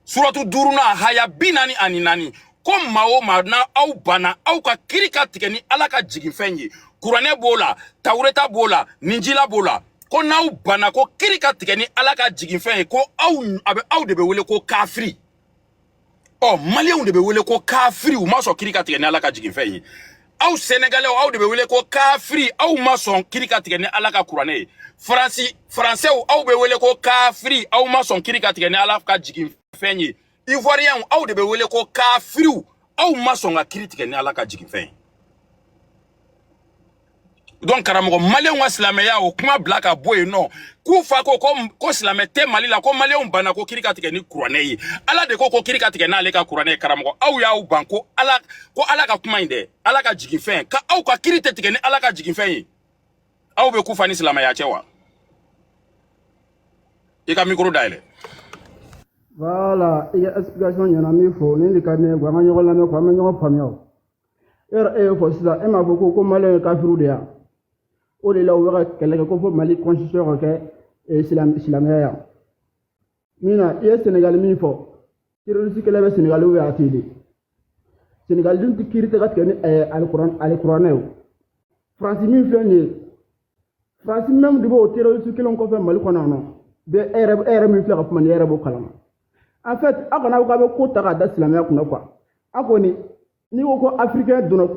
suratu duruna haya binani aninani ko mao na au bana au ka kirika tigeni alaka jigifenyi kurane bola taureta bola ninjila bola ko na au bana ko kirika tigeni alaka jigifenyi ko au debe wele ko kafiri oh malien debe wele ko kafiri ou maso kirika tigeni alaka jigifenyi au sénégalais au debe wele ko kafiri au maso kirika tigeni alaka kurane français au be wele ko kafiri au maso kirika tigeni alaka jigifenyi fenyi ivoirien au de be wele ko kafiru au masonga critique ni alaka jigifenyi donc karamogo malien wa islameya o kuma blaka boy no ku fa ko islamete mali la ko malien bana ko kirika tike ni kurane ala de ko kirika tike na aleka kurane karamogo au ya u banko ala ka kuma inde alaka jigifenyi ka au ka kirite tike ni alaka jigifenyi au be ku fa ni islameya chewa ika micro daile. Voilà, il y a explication il y en a mis faut ni kane gwa manyo la me kwa manyo pamyo faut ça et ma beaucoup comme malin kafiru dia o de la o wera kele ko fo mali constitution ke islamia mina e Sénégal mi fo tiro ci kele be Sénégal o ya tidi Sénégal dum ti kirite gat ken al-Qur'an France mi fenye France même dibo tiro ci kele ko fe mali ko non be ere mi fi ko man ere bo kalama. En fait, on a ko taga da silamaya kuna quoi. Akoni ni ko africain dono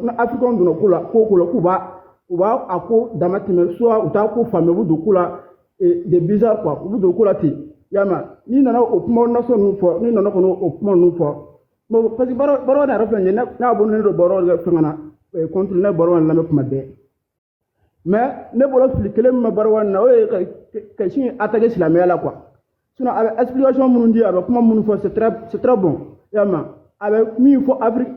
kula ko kuba ako damatime soit uta ko fameux du kula de bizarre quoi. Ubu do kula ti. Yama ni nana opmo na so nu fo ni nana ko no opmo nu fo. No parce que baro na refle na bonu do baro ga fengana contre na baro na me kuma de. Mais ne bolo flikele me baro na o ka shi attaquer silamaya la quoi. Sinon, avec explication mundi avec comment moun faut c'est très bon. Yama avec mi faut Afrique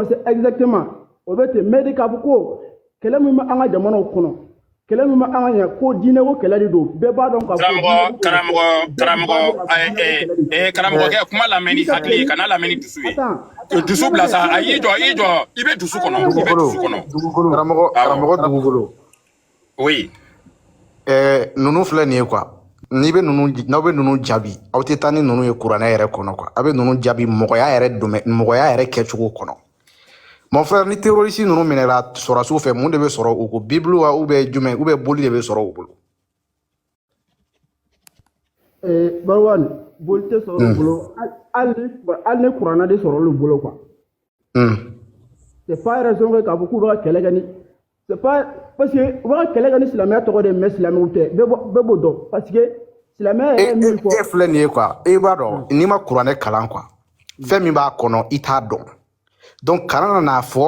c'est exactement. O bete medical ko kele mi ma anga jamano kono. Kele mi ma anga ko dine ko kele do. Be ba don ka karamogo ke kuma la meni hakli kana la meni dusu yi. Dusu bla sa ayijo ibe dusu kono. Karamogo dugugolo. Oui. Nunu fle ni quoi. Ni be nunu jabi aw te tani nunu ye kuranɛ yɛrɛ kɔnɔ quoi abe nunu jabi mɔgɔya yɛrɛ kɛcogo kɔnɔ mon frère ni terroriste nunu minɛra sɔrɔsiw fɛ mun de be sɔrɔ u ko bible wa ou bien jumɛn ou bien boli de be sɔrɔ u bolo Barwan boli tɛ sɔrɔ u bolo hali ni kuranɛ de sɔrɔ olu bolo quoi c'est pas raison que k'a fɔ k'u bɛ ka kɛlɛ kɛ ni c'est pas parce que u bɛ ka kɛlɛ kɛ ni silamɛya tɔgɔ de mais silamɛw tɛ bɛɛ b'o dɔn parce que silamɛya yɛrɛ min fɔ e filɛ nin ye quoi e b'a dɔn n'i ma kuranɛ kalan quoi fɛn min b'a kɔnɔ i t'a dɔn donc kana n'a fɔ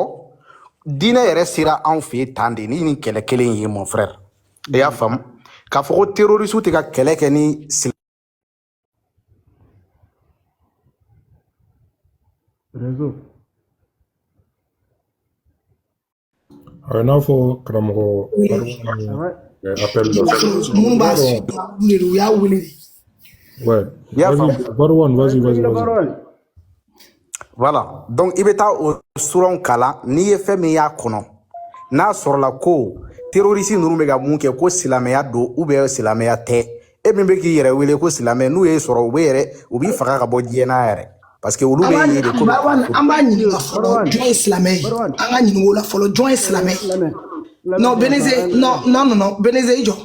diinɛ yɛrɛ sera anw fɛ yen tan de ni nin kɛlɛ kelen ye mon frère e y'a faamu k'a fɔ ko terroriste tɛ ka kɛlɛ kɛ ni réseau a n'a fɔ karamɔgɔ appel mun b'a sɔrɔ u y'a wele ouais vas-y voilà donc i bɛ taa o suranw kalan n'i ye fɛn min y'a kɔnɔ n'a sɔrɔla ko terroriste ninnu bɛ ka mun kɛ ko silamɛya don ou bien silamɛya tɛ e min bɛ k'i yɛrɛ wele ko silamɛ n'u ye sɔrɔ u b'i faga ka bɔ diɲɛ na yɛrɛ parce que olu bɛ ye de ko an b'a ɲininka fɔlɔ jɔn ye silamɛ ye an ka ɲininka o la fɔlɔ jɔn ye silamɛ ye non Beneze non Beneze i jɔ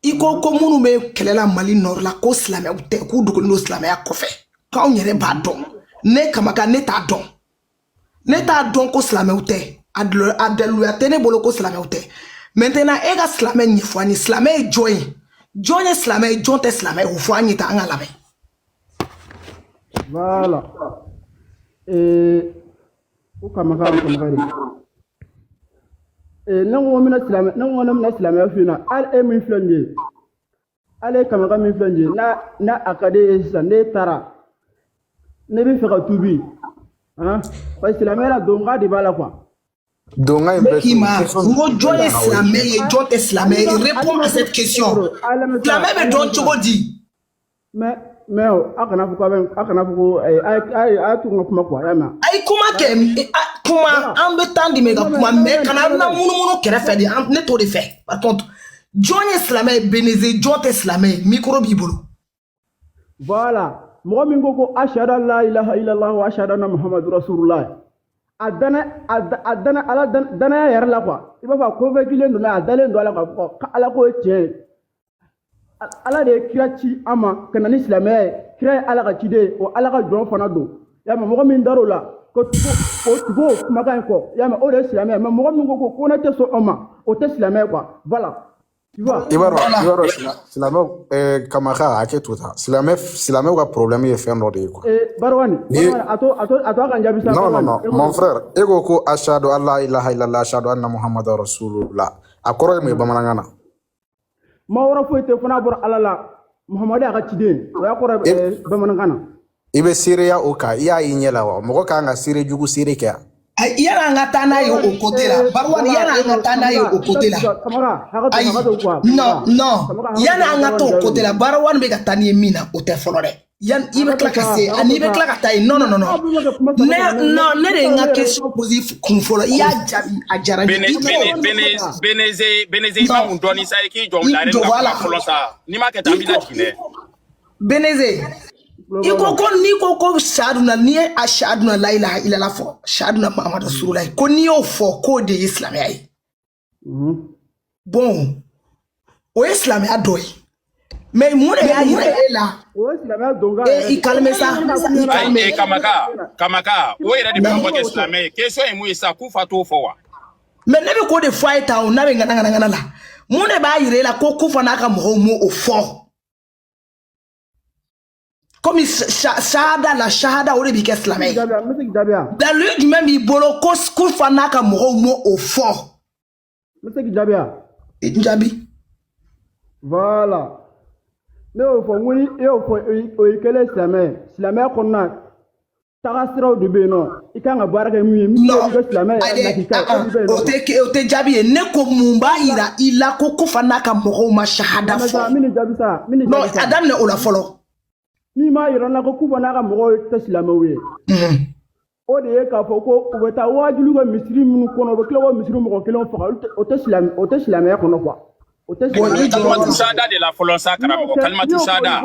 i ko minnu bɛ kɛlɛ la Mali nord la ko silamɛw tɛ k'u dogolen don silamɛya kɔfɛ k'anw yɛrɛ b'a dɔn ne Kamaka ne t'a dɔn ko silamɛw tɛ a daliluya tɛ ne bolo ko silamɛw tɛ maintenant e ka silamɛ ɲɛfɔ an ye silamɛ ye jɔn ye silamɛ ye jɔn tɛ silamɛ ye o fɔ an ye tan an ka lamɛn. Voilà. O Kamaka nango mina silamɛ fina al min flanje ale Kamaka min flanje na akade sisan ne tara ne bi fɛ ka tubi parce que silamɛ la donga de b'a la quoi donga in bɛ ngo jɔn ye silamɛ ye jɔn tɛ silamɛ ye réponds à cette question silamɛ bɛ dɔn cogo di mais a kana fɔ ko a tu ka kuma quoi yama ay kuma kɛ kuma an bɛ temps di mɛ ka kuma mais kana na munumunu kɛrɛfɛ de ne t'o de fɛ par contre jɔn ye silamɛ ye Beneze jɔn tɛ silamɛ ye micro b'i bolo voilà mɔgɔ min ko ashhadu an la ilaha illallah wa ashhadu anna muhammadu rasulullah a dana ala danaya yɛrɛ la quoi i b'a fɔ ko convainculen don a dalen don ala ka fɔ ala ko ye tiɲɛ ye ala de ye kira ci an ma ka na ni silamɛya ye kira ye ala ka ciden ye o ala ka jɔn fana don y'a mɛ mɔgɔ min dar'o la ko tugu o kumakan in kɔ y'a mɛ o de ye silamɛya mɛ mɔgɔ min ko ne tɛ sɔn o ma o tɛ silamɛya quoi voilà. I b'a dɔn silamɛw Kamaka a kɛ to tan silamɛw ka problème ye fɛn dɔ de ye quoi Barwani a to a kan jaabi sa non mon frère e ko ashhadu an la ilaha illallah ashhadu anna muhammadar rasulullah a kɔrɔ ye mun ye bamanankan na ma wɛrɛ foyi tɛ fana bɔra ala la Muhamadu a ka ciden o y'a kɔrɔ bamanankan na i bɛ seereya o kan i y'a ye ɲɛ la wa mɔgɔ kan ka seere jugu seere kɛ yana an ka taa n'a ye o côté la Barwani yana an ka taa n'a ye o côté la ayi non yana an ka taa o côté la Barwani bɛ ka taa ni ye min na o tɛ fɔlɔ dɛ yan i bɛ tila ka se ani i bɛ tila ka taa yen non ne de ye n ka question posé kun fɔlɔ i y'a jaabi a diyara n ye Beneze i ma mun dɔɔni sa i k'i jɔ bila yɛrɛ ka kuma fɔlɔ sa n'i ma kɛ tan an b'i lajigin dɛ Beneze i ko shahaduna n'i ye a shahaduna la ilaha illallah fɔ shahaduna Muhammadu rasulullah ko n'i y'o fɔ k'o de ye silamɛya ye bon o ye silamɛya dɔ ye mais mun de y'a yira e la i calme sa Kamaka o yɛrɛ de bɛ mɔgɔ kɛ silamɛ ye question ye mun ye sa k'u fa t'o fɔ wa mais ne bɛ k'o de fɔ a ye tan o n'a bɛ ŋanaŋana la mun de b'a yira e la ko Kufa n'a ka mɔgɔw m'o fɔ comme shahada o de b'i kɛ silamɛ ye dalilu jumɛn b'i bolo ko Kufa n'a ka mɔgɔw m'o fɔ n bɛ se k'i jaabi wa i jaabi voilà ne y'o fɔ n ko ni e y'o fɔ o ye kɛlen silamɛya kɔnɔna taga siraw de bɛ yen nɔ i kan ka baara kɛ min ye min bɛ kɛ silamɛya o tɛ jaabi ye ne ko mun b'a yira i la ko Kufa n'a ka mɔgɔw ma shahada fɔ non a daminɛ o la fɔlɔ min m'a yira n na ko Kufa n'a ka mɔgɔw tɛ silamɛw ye o de ye k'a fɔ ko u bɛ taa wajulu ka misiri minnu kɔnɔ u bɛ tila k'o misiri mɔgɔ kelen faga o tɛ silamɛya kɔnɔ quoi kalimatu shahada de la fɔlɔ sa karamɔgɔ kalimatu shahada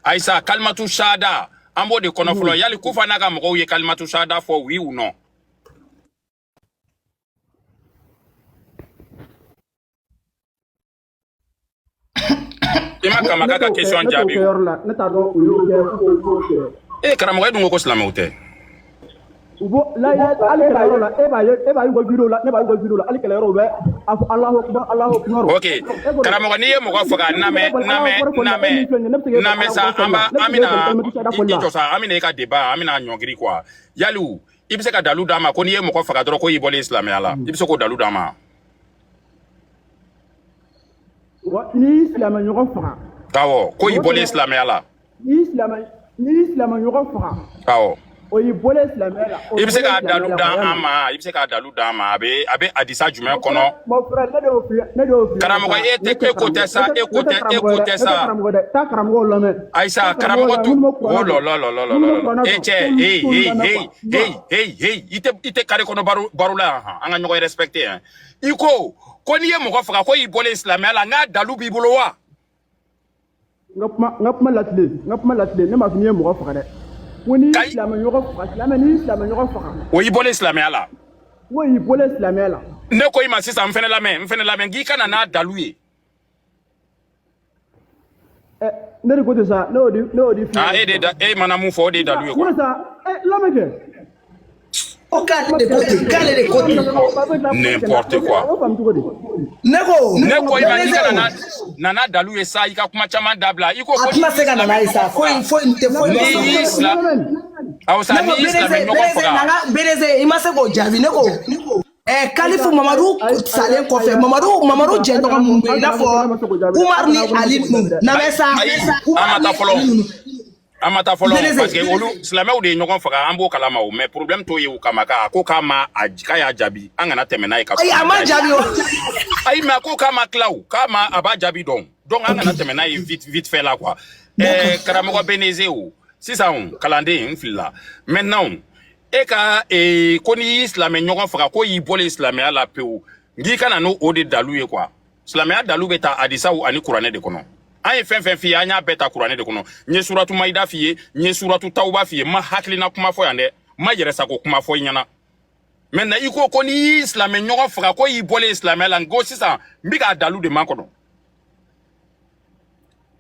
ayisa kalimatu shahada an b'o de kɔnɔ fɔlɔ yali Kufa n'a ka mɔgɔw ye kalimatu shahada fɔ oui ou non i ma Kamaka ka question jaabi karamɔgɔ e dun ko silamɛw tɛ ok karamɔgɔ n'i ye mɔgɔ faga namɛ sa an bɛna i jɔ sa an bɛna i ka débat an bɛna ɲɔngiri quoi yali i bɛ se ka dalu d'a ma ko n'i ye mɔgɔ faga dɔrɔn ko i bɔlen silamɛya la i bɛ se k'o dalu d'a ma ni silamɛ ɲɔgɔn faga awɔ ko i bɔlen silamɛya la ni silamɛ ɲɔgɔn faga awɔ o y'i bɔlen silamɛya la i bɛ se k'a dalu d'an ma i bɛ se k'a dalu d'an ma a bɛ hadisa jumɛn kɔnɔ karamɔgɔ e ko tɛ sa e ko tɛ sa taa karamɔgɔw lamɛn ayisa karamɔgɔ tu oh lɔlɔlɔlɔlɔ e cɛ i tɛ kare kɔnɔ baro la yan an ka ɲɔgɔn respecter yan i ko n'i ye mɔgɔ faga ko i bɔlen silamɛya la n k'a dalu b'i bolo wa n ka kuma latile ne m'a fɔ n'i ye mɔgɔ faga dɛ ko n'i silamɛ ɲɔgɔn faga o y'i bɔlen silamɛya la o y'i bɔlen silamɛya la ne ko i ma sisan n fɛnɛ lamɛn k'i kana n'a dalu ye ne de ko ten sa ne y'o di e mana mun fɔ o de ye dalu ye quoi lamɛn kɛ o k'ale de ko ten n'importe quoi ne ko i ma k'i kana nana dalu ye sa i ka kuma caman dabila i ko a tɛna se ka nana ye sa foyi tɛ foyi aw sa ni silamɛ ɲɔgɔn faga Bereze i ma se k'o jaabi ne ko Kalifu Mamadu salen kɔfɛ Mamadu jɛɲɔgɔn minnu bɛ i n'a fɔ Umar ni Ali ninnu namɛ sa an ma taa fɔlɔ parce que olu silamɛw de ye ɲɔgɔn faga an b'o kalama o mais problème t'o ye o kama ko k'a y'a jaabi an kana tɛmɛ n'a ye ka a ma jaabi o ayi mais ko k'a ma tila o a b'a jaabi dɔn donc an kana tɛmɛ n'a ye vite fait la quoi karamɔgɔ Beneze o sisan kalanden n filila maintenant e ka ko n'i y'i silamɛ ɲɔgɔn faga ko y'i bɔlen silamɛya la pewu n'i kana n'o de dalu ye quoi silamɛya dalu bɛ ta hadisaw ani kuranɛ de kɔnɔ an ye fɛn f'i ye an y'a bɛɛ ta kuranɛ de kɔnɔ n ye suratu maida f'i ye n ye suratu tawba f'i ye ma hakilina kuma fɔ yan dɛ ma yɛrɛsago kuma fɔ i ɲɛna maintenant i ko n'i y'i silamɛ ɲɔgɔn faga ko y'i bɔlen silamɛya la ngo sisan n bɛ k'a dalu de man kɔnɔ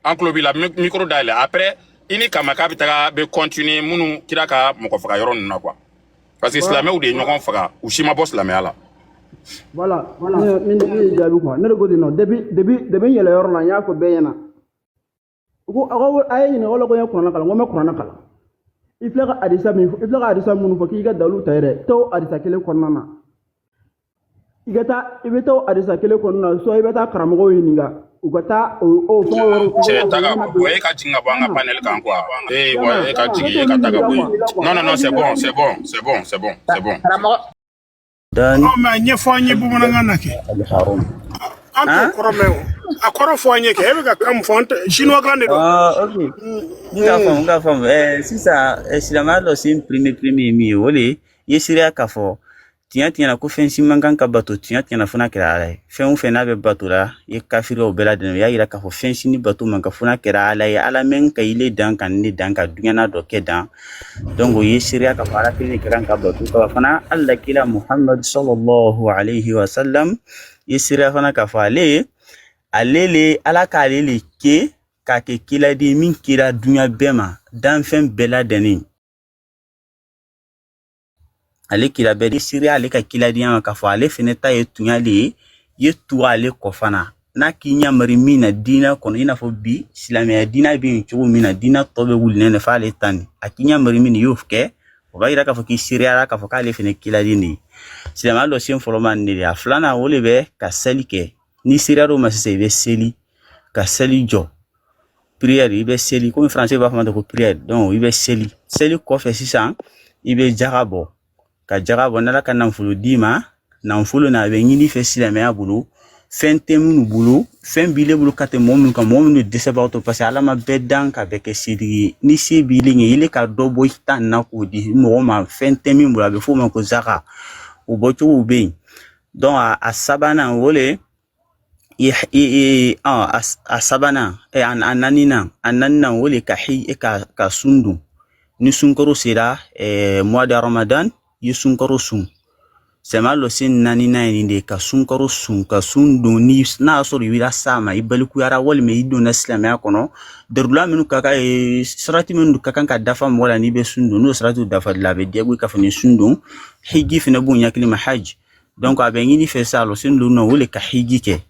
an tulo b'i la micro dayɛlɛ après i ni Kamaka bɛ continuer minnu kira ka mɔgɔ faga yɔrɔ ninnu na quoi parce que silamɛw de ye ɲɔgɔn faga u si ma bɔ silamɛya la voilà min ye jaabi quoi ne de ko ten nɔ depuis yɛlɛ yɔrɔ la n y'a fɔ bɛɛ ɲɛna ko a ye ɲininka ko n ye kuranɛ kalan n ko n bɛ kuranɛ kalan i filɛ ka hadisa minnu fɔ k'i ka dalu ta yɛrɛ t'o hadisa kelen kɔnɔna na i bɛ taa o hadisa kelen kɔnɔna na soit i bɛ taa karamɔgɔw ɲininka u ka taa o fɛn yɔrɔ cɛ taga bɔ e ka jigin ka bɔ an ka panel kan quoi e ka jigin e ka taga bɔ yen non c'est bon mais ɲɛfɔ an ye bamanankan na kɛ an t'o kɔrɔ mɛn o a kɔrɔ fɔ an ye kɛ e bɛ ka kan min fɔ chinois kan de don n ka faamu sisan silamɛya dɔ sen premier ye min ye o de ye i ye seereya k'a fɔ tiɲɛ na ko fɛn si man kan ka bato tiɲɛ na fana kɛra ala ye fɛn o fɛn n'a bɛ bato la i ye kafiri o bɛɛ lajɛlen o y'a yira k'a fɔ fɛn si ni bato man kan fana kɛra ala ye ala mɛn ka ile dan ka ne dan ka duɲana dɔ kɛ dan donc o ye seereya k'a fɔ ala kelen de ka kan ka bato ka fana ala kira Muhammad sallallahu alaihi wa sallam i ye seereya fana k'a fɔ ala k'ale le kɛ k'a kɛ kiladen min kira duɲa bɛɛ ma danfɛn bɛɛ lajɛlen ale kila bɛɛ de seereya ale ka kiladenya ma k'a fɔ ale fɛnɛ ta ye tuɲale ye tugu ale kɔ fana n'a k'i ɲamari min na diinɛ kɔnɔ i n'a fɔ bi silamɛya diinɛ bɛ yen cogo min na diinɛ tɔ bɛ wulilen de f'ale ta nin a k'i ɲamari min y'o kɛ o b'a yira k'a fɔ k'i seereyara k'a fɔ k'ale fɛnɛ kiladen de ye silamɛya dɔ sen fɔlɔ ma nin de a filanan o de bɛ ka seli kɛ ni seereyara o ma sisan i bɛ seli ka seli jɔ prière i bɛ seli komi français b'a fɔ ma ko prière donc i bɛ seli kɔfɛ sisan i bɛ jaga bɔ ka jaga bɔ n'ala ka nafolo d'i ma nafolo na a bɛ ɲini fɛ silamɛya bolo fɛn tɛ minnu bolo fɛn b'ile bolo ka tɛmɛ mɔgɔ minnu kan mɔgɔ minnu dɛsɛbagatɔ parce que ala ma bɛɛ dan ka bɛɛ kɛ setigi ye ni se b'ile ɲɛ ile ka dɔ bɔ i ta na k'o di mɔgɔ ma fɛn tɛ min bolo a bɛ f'o ma ko zaka o bɔcogow bɛ yen donc a sabanan o le a sabanan a naaninan o le ka sun dun ni sunkaro sera mois de ramadan i sunkaro sun sɛma lɔ sen naaninan ye nin de ka sunkaro sun ka sun don ni n'a sɔrɔ i bira sa ma i balikuyara walima i donna silamɛya kɔnɔ darula minnu ka kan sarati minnu ka kan ka dafa mɔgɔ la n'i bɛ sun don n'o saratiw dafali la a bɛ diyago i ka fɔ ni sun don hiji fɛnɛ b'o ɲakili ma haji donc a bɛ ɲini fɛ sa lɔ sen don o le ka hiji kɛ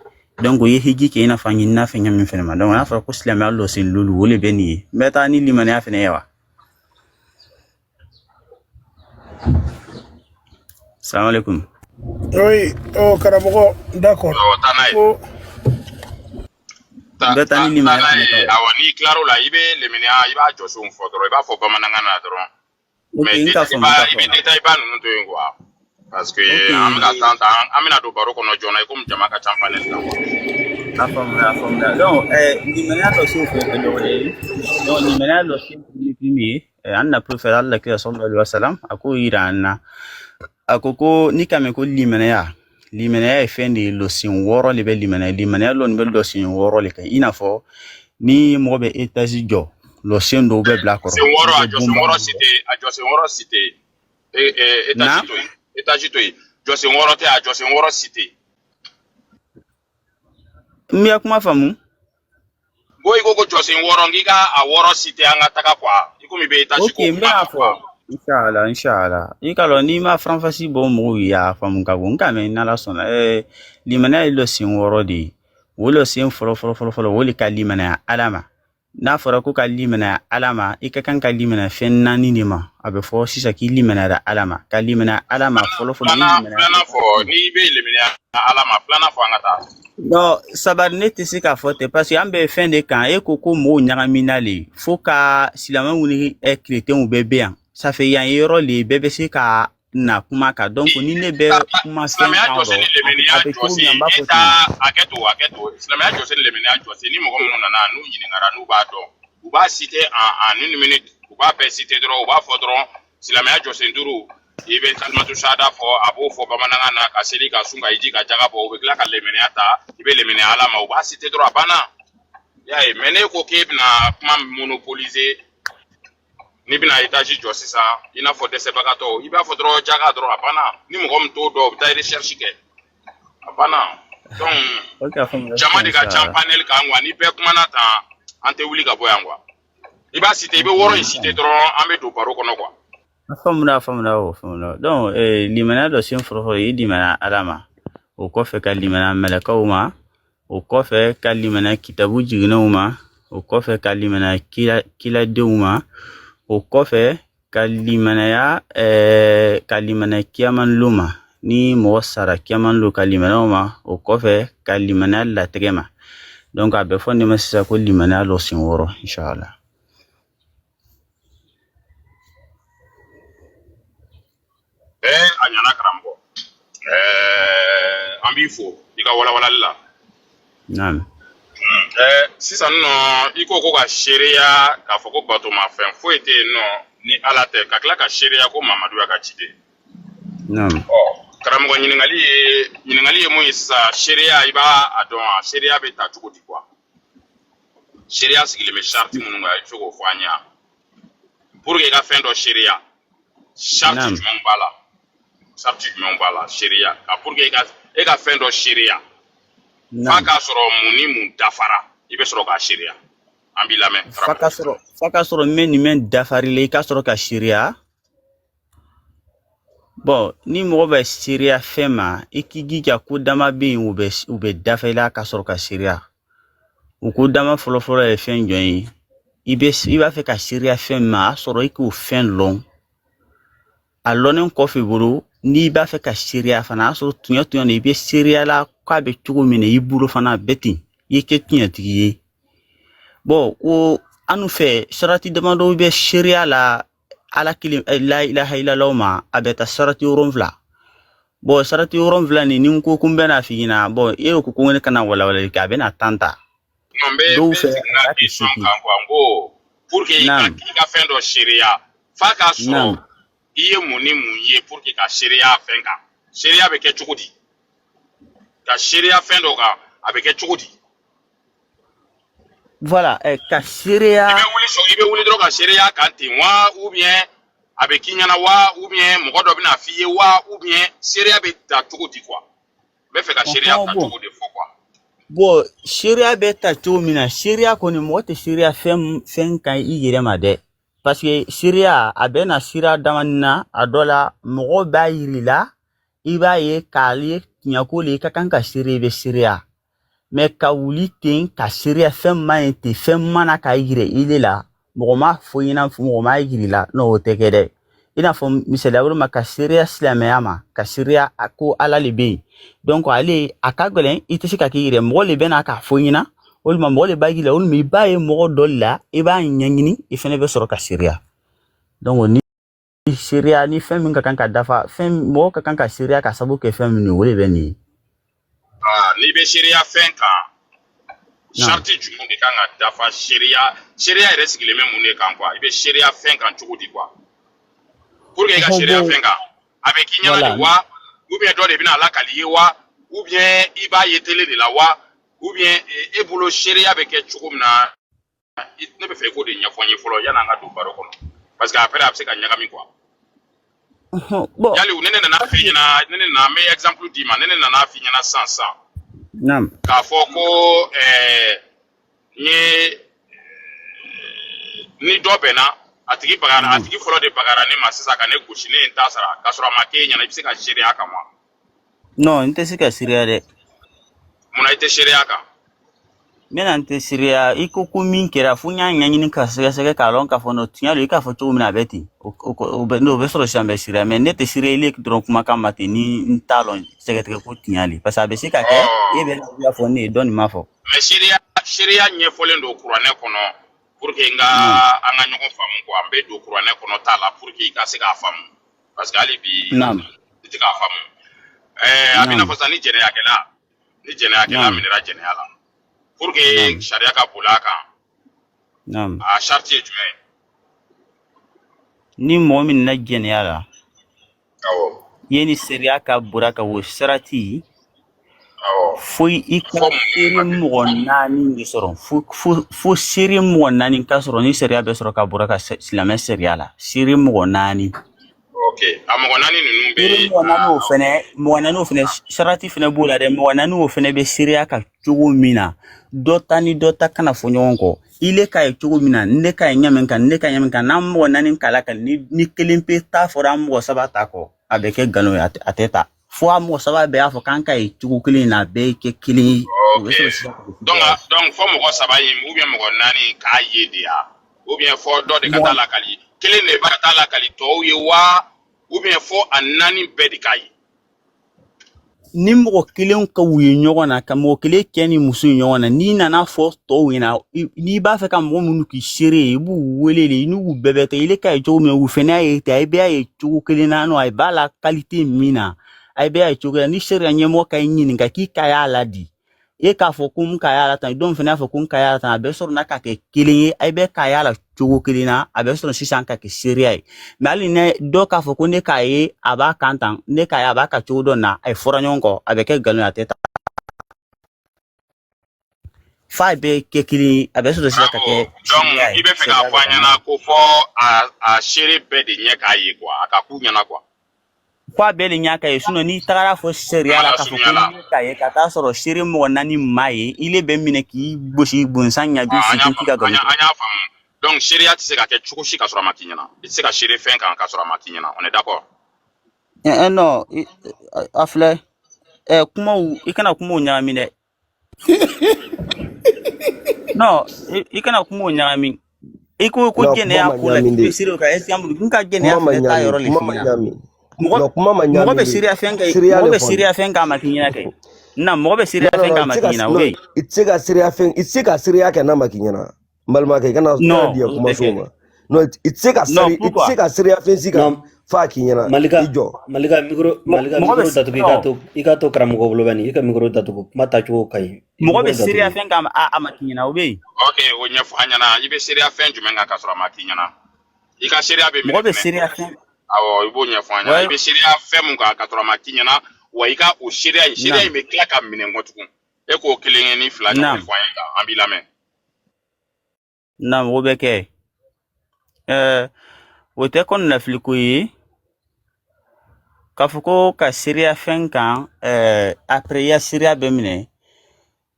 donc o ye hiji kɛ i n'a fɔ an ɲinina fɛn ɲa min fɛnɛ ma donc n'a fɔra ko silamɛya lɔ sen lolu o le bɛ nin ye n bɛ taa ni limaniya fɛnɛ ye wa Salam alaikum. Oui, Karamogo, d'accord. Tanaye awani claro la ibe lemenia iba joso mfodoro iba fo bamananga na dron. Mais ibe détail ba nunu to ngwa. Parce que amina tanta amina do baro kono jona ko mjama ka champane la. Afamda. Donc limenia to so fe do le. Donc limenia lo sin primi anna prophète Allah sallallahu alaihi wasallam ako irana. Akoko ni kame ko limenia e fendi lo sin woro le be limenia lo nbe lo sin woro le kai ina fo ni mo be etazi jo lo sin do be black sin woro cité etazi to jo sin woro te a jo sin woro cité mi akuma famu boy go jo sin woro ngiga a woro cité anga taka kwa iko mi be etazi ko mi afo Inshallah. Ikalo ni ma franfasi bo mo ya famu ka gonga me na la sona limana ilo sin woro di wolo sin folo woli ka limana alama na fora ko ka limana alama ika kan ka limana fenna ni ma abe fo sisa ki limana da alama ka limana alama folo limana fo ni be limana alama plana fo ngata no sabar neti sika fote parce que ambe fin de kan e koko mo nyagamina le fo ka silama wuni e chrétien ou bébé ça fait yan yoro le bébé c'est ka na kuma ka donc ni ne be kuma sen ka do aketo islamia jose le menia jose ni mo komo na nu yini ngara nu ba do u ba citer en une minute u ba be citer dro u ba fodro islamia jose nduru ibe salmatu shada fo abo fo bamananga na kaseli ka sunga iji ka jaga bo be kla ka le menia ta ibe le menia ala ma u ba citer dro abana ya e mene ko kebna kuma monopoliser ni bina etaji jo sisa ina fo dese bagato iba fo dro jaga dro apana ni mo kom to do ta recherche ke apana donc jama de ka champanel ka ngwa ni be kuma na ta ante wuli ka boyangwa iba cité be woro cité dro ambe do baro kono kwa famna donc limana do sin foro yi limana alama o ko fe ka limana malaka uma o ko fe ka limana kitabu jigna uma o ko fe ka limana kila de uma o kofe kalimana kiaman luma ni mo sara kiaman lu kalimana ma o kofe kalimana la tegema donc abe fonde masisa ko limana lo sin woro inshallah anyana karambo ambifo ika wala la naam sisan no iko ko ka sheria ka foko bato ma fen foete no ni alate ka kla ka sheria ko mamadu ya ka chide naam karamgo nyingali mo isa sheria iba adon sheria be ta tuko di kwa sheria sigile me charte munu ga choko fanya pour que ka fen do sheria charte du mbala sheria pour que ka fen do sheria faka soro muni mun dafara ibe soro ka sharia ambila men faka soro men dafari le ka soro ka sharia bon ni mo ba sharia fema ikigi ka kudama be ube dafela ka soro ka sharia u kudama folo e fen joyi iba fe ka sharia fema soro iku fen long alonen ko fi buru ni ba fe ka sharia fana so tunyo ne ibe sharia la kwa be chugo mine iburo fana beti yeke tinya tiye bon o anu fe sharati demando be sharia la ala kilim la ilaha illallah ma abeta sharati uronvla bon sharati uronvla ni nko kumbena fina bon e ko ngene kana wala ka bena tanta do fe na question kango pour que ka fendo sharia faka so iye muni munye pour que ka sharia fenga sharia be ke chukudi ka sharia fendo ka abeke chukudi voilà ka sharia ibe wuli dro ka sharia kanti wa ou bien abeki nyana wa ou bien mogodo bina fiye wa ou bien sharia be ta chukudi quoi be fe ka sharia ta chukudi fo quoi bon sharia be ta chumina sharia ko ni mote sharia fen kan igere ma de parce que sharia abena sharia damanna adola mogo ba yirila iba ye kali nyakole ka kan ka sharia be sharia mais ka wuli ten ka sharia fen mainte fen mana ka yire ile la mogo ma foyina mogo ma yirila no tekede ina fo misala wala maka sharia silamɛya ma ka sharia ko ala le be donc ale akagelen ite sika kire mo le bena ka fo nyina ol ma mo le bagi la ol mi baye mo do la e ba nyangini e fene be soro ka sharia donc ni sharia ni fem min ka kan ka dafa fem mo ka kan ka sharia ka sabu ke fem ni wole be ni ni be sharia fen kan sharti jumu de kan ka dafa sharia yɛrɛ sigilen bɛ mun de kan quoi i be sharia fen kan cogo di quoi pour que i ka sharia fen kan a bɛ k'i ɲɛna de wa ou bien dɔ de bɛna lakali ye wa ou bien i b'a ye télé de la wa ou bien e bolo sharia bɛ kɛ cogo min na ne bɛ fɛ i k'o de ɲɛfɔ n ye fɔlɔ yan'an ka don baro kɔnɔ parce que après a bɛ se ka ɲagami quoi yali ne nana f'i ɲɛna ne nana n bɛ exemple d'i ma ne nana f'i ɲɛna sisan k'a fɔ ko ni dɔ bɛnna a tigi bagara a tigi fɔlɔ de bagara ne ma sisan ka ne gosi ne ye n ta sara k'a sɔrɔ a ma k'e ɲɛna i bɛ se ka seereya kan wa non n tɛ se ka seereya dɛ munna i tɛ seereya kan n bɛna n tɛ seereya i ko min kɛra fo n y'a ɲɛɲini ka sɛgɛsɛgɛ k'a lɔn k'a fɔ no tiɲɛ don i k'a fɔ cogo min na a bɛ ten o bɛ sɔrɔ sisan bɛ seereya mais ne tɛ seereya ile dɔrɔn kumakan ma ten ni n t'a lɔn sɛgɛsɛgɛ ko tiɲɛ le parce que a bɛ se ka kɛ e bɛ lafiya fɔ ne ye dɔ nin ma fɔ mais seereya ɲɛfɔlen don kuranɛ kɔnɔ pour que an ka ɲɔgɔn faamu quoi an bɛ don kuranɛ kɔnɔ t'a la pour que i ka se k'a faamu parce que hali bi i tɛ k'a faamu a bɛ i n'a fɔ sisan ni jɛnɛyakɛla minɛra jɛnɛya la pour que sariya ka boli a kan a sarti ye jumɛn ni mɔgɔ min na jɛnɛya la ye ni sariya ka boli ka o sarati fo i ka seere mɔgɔ 4 de sɔrɔ fo seere mɔgɔ 4 ka sɔrɔ ni sariya bɛ sɔrɔ ka boli ka silamɛ sariya la seere mɔgɔ 4 ok a mɔgɔ 4 ninnu bɛ mɔgɔ 4 o fɛnɛ sarati fɛnɛ b'o la dɛ mɔgɔ 4 o fɛnɛ bɛ seereya ka cogo min na dɔ ta ni dɔ ta kana fɔ ɲɔgɔn kɔ ile ka ye cogo min na ne ka ye ɲamin kan n'an mɔgɔ 4 kala kan ni kelen pe ta fɔra an mɔgɔ 3 ta kɔ a bɛ kɛ nkalon ye a tɛ ta fo a mɔgɔ 3 bɛɛ y'a fɔ k'an ka ye cogo kelen na a bɛɛ kɛ kelen ye donc fɔ mɔgɔ 3 ye ou bien mɔgɔ 4 k'a ye de ya ou bien fɔ dɔ de ka taa lakali kelen de b'a taa lakali tɔw ye wa ou bien fɔ a 4 bɛɛ de k'a ye ni mɔgɔ kelen ka wuye ɲɔgɔn na ka mɔgɔ kelen cɛ ni muso ɲɔgɔn na n'i nana fɔ tɔw ɲɛna n'i b'a fɛ ka mɔgɔ minnu k'i seere ye i b'u wele de n'u bɛɛ bɛ tɛ ile ka ye cogo min na u fɛnɛ y'a ye ten a bɛɛ y'a ye cogo kelen na a b'a la qualité min na a bɛɛ y'a ye cogo la ni seere ɲɛmɔgɔ ka ɲi ɲininka k'i ka y'a la di e k'a fɔ ko n ka y'a la tan dɔw fɛnɛ y'a fɔ ko n ka y'a la tan a bɛ sɔrɔ n'a ka kɛ kelen ye a bɛɛ ka y'a la cogo kelen na a bɛ sɔrɔ sisan ka kɛ seereya ye mais hali ne dɔ k'a fɔ ko ne k'a ye a b'a kan tan ne k'a ye a b'a ka cogo dɔ na a ye fɔra ɲɔgɔn kɔ a bɛ kɛ nkalon ye a tɛ ta f'a bɛɛ kɛ kelen ye a bɛ sɔrɔ sisan ka kɛ seereya ye donc i bɛ fɛ k'a fɔ an ɲɛna ko fɔ a seere bɛɛ de ɲɛ k'a ye quoi a ka k'u ɲɛna quoi f'a bɛɛ de ɲɛ k'a ye sinon n'i tagara fɔ seereya la k'a fɔ ko ne k'a ye ka taa sɔrɔ seere mɔgɔ 4 maa ye ile bɛ minɛ k'i gosi bonsan ɲaju sikin k'i ka nkalon an y'a faamu donc seereya tɛ se ka kɛ cogo si ka sɔrɔ a ma k'i ɲɛna i tɛ se ka seere fɛn kan ka sɔrɔ a ma k'i ɲɛna on est d'accord non a filɛ kumaw i kana kumaw ɲagami dɛ non i kana kumaw ɲagami i ko jɛnɛya ko la k'i bɛ seerew kan exemple n ka jɛnɛya fɛnɛ taa yɔrɔ le f'i ɲɛna mɔgɔ bɛ seereya fɛn kɛ mɔgɔ bɛ seereya fɛn k'a ma k'i ɲɛna kɛ na mɔgɔ bɛ seereya fɛn k'a ma k'i ɲɛna o ye i tɛ se ka seereya kɛ n'a ma k'i ɲɛna n balimakɛ i kana di kuma so ma non i tɛ se ka seereya fɛn si kan f'a k'i ɲɛna i jɔ malika micro datugu i ka to karamɔgɔ bolo bani i ka micro datugu kuma tacogo ka ɲi mɔgɔ bɛ seereya fɛn k'a ma k'i ɲɛna o bɛ yen ok o ɲɛfɔ an ɲɛna i bɛ seereya fɛn jumɛn kan ka sɔrɔ a ma k'i ɲɛna i ka seereya bɛ minɛ mɔgɔ bɛ seereya fɛn awɔ i b'o ɲɛfɔ an ɲɛna i bɛ seereya fɛn mun kan ka sɔrɔ a ma k'i ɲɛna wa i ka o seereya in bɛ tila ka minɛ nkɔ tugun e k'o 1 ni 2 ɲɔgɔn fɔ an ye an b'i lamɛn na o bɛ kɛ o tɛ kɔni nafiliko ye k'a fɔ ko ka seereya fɛn kan après i ya seereya bɛ minɛ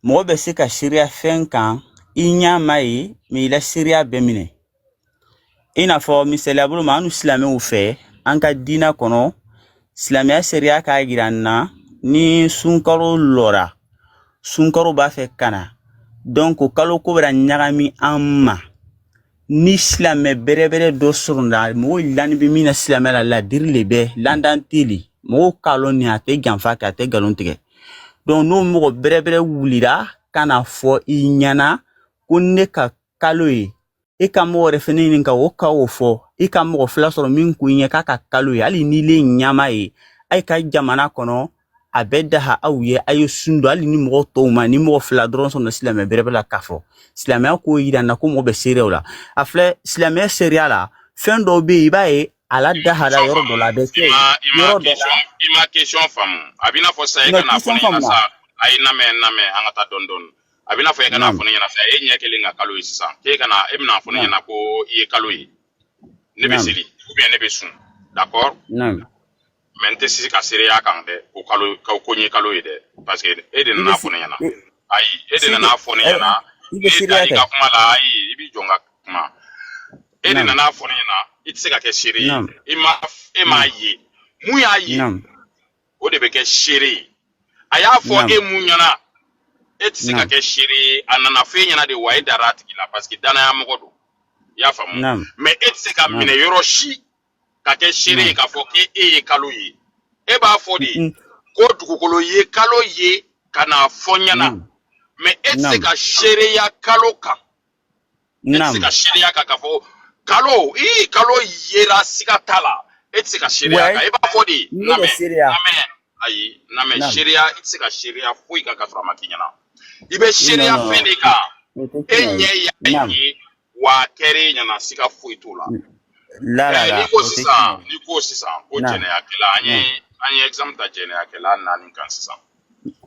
mɔgɔ bɛ se ka seereya fɛn kan i ɲɛ ma ye mais i la seereya bɛ minɛ i n'a fɔ misaliya bolo ma an silamɛw fɛ an ka diinɛ kɔnɔ silamɛya seereya k'a jira an na ni sunkalo lɔra sunkalo b'a fɛ ka na donc kalo ko bɛna ɲagami an ma ni silamɛ bɛrɛbɛrɛ dɔ sɔrɔ la mɔgɔ lani bɛ min na silamɛ la ladiri le bɛ landan teli mɔgɔ kalon ni a tɛ janfa kɛ a tɛ galon tigɛ donc n'o mɔgɔ bɛrɛbɛrɛ wulira kana fɔ I ɲɛna ko ne ka kalo ye e ka mɔgɔ wɛrɛ fɛnɛ ɲini ka o ka o fɔ I ka mɔgɔ fila sɔrɔ min ko ɲɛ k'a ka kalo ye hali ni le ɲama ye ay ka jamana kɔnɔ a bɛ daha aw ye a ye sun don hali ni mɔgɔ tɔw ma ni mɔgɔ fila dɔrɔn sɔrɔ silamɛ bɛrɛbɛrɛ la k'a fɔ silamɛya ko yira na ko mɔgɔ bɛ seerew la a filɛ silamɛya seereya la fɛn dɔw bɛ yen I b'a ye ala dahara yɔrɔ dɔ la a bɛ kɛ yɔrɔ dɔ la I ma question faamu a b'i n'a fɔ sa e kana fɔ ne ɲɛna sa a ye namɛ an ka taa dɔɔni dɔɔni a b'i n'a fɔ e kana fɔ ne ɲɛna sa e ɲɛ kelen ka kalo ye sisan k'e kana e bɛna fɔ ne ɲɛna ko I ye kalo ye ne bɛ seli ou bien ne bɛ sun d'accord mais n tɛ sisi ka seereya kan dɛ o kalo ko n ye kalo ye dɛ parce que e de nana fɔ ne ɲɛna ayi e de nana fɔ ne ɲɛna e da I ka kuma la ayi I b'i jɔ n ka kuma e de nana fɔ ne ɲɛna I tɛ se ka kɛ seere ye e m'a ye mun y'a ye o de bɛ kɛ seere ye a y'a fɔ e mun ɲɛna e tɛ se ka kɛ seere ye a nana fɔ e ɲɛna de wa e dara a tigi la parce que danaya mɔgɔ don I y'a faamu mais e tɛ se ka minɛ yɔrɔ si ka kɛ seere ye k'a fɔ k'e ye kalo ye e b'a fɔ de ko dugukolo ye kalo ye ka n'a fɔ ɲɛna mais e tɛ se ka seereya kalo kan e tɛ se ka seereya kan k'a fɔ kalo kalo yera siga t'a la e tɛ se ka seereya kan e b'a fɔ de namɛ ayi namɛ seereya I tɛ se ka seereya foyi kan ka sɔrɔ a ma k'i ɲɛna I bɛ seereya fɛn de kan e ɲɛ y'a ye wa kɛr'e ɲɛna siga foyi t'o la n'i ko sisan ko jɛnɛyakɛla an ye exemple ta jɛnɛyakɛla 4 kan sisan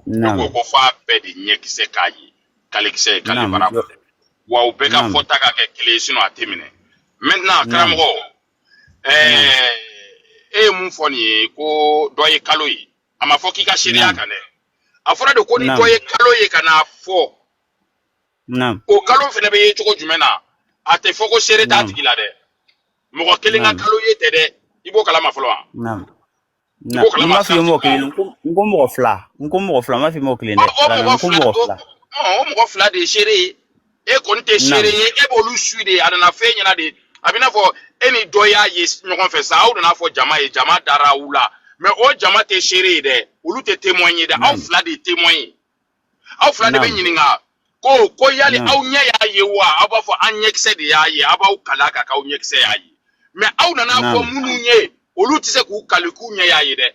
ne ko f'a bɛɛ de ɲɛkisɛ k'a ye kalekisɛ ye kale bara wa u bɛɛ ka fɔta ka kɛ kelen ye sinon a tɛ minɛ maintenant karamɔgɔ e ye mun fɔ nin ye ko dɔ ye kalo ye a ma fɔ k'i ka seereya kan dɛ a fɔra de ko ni dɔ ye kalo ye ka n'a fɔ o kalo fɛnɛ bɛ ye cogo jumɛn na a tɛ fɔ ko seere t'a tigi la dɛ mɔgɔ kelen ka kalo ye tɛ dɛ I b'o kalama fɔlɔ wa n m'a f'i ye mɔgɔ kelen n ko mɔgɔ fila n m'a f'i ye mɔgɔ kelen dɛ o mɔgɔ fila de ye seere ye e kɔni tɛ seere ye e b'olu su de a nana fɛn ɲɛna de a bɛ n'a fɔ e ni dɔ y'a ye ɲɔgɔn fɛ sa aw nana fɔ jama ye jama dara aw la mais o jama tɛ seere ye dɛ olu tɛ témoin ye dɛ aw fila de ye témoin ye aw fila de bɛ ɲininka ko yali aw ɲɛ y'a ye wa aw b'a fɔ an ɲɛkisɛ de y'a ye aw b'aw kala ka k'aw ɲɛkisɛ y'a ye mais aw nana fɔ minnu ye olu tɛ se k'u kali k'u ɲɛ y'a ye dɛ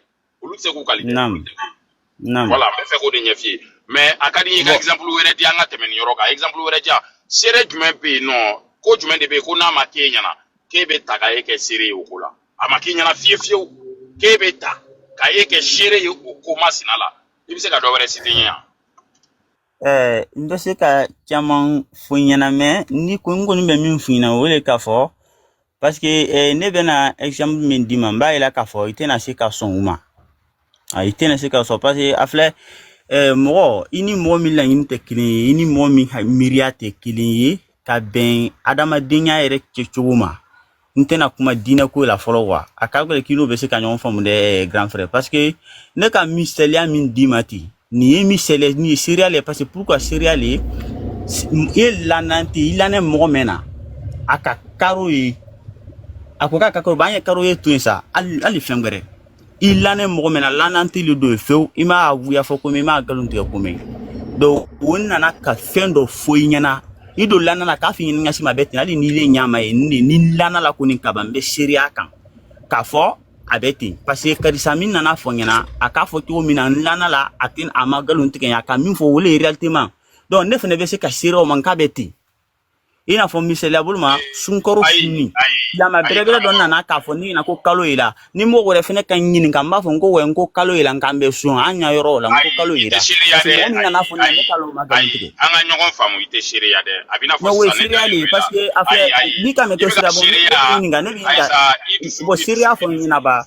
olu tɛ se k'u kali voilà n bɛ fɛ k'o de ɲɛf'i ye mais a ka di n ye ka exemple wɛrɛ di an ka tɛmɛ nin yɔrɔ kan exemple wɛrɛ di yan seere jumɛn bɛ yen nɔ ko jumɛn de bɛ yen ko n'a ma k'e ɲɛna k'e bɛ ta ka e kɛ seere ye o ko la a ma k'i ɲɛna fiyewu fiyewu k'e bɛ ta ka e kɛ seere ye o ko masina la I bɛ se ka dɔ wɛrɛ citer n ye yan n bɛ se ka caman fɔ ɲɛna mais ni ko n kɔni bɛ min f'i ɲɛna o de k'a fɔ parce que ne bɛna exemple min d'i ma n b'a yira k'a fɔ I tɛna se ka sɔn u ma I tɛna se ka sɔn parce que a filɛ mɔgɔ I ni mɔgɔ min laɲini tɛ kelen ye I ni mɔgɔ min miiriya tɛ kelen ye ka bɛn adamadenya yɛrɛ kɛcogo ma n tɛna kuma diinɛ ko la fɔlɔ quoi a ka gɛlɛn k'i n'o bɛ se ka ɲɔgɔn faamu dɛ grand frère parce que ne ka misaliya min d'i ma ten nin ye misaliya nin ye seereya le parce que pourquoi seereya le I lannan tɛ I lannen mɔgɔ mɛn na a ka karo ye a ko k'a ka karo ba an ye karo ye to yen sa hali fɛn wɛrɛ I lannen mɔgɔ mɛn na lannan tɛ le don fewu I m'a wuya fɔ komi I m'a nkalon tigɛ komi donc o nana ka fɛn dɔ fɔ I ɲɛna I don lanna la k'a f'i ɲɛna ŋa si ma bɛ ten hali ni le ɲama ye ni lanna la ko nin kaba n bɛ seereya kan k'a fɔ a bɛ ten parce que karisa min nana fɔ ɲɛna a k'a fɔ cogo min na n lanna la a tɛ a ma nkalon tigɛ a ka min fɔ o le ye réellement donc ne fana bɛ se ka seereya o ma k'a bɛ ten I n'a fɔ misaliya bolo ma sunkɔrɔ funni lama bɛrɛbɛrɛ dɔ nana k'a fɔ ne ɲɛna ko kalo ye la ni mɔgɔ wɛrɛ fɛnɛ ka ɲininka n b'a fɔ n ko n ko kalo ye la n k'an bɛ sun an ɲa yɔrɔ la n ko kalo ye la parce que mɔgɔ min nana fɔ ne ne kalo ma nkalon tigɛ an ka ɲɔgɔn faamu I tɛ seereya dɛ a bɛ n'a fɔ sisan ne seereya de parce que a filɛ n'i ka mɛn to sira bɔ ne ɲininka ne bɛ ɲininka bon seereya fɔ n ɲɛna ba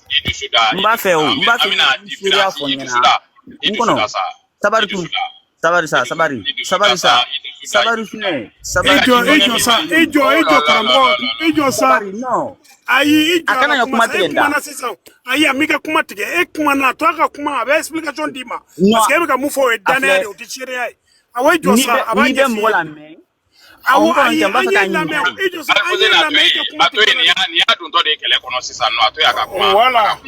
n b'a fɛ o n b'a fɛ seereya fɔ n ɲɛna n kɔnɔ sabari tun sabari sa sabari sabari sa sabari finɛ sabari e jɔ karamɔgɔ e jɔ sa ayi i kana ya kuma tigɛ da sisan ayi a mi ka kuma tigɛ e kuma na to a ka kuma a bɛ explication d'i ma parce que e bɛ ka mun fɔ o ye danaya de o tɛ seereya ye awɔ e jɔ sa a b'a ɲɛf'i ye awo Encore un ayi temps, anye bafaka lamɛ nyini. ijo sa anye lamɛ ike kuma Bato ni ya dun to de kele kono sisan no ato ya ka kuma. Voilà.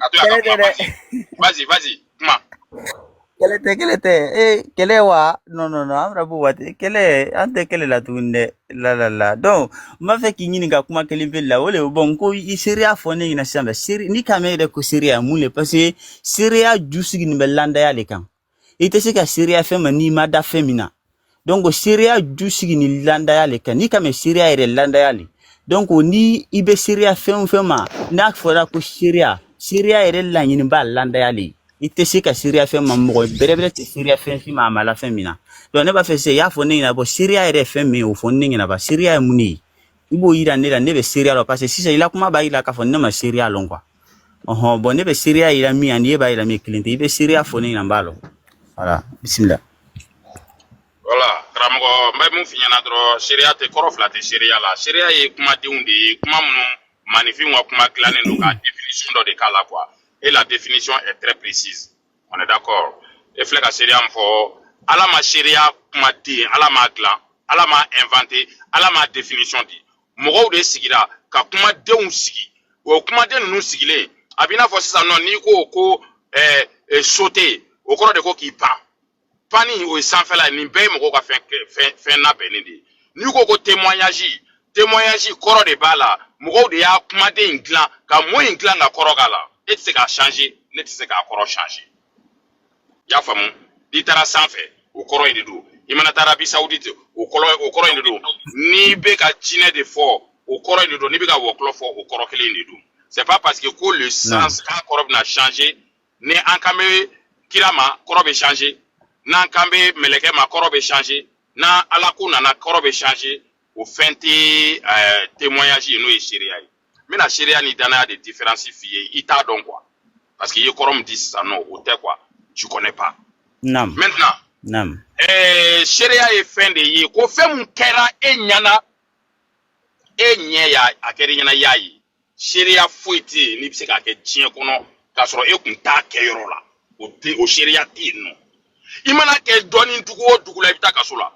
Ato ya ka kuma vas-y kuma. Kele kele wa non amra bu wati kele ante kele la tunde la donc ma fe ki nyini ka kuma kele bella wole bon ko i seria fone ina samba seri ni kamere ko seria mule parce que seria jusigi ni belanda ya le kan ite se ka seria fe mani ma da femina donc seria jusigi ni landa ya le kan ni kame seria ere landa ya le donc ni ibe seria fe ma na fora ko seria ere la nyini ba landa ya le ite se ka Syria fe mammo bere te Syria fe fi ma mala fe mina donc ne ba fe se ya fo ne na bo Syria ere fe me o fo ne na ba Syria muni ibo ira ne la ne be Syria lo parce que si ila kuma ba ila ka fo ne ma Syria lo kwa bon ne be Syria ila mi ani ba ila mi cliente ibe Syria fo ne na mbalo voilà bismillah Voilà Ramogo mbay mu finya na dro Syria te korofla te Syria la Syria ye kuma deundi kuma munu magnifique wa kuma clane no ka définition do de kala quoi. Et la définition est très précise. On est d'accord. Et fleka Syria mfo ala ma Syria kuma di ala ma glan ala ma inventé ala ma définition di mogo de sigira ka kuma deun sigi o kuma de nu sigile abina fo sisa non ni ko sauter o koro de ko ki pani o sanfɛ la ni bɛɛ mɔgɔw ka fɛn labɛnnen de ye n'i ko témoignage kɔrɔ de b'a la mɔgɔw de y'a kumaden in dilan ka mot in dilan ka kɔrɔ k'a la e tɛ se k'a changer ne tɛ se k'a kɔrɔ changer i y'a faamu n'i taara sanfɛ o kɔrɔ in de don i mana taa Arabie Saoudite o kɔrɔ in de don n'i bɛ ka jinɛ de fɔ o kɔrɔ in de don n'i bɛ ka wɔkulɔ fɔ o kɔrɔ kelen de don c'est pas parce que ko le sens k'a kɔrɔ bɛna changer ni an kan bɛ kira ma kɔrɔ bɛ changer n'an kan bɛ mɛlɛkɛ ma kɔrɔ bɛ changer n'an ala ko nana kɔrɔ bɛ changer o fɛn tɛ témoignage ye n'o ye seereya ye n bɛna seereya ni danaya de différence f'i ye i t'a dɔn quoi parce que i ye kɔrɔ min di sisan non o tɛ quoi tu connais pas. Naam. Maintenant. Naam. Seereya ye fɛn de ye ko fɛn mun kɛra e ɲɛna e ɲɛ y'a a kɛra i ɲɛna y'a ye seereya foyi tɛ yen n'i bɛ se k'a kɛ diɲɛ kɔnɔ k'a sɔrɔ e kun t'a kɛ yɔrɔ la o seereya tɛ yen nɔ. I mana kɛ dɔɔni dugu o dugu la i bɛ taa kaso la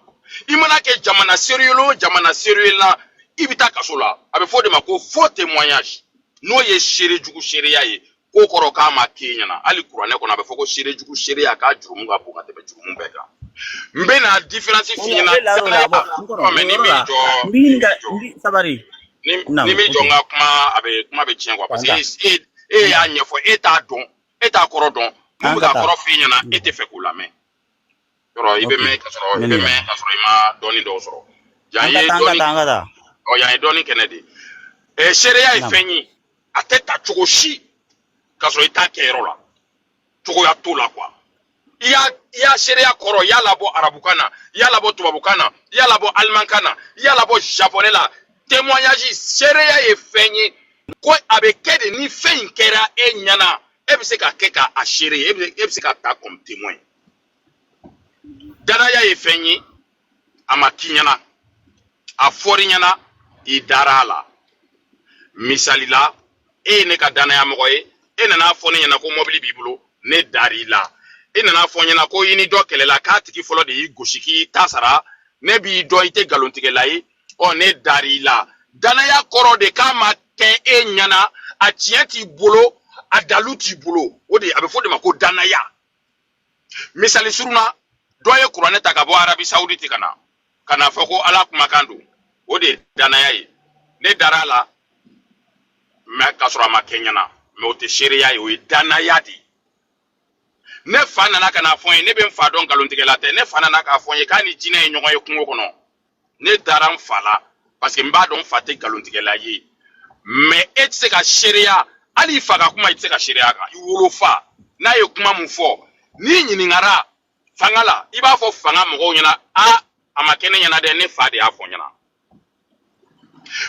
i mana kɛ jamana sérieux o jamana sérieux la i bɛ taa kaso la a bɛ fɔ o de ma ko faux témoignage n'o ye seerejugu seereya ye ko kɔrɔ k'a ma k'e ɲɛna hali kuranɛ kɔnɔ a bɛ fɔ ko seerejugu seereya k'a jurumu ka bon ka tɛmɛ jurumu bɛɛ kan n bɛ na différence f'i ɲɛna ni min jɔ n ka kuma bɛ tiɲɛ quoi parce que e y'a ɲɛfɔ e t'a dɔn e t'a kɔrɔ dɔn mun bɛ ka kɔrɔ f'i ɲɛna e tɛ fɛ k'o lamɛn. Yɔrɔ i bɛ mɛn ka sɔrɔ i ma dɔɔni dɔw sɔrɔ yan ye dɔɔni kɛnɛ de seereya ye fɛn ye a tɛ ta cogo si ka sɔrɔ i t'a kɛ yɔrɔ la cogoya t'o la quoi i y'a seereya kɔrɔ i y'a labɔ arabukan na i y'a labɔ tubabukan na i y'a labɔ alimankan na i y'a labɔ japonais la témoignage seereya ye fɛn ye ko a bɛ kɛ de ni fɛn in kɛra e ɲɛna e bɛ se ka kɛ k'a seere ye e bɛ se ka ta comme témoin. Danaya ye fɛn ye a ma k'i ɲɛna a fɔr'i ɲɛna i dara a la misali la e ye ne ka danaya mɔgɔ ye e nana fɔ ne ɲɛna ko mɔbili b'i bolo ne dar'i la e nana fɔ n ɲɛna ko i ni dɔ kɛlɛla k'a tigi fɔlɔ de y'i gosi k'i ta sara ne b'i dɔn i tɛ nkalontigɛla ye ne dar'i la danaya kɔrɔ de k'a ma kɛ e ɲɛna a tiɲɛ t'i bolo a dalu t'i bolo o de a bɛ fɔ o de ma ko danaya misali suruna dɔ ye kuranɛ ta ka bɔ Arabie Saoudite ka na fɔ ko ala kumakan don o de ye danaya ye ne dara a la mɛ k'a sɔrɔ a ma kɛ ɲɛna mɛ o tɛ seereya ye o ye danaya de ye ne fa nana ka na fɔ n ye ne bɛ n fa dɔn nkalontigɛla tɛ ne fa nana k'a fɔ n ye k'a ni jinɛ ye ɲɔgɔn ye kungo kɔnɔ ne dara n fa la parce que n b'a dɔn n fa tɛ nkalontigɛla ye mɛ e tɛ se ka seereya hali i fa ka kuma i tɛ se ka seereya kan i wolofa n'a ye kuma mun fɔ n'i ɲininkara fanga la i b'a fɔ fanga mɔgɔw ɲɛna a ma kɛ ne ɲɛna dɛ ne fa de y'a fɔ ɲɛna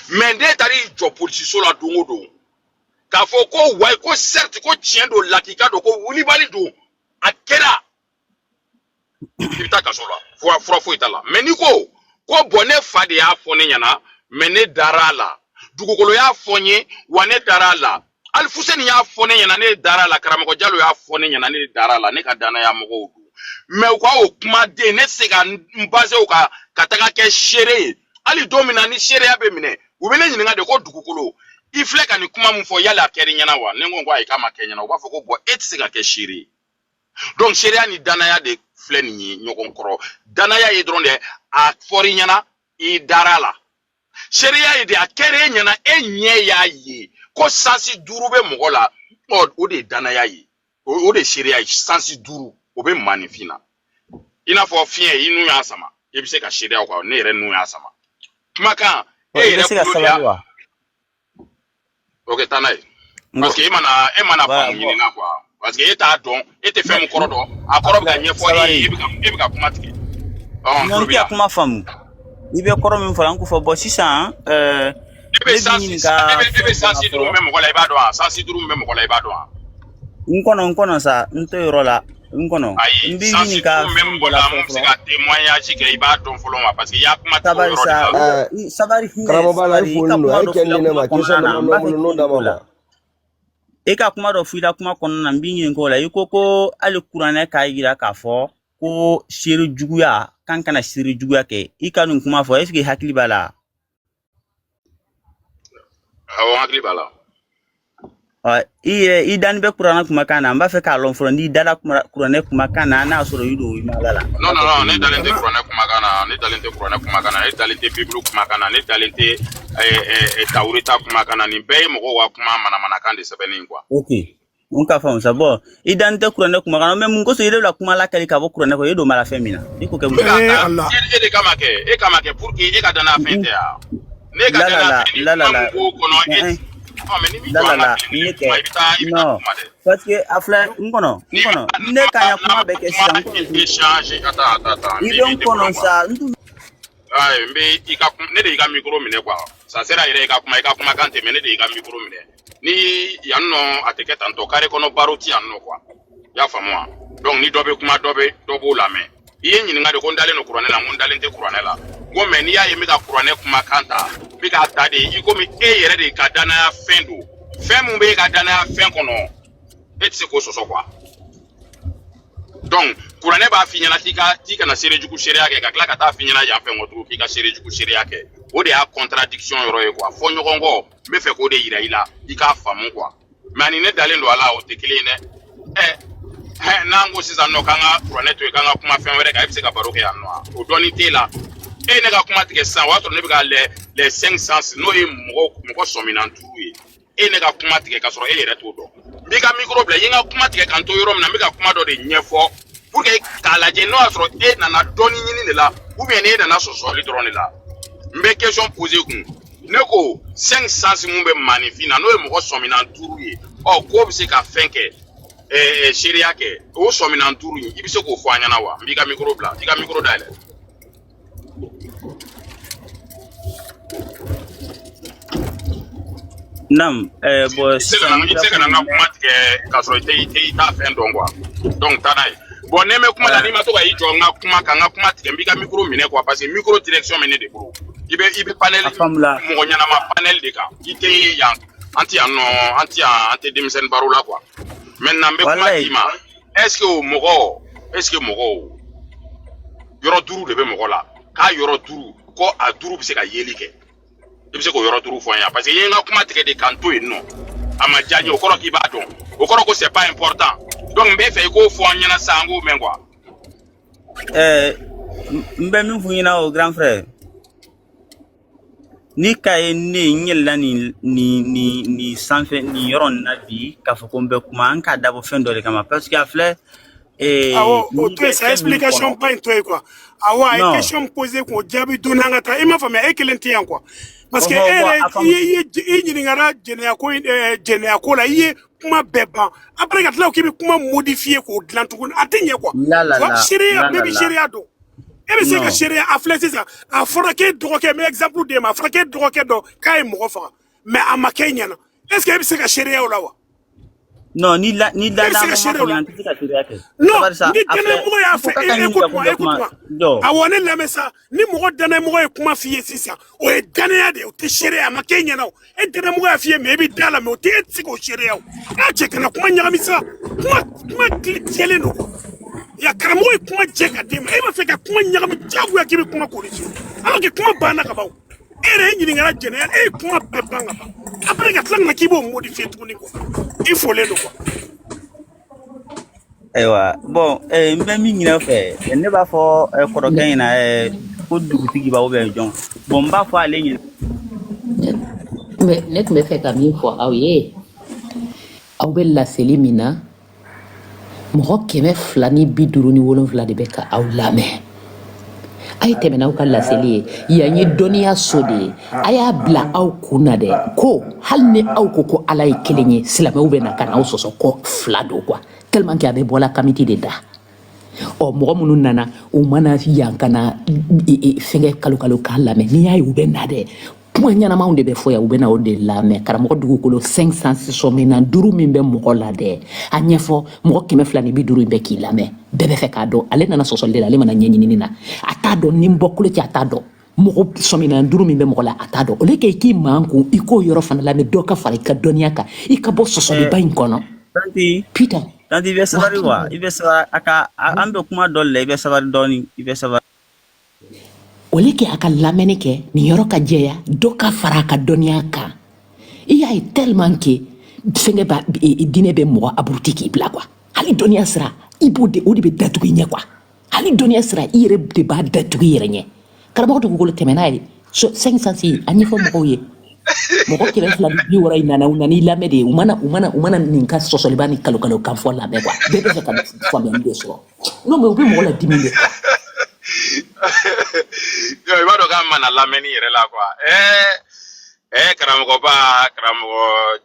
mɛ ne taara i jɔ polisiso la don o don k'a fɔ ko wayi ko certes ko tiɲɛ don lakika don ko wulibali don a kɛra i bɛ taa kaso la fura foyi t'a la mɛ n'i ko bɔn ne fa de y'a fɔ ne ɲɛna mɛ ne dara a la dugukolo y'a fɔ n ye wa ne dara a la Alfuseni y'a fɔ ne ɲɛna ne dara a la karamɔgɔ Jalo y'a fɔ ne ɲɛna ne dara a la ne ka danaya mɔgɔw don mais ou quoi au kuma de ne se ka base au ka kataka ke chere ali domina ni chere abe mine ou bene nyinga de ko dukukolo il flek ani kuma mu fo yala keri nyana wa nengo ngwa ikama kenya wa fo ko bo et se ka ke chere donc chere ani danaya de fle ni nyokon koro danaya e dron de a fori nyana i darala chere ya de a kere nyana enye ya yi ko sansi duru be mogola o de danaya yi o de chere ya sansi duru o be manifina ina fo fien inu ya sama e bi se ka chere kwa ne re nu ya sama maka e re ko ya ok tanay parce que e mana pa ngini na kwa parce que eta don ete fe mu koro do akoro ga nyefo e bi ka kuma tike non ki akuma famu ibe koro min fala nku fo bo sisan ebe sansi duru me mo ko la ibado sansi duru me mo ko la ibado nkono sa nto yorola nkono mbi ni ka me mo la mo se ka témoignage ke ibado folo ma parce que ya kuma sabari sa sabari kramo bala ifulu ay kenni ma kisa na no dama eka kuma do fuila kuma kono na mbi ni ko la yiko ali kurane ka yira ka fo ko shiri juguya kankana shiri juguya ke ikanu kuma fo est-ce que hakili bala hakili bala i dan be kurana kuma kana mba fe ka lon fro ni dala kurane kuma kana na soro yudo imagala non ne dalente kurane kuma kana ne dalente biblu kuma kana ne dalente taurita kuma kana ni be mo wa kuma mana kan de sebeni kwa okay unka fa on sabo i dan te kurane kuma kana même ngo so yele la kuma la kali ka bo kurane ko yedo mala femina iko ke Allah e kama ke pour que e ka dana fente ya ne ka dana ko kono non parce que afla ngono ne kanya kuma be ke sisan ko échange ata i don kono sa ay mbe ika ne de ika micro mine kwa sa sera ire ika kuma kante mene de ika micro mine ni yanno ateke tanto kare kono baroti yanno kwa ya famwa donc ni dobe kuma dobe dobo la me iye nyinga de ko ndale no kurane la ngondale nte kurane la go me ni ya yemi ka kurane kuma kanta bi ka tade iko mi e yere de ka dana ya fendo femu be ka dana ya fen kono etse ko soso kwa donc kurane ba finyana tika na sere juku sere yake ka klaka ta finyana ya fen ngotu kika sere juku sere yake o de a contradiction yoro e kwa fo nyogongo me fe ko de yira ila ika famu kwa mani ne dale ndo ala o tekele ne nango sisan no kanga kurane to kanga kuma fen were ka epse ka baroke ya no o doni tela e ne ka kuma tike san wato ne ka les 500 no e mo sominan tuwe e ne ka kuma tike ka soro e yere to do bi ka micro bla yinga kuma tike kan to yoro na bi ka kuma do de nyefo pour que kala je no asoro e na doni nyini ne la ou bien e na so so li drone la mbe question poser ku ne ko 500 mumbe manifina no e mo sominan tuwe o ko bi se ka fenke shiri yake o sominan tuwe ibi se ko fo anyana wa mbi ka micro bla diga micro dale nam bo c'est que na kuma tike ka so te ta fen dongwa donc tanai bon ne me kuma la ni ma to ga yi jo nga kuma tike mbi ka micro mine kwa parce que micro direction mine de bro ibe panel mo nyana ma panel de ka ite yang anti demisen barula quoi maintenant mbe kuma dima est-ce que mogo yoro duru de be mogo la ka yoro duru ko a duru bi se ka yeli ke ibi se ko yoro duru fo ya parce que yenga kuma tike de kanto e no ama jaji o koro ki ba don o koro ko c'est pas important donc mbe fe ko fo nyana sango mengwa mbe min fu nyina o grand frère ni kay ni nyella ni sanfe ni yoron na bi ka fo ko mbe kuma an ka dabo fendo le kama parce que afle c'est explication pas une toi quoi awa question posée ko jabi donanga ta ima fami e kelenti yan quoi parce que il nyingara jene ko la yi kuma beba après ka tla ko bi kuma modifier ko dlan tukun atenye quoi sharia baby sharia do e be se ka sharia afle c'est ça a forake droke mais exemple de ma forake droke do kay mo fa mais ama kenya est-ce que e be se ka sharia o lawa non ni la non ni tene mo ya fait écoute-moi awone la mesa ni mo dana mo e kuma fiye sisa o e dana ya de o te shere ama kenya na e dana mo ya fiye me bi dala me o te tsiko shere ya a che kana kuma nyamisa kuma tele no ya karamɔgɔ ye kuma jɛ ka d'e ma e b'a fɛ ka kuma ɲagami diyagoya k'i bɛ kuma corriger alors que kuma banna ka ban e yɛrɛ ye ɲininkala jɛnɛya e ye kuma bɛɛ ban ka ban après ka tila ka na k'i b'o modifier tuguni quoi i folen don quoi. Ayiwa bon n bɛ min ɲinɛ fɛ ne b'a fɔ kɔrɔkɛ ɲɛna ko dugutigi b'aw bɛ jɔn bon n b'a fɔ ale ɲɛna. ne tun bɛ fɛ ka min fɔ aw ye aw bɛ laseli min na mɔgɔ 257 de bɛ ka aw lamɛn a ye tɛmɛ n'aw ka laseli ye yan ye dɔnniya so de ye a y'a bila aw kun na dɛ ko hali ni aw ko ala ye kelen ye silamɛw bɛ na ka n'aw sɔsɔ ko 2 don quoi tellement que a bɛ bɔla kamiti de da mɔgɔ minnu nana u mana yan ka na fɛnkɛ kalo k'a lamɛn n'i y'a ye u bɛ na dɛ kuma ɲɛnamaw de bɛ fɔ yan u bɛ na o de lamɛn karamɔgɔ dugukolo 565 min bɛ mɔgɔ la dɛ a ɲɛfɔ mɔgɔ 250 in bɛ k'i lamɛn bɛɛ bɛ fɛ k'a dɔn ale nana sɔsɔli de la ale mana ɲɛɲinini na a t'a dɔn ni bɔ kolo cɛ a t'a dɔn mɔgɔ 5 min bɛ mɔgɔ la a t'a dɔn o le k'i man kun i k'o yɔrɔ fana lamɛn dɔ ka fara i ka dɔnniya kan i ka bɔ sɔsɔliba in kɔnɔ Peter tanti i bɛ sabari wa i bɛ sabari an bɛ kuma dɔ la i bɛ sabari dɔɔni i bɛ sabari. o le kɛ a ka lamɛnni kɛ nin yɔrɔ ka jɛya dɔ ka fara a ka dɔnniya kan i y'a ye tellement que fɛnkɛ diinɛ bɛ mɔgɔ aburuti k'i bila quoi hali dɔnniya sira i b'o de o de bɛ datugu i ɲɛ quoi hali dɔnniya sira i yɛrɛ de b'a datugu i yɛrɛ ɲɛ karamɔgɔ dugukolo tɛmɛna ye 506 a ɲɛfɔ mɔgɔw ye mɔgɔ 250 in nana u nana i lamɛn de ye u mana nin ka sɔsɔliba ni kalo kan fɔ lamɛn quoi bɛɛ bɛ fɛ ka faamuyali de sɔrɔ non mais u bɛ mɔgɔ la dimi de quoi. Yo, i b'a dɔn k'a mana lamɛnni yɛrɛ la quoi karamɔgɔ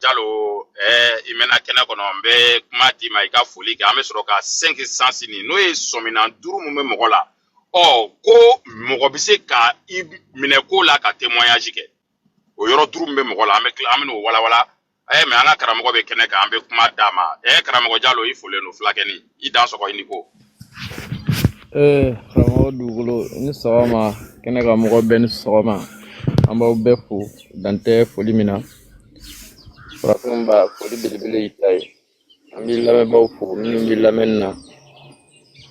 Jalo i mɛna kɛnɛ kɔnɔ n bɛ kuma d'i ma i ka foli kɛ an bɛ sɔrɔ ka 5 sens nin n'o ye sɔminan 5 mun bɛ mɔgɔ la ko mɔgɔ bɛ se ka i minɛ ko la ka témoignage kɛ o yɔrɔ 5 mun bɛ mɔgɔ la an bɛ n'o walawala mais an ka karamɔgɔ bɛ kɛnɛ kan an bɛ kuma d'a ma karamɔgɔ Jalo i folen don fulakɛni i dan sɔgɔ i ni ko. karamɔgɔ dugukolo ni sɔgɔma kɛnɛ ka mɔgɔ bɛɛ ni sɔgɔma an b'aw bɛɛ fo dantɛ foli min na farafin b'a foli belebele y'i ta ye an b'i lamɛnbaaw fo minnu b'i lamɛnni na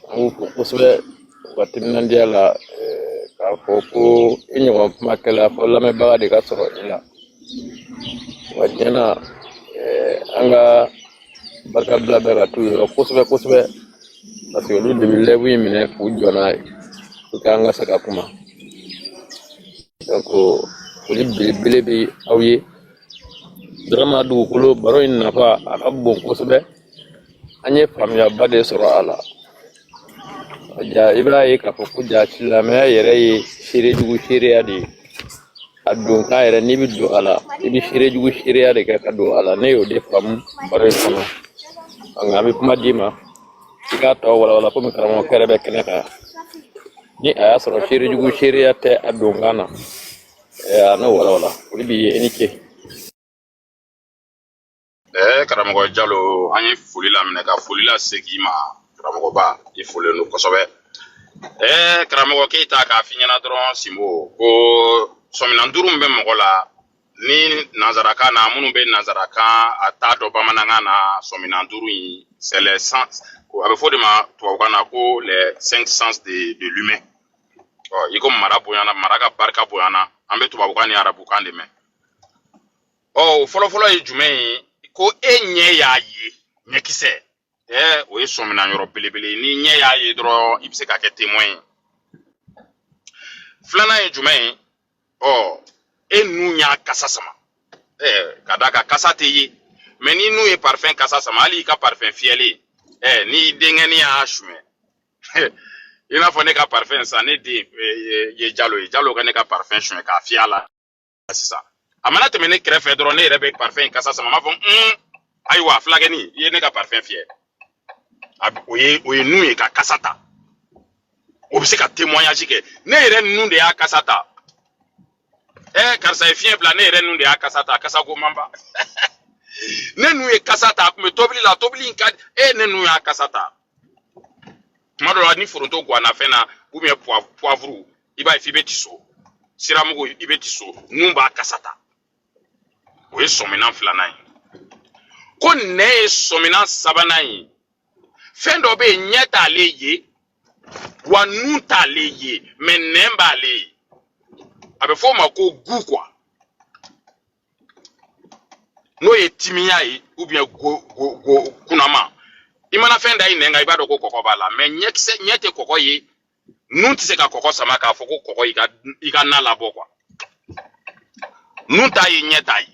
an b'u fo kosɛbɛ u ka timinandiya la k'a fɔ ko i ɲɔgɔn kumakɛla fɔ lamɛnbaga de ka sɔrɔ i la wa diɲɛ na an ka barikabila bɛɛ ka t'u yɔrɔ kosɛbɛ kosɛbɛ parce que olu de bɛ lɛbu in minɛ k'u jɔ n'a ye pour que an ka se ka kuma donc foli belebele bɛ aw ye vraiment dugukolo baro in nafa a ka bon kosɛbɛ an ye faamuyaba de sɔrɔ a la i b'a ye k'a fɔ ko ja silamɛya yɛrɛ ye seerejugu seereya de ye a don k'a yɛrɛ n'i bɛ don a la i bɛ seerejugu seereya de kɛ ka don a la ne y'o de faamu baro in kɔnɔ donc an bɛ kuma d'i ma i k'a tɔ walawala komi karamɔgɔkɛ yɛrɛ bɛ kɛnɛ kan ni a y'a sɔrɔ seerejugu seereya tɛ a don kan na a n'o walawala olu b'i ye i ni ce. karamɔgɔ Jalo an ye foli laminɛ ka foli lasegin i ma karamɔgɔba i folen don kosɛbɛ karamɔgɔ Keyita k'a f'i ɲɛna dɔrɔn Simbo ko sɔminan 5 min bɛ mɔgɔ la ni nanzarakan na minnu bɛ nanzarakan a t'a dɔn bamanankan na sɔminan 5 in c'est les sens a bɛ fɔ de ma tubabukan na ko les 5 sens de l'humain i ko mara bonyana mara ka barika bonyana an bɛ tubabukan ni arabukan de mɛn fɔlɔfɔlɔ ye jumɛn ye ko e ɲɛ y'a ye ɲɛkisɛ o ye sɔminan yɔrɔ belebele ni ɲɛ y'a ye dɔrɔn i bɛ se ka kɛ témoin ye filanan ye jumɛn ye e nun y'a kasa sama ka da ka kasa tɛ ye mais ni nun ye parfum kasa sama hali i ka parfum fiyɛlen ni denkɛni y'a sumɛ i n'a fɔ ne ka parfum san ne den ye Jalo ka ne ka parfum sumɛ k'a fiyɛ a la sisan a mana tɛmɛ ne kɛrɛfɛ dɔrɔn ne yɛrɛ bɛ parfum kasa sama m'a fɔ ayiwa fulakɛni i ye ne ka parfum fiyɛ o ye nun ye ka kasa ta o bɛ se ka témoignage kɛ ne yɛrɛ nun de y'a kasa ta karisa ye fiɲɛ bila ne yɛrɛ nun de y'a kasa ta kasa ko man ba ne nun ye kasa ta a tun bɛ tobili la tobili in ka ne nun y'a kasa ta tuma dɔ la ni foronto guwanna fɛn na ou bien poivre i b'a ye f'i bɛ tiso siramugu i bɛ tiso nun b'a kasa ta o ye sɔminan 2nan ye ko nɛ ye sɔminan 3nan ye fɛn dɔ bɛ yen ɲɛ t'ale ye wa nun t'ale ye mais nɛn b'ale ye a bɛ fɔ o ma ko gu quoi n'o ye timiya ye ou bien go kunama i mana fɛn da i nɛn kan i b'a dɔn ko kɔgɔ b'a la mais ɲɛ tɛ kɔgɔ ye nun tɛ se ka kɔgɔ sama k'a fɔ ko kɔgɔ i ka na labɔ quoi nun t'a ye ɲɛ t'a ye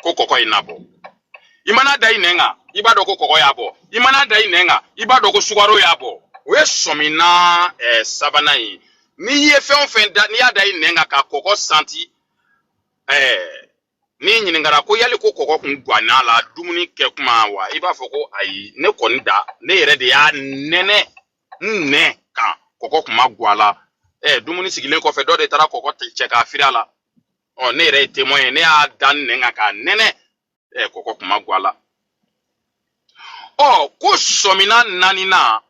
ko kɔgɔ ye na bɔ i mana da i nɛn kan i b'a dɔn ko kɔgɔ y'a bɔ i mana da i nɛn kan i b'a dɔn ko sukaro y'a bɔ o ye sɔmina sabanan ye n'i ye fɛn o fɛn da n'i y'a da i nɛn kan ka kɔgɔ santi n'i ɲininkara ko yali ko kɔgɔ kun guwanna la dumuni kɛ kuma wa i b'a fɔ ko ayi ne kɔni da ne yɛrɛ de y'a nɛnɛ n nɛn kan kɔgɔ kun ma guwan a la dumuni sigilen kɔfɛ dɔ de taara kɔgɔ cɛ k'a firi a la ne yɛrɛ ye témoin ye ne y'a da n nɛn kan k'a nɛnɛ kɔgɔ kun ma guwan a la ko sɔmina naaninan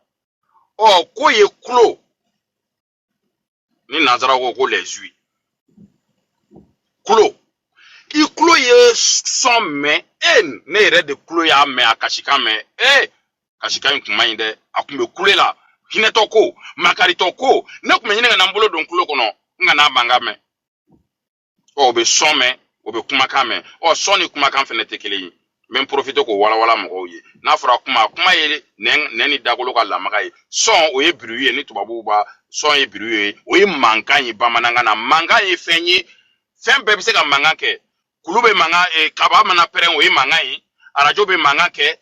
ko ye kulo ni nanzaraw ko les yeux kulo i kulo ye sɔn mɛn ne yɛrɛ de kulo y'a mɛn a kasikan mɛn kasikan in kun man ɲi dɛ a kun bɛ kule la hinɛtɔ ko makaritɔ ko ne kun bɛ ɲini ka na n bolo don kulo kɔnɔ n ka n'a mankan mɛn o bɛ sɔn mɛn o bɛ kumakan mɛn sɔn ni kumakan fɛnɛ tɛ kelen ye n bɛ n profite k'o walawala mɔgɔw ye n'a fɔra kuma ye nɛn ni dagolo ka lamaga ye sɔn o ye biruyi ye ni tubabuw b'a sɔn ye biruyi ye o ye mankan ye bamanankan na mankan ye fɛn ye fɛn bɛɛ bɛ se ka mankan kɛ kulu bɛ mankan kaba mana pɛrɛn o ye mankan ye arajo bɛ mankan kɛ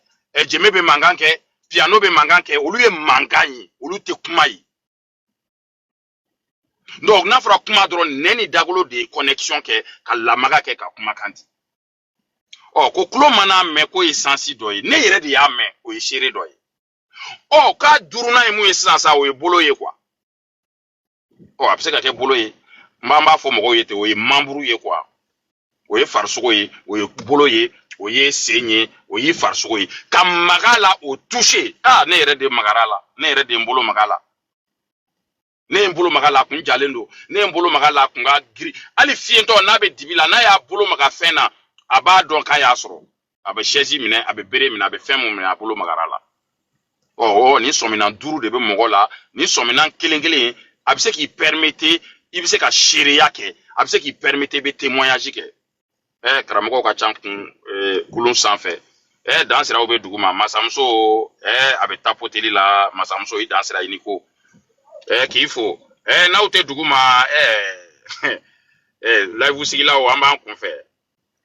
jɛmɛ bɛ mankan kɛ piano bɛ mankan kɛ olu ye mankan ye olu tɛ kuma ye donc n'a fɔra kuma dɔrɔn nɛn ni dagolo de ye connexion kɛ ka lamaga kɛ ka kumakan di ko kulo mana mɛn k'o ye sansi dɔ ye ne yɛrɛ de y'a mɛn o ye seere dɔ ye k'a duurunan ye mun ye sisan sa o ye bolo ye quoi a bɛ se ka kɛ bolo ye n b'a fɔ mɔgɔw ye ten o ye membre ye quoi o ye farisogo ye o ye bolo ye o ye sen ye o ye farisogo ye ka maga la o toucher ne yɛrɛ de magara la ne yɛrɛ de n bolo maga la ne ye n bolo maga la a kun jalen don ne ye n bolo maga la a kun ka giri hali fiyentɔ n'a bɛ dibi la n'a y'a bolo maga fɛn na a b'a dɔn k'a y'a sɔrɔ a bɛ chaise minɛ a bɛ bere minɛ a bɛ fɛn mun minɛ a bolo magara la ni sɔminan 5 de bɛ mɔgɔ la ni sɔminan kelen kelen a bɛ se k'i permettre i bɛ se ka seereya kɛ a bɛ se k'i permettre i bɛ témoignage kɛ karamɔgɔw ka ca kulun sanfɛ dan siraw bɛ dugu ma masamuso a bɛ tapoteli la masamuso i dan sira ɲini ko k'i fo n'aw tɛ dugu ma live sigilaw an b'an kunfɛ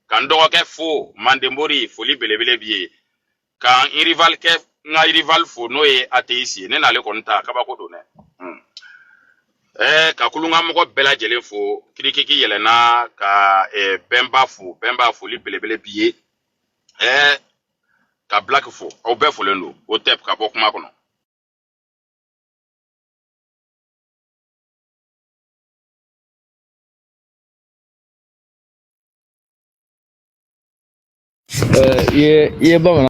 ka n dɔgɔkɛ fo Mandenbori foli belebele b'i ye ka n rival kɛ n ka rival fo n'o ye atheiste ye ne n'ale kɔni ta kabako don dɛ ka kulungamɔgɔ bɛɛ lajɛlen fo kirikiki yɛlɛnna ka bɛnba foli belebele b'i ye ka Black fo aw bɛɛ folen don o tɛp ka bɔ kuma kɔnɔ i ye bamanan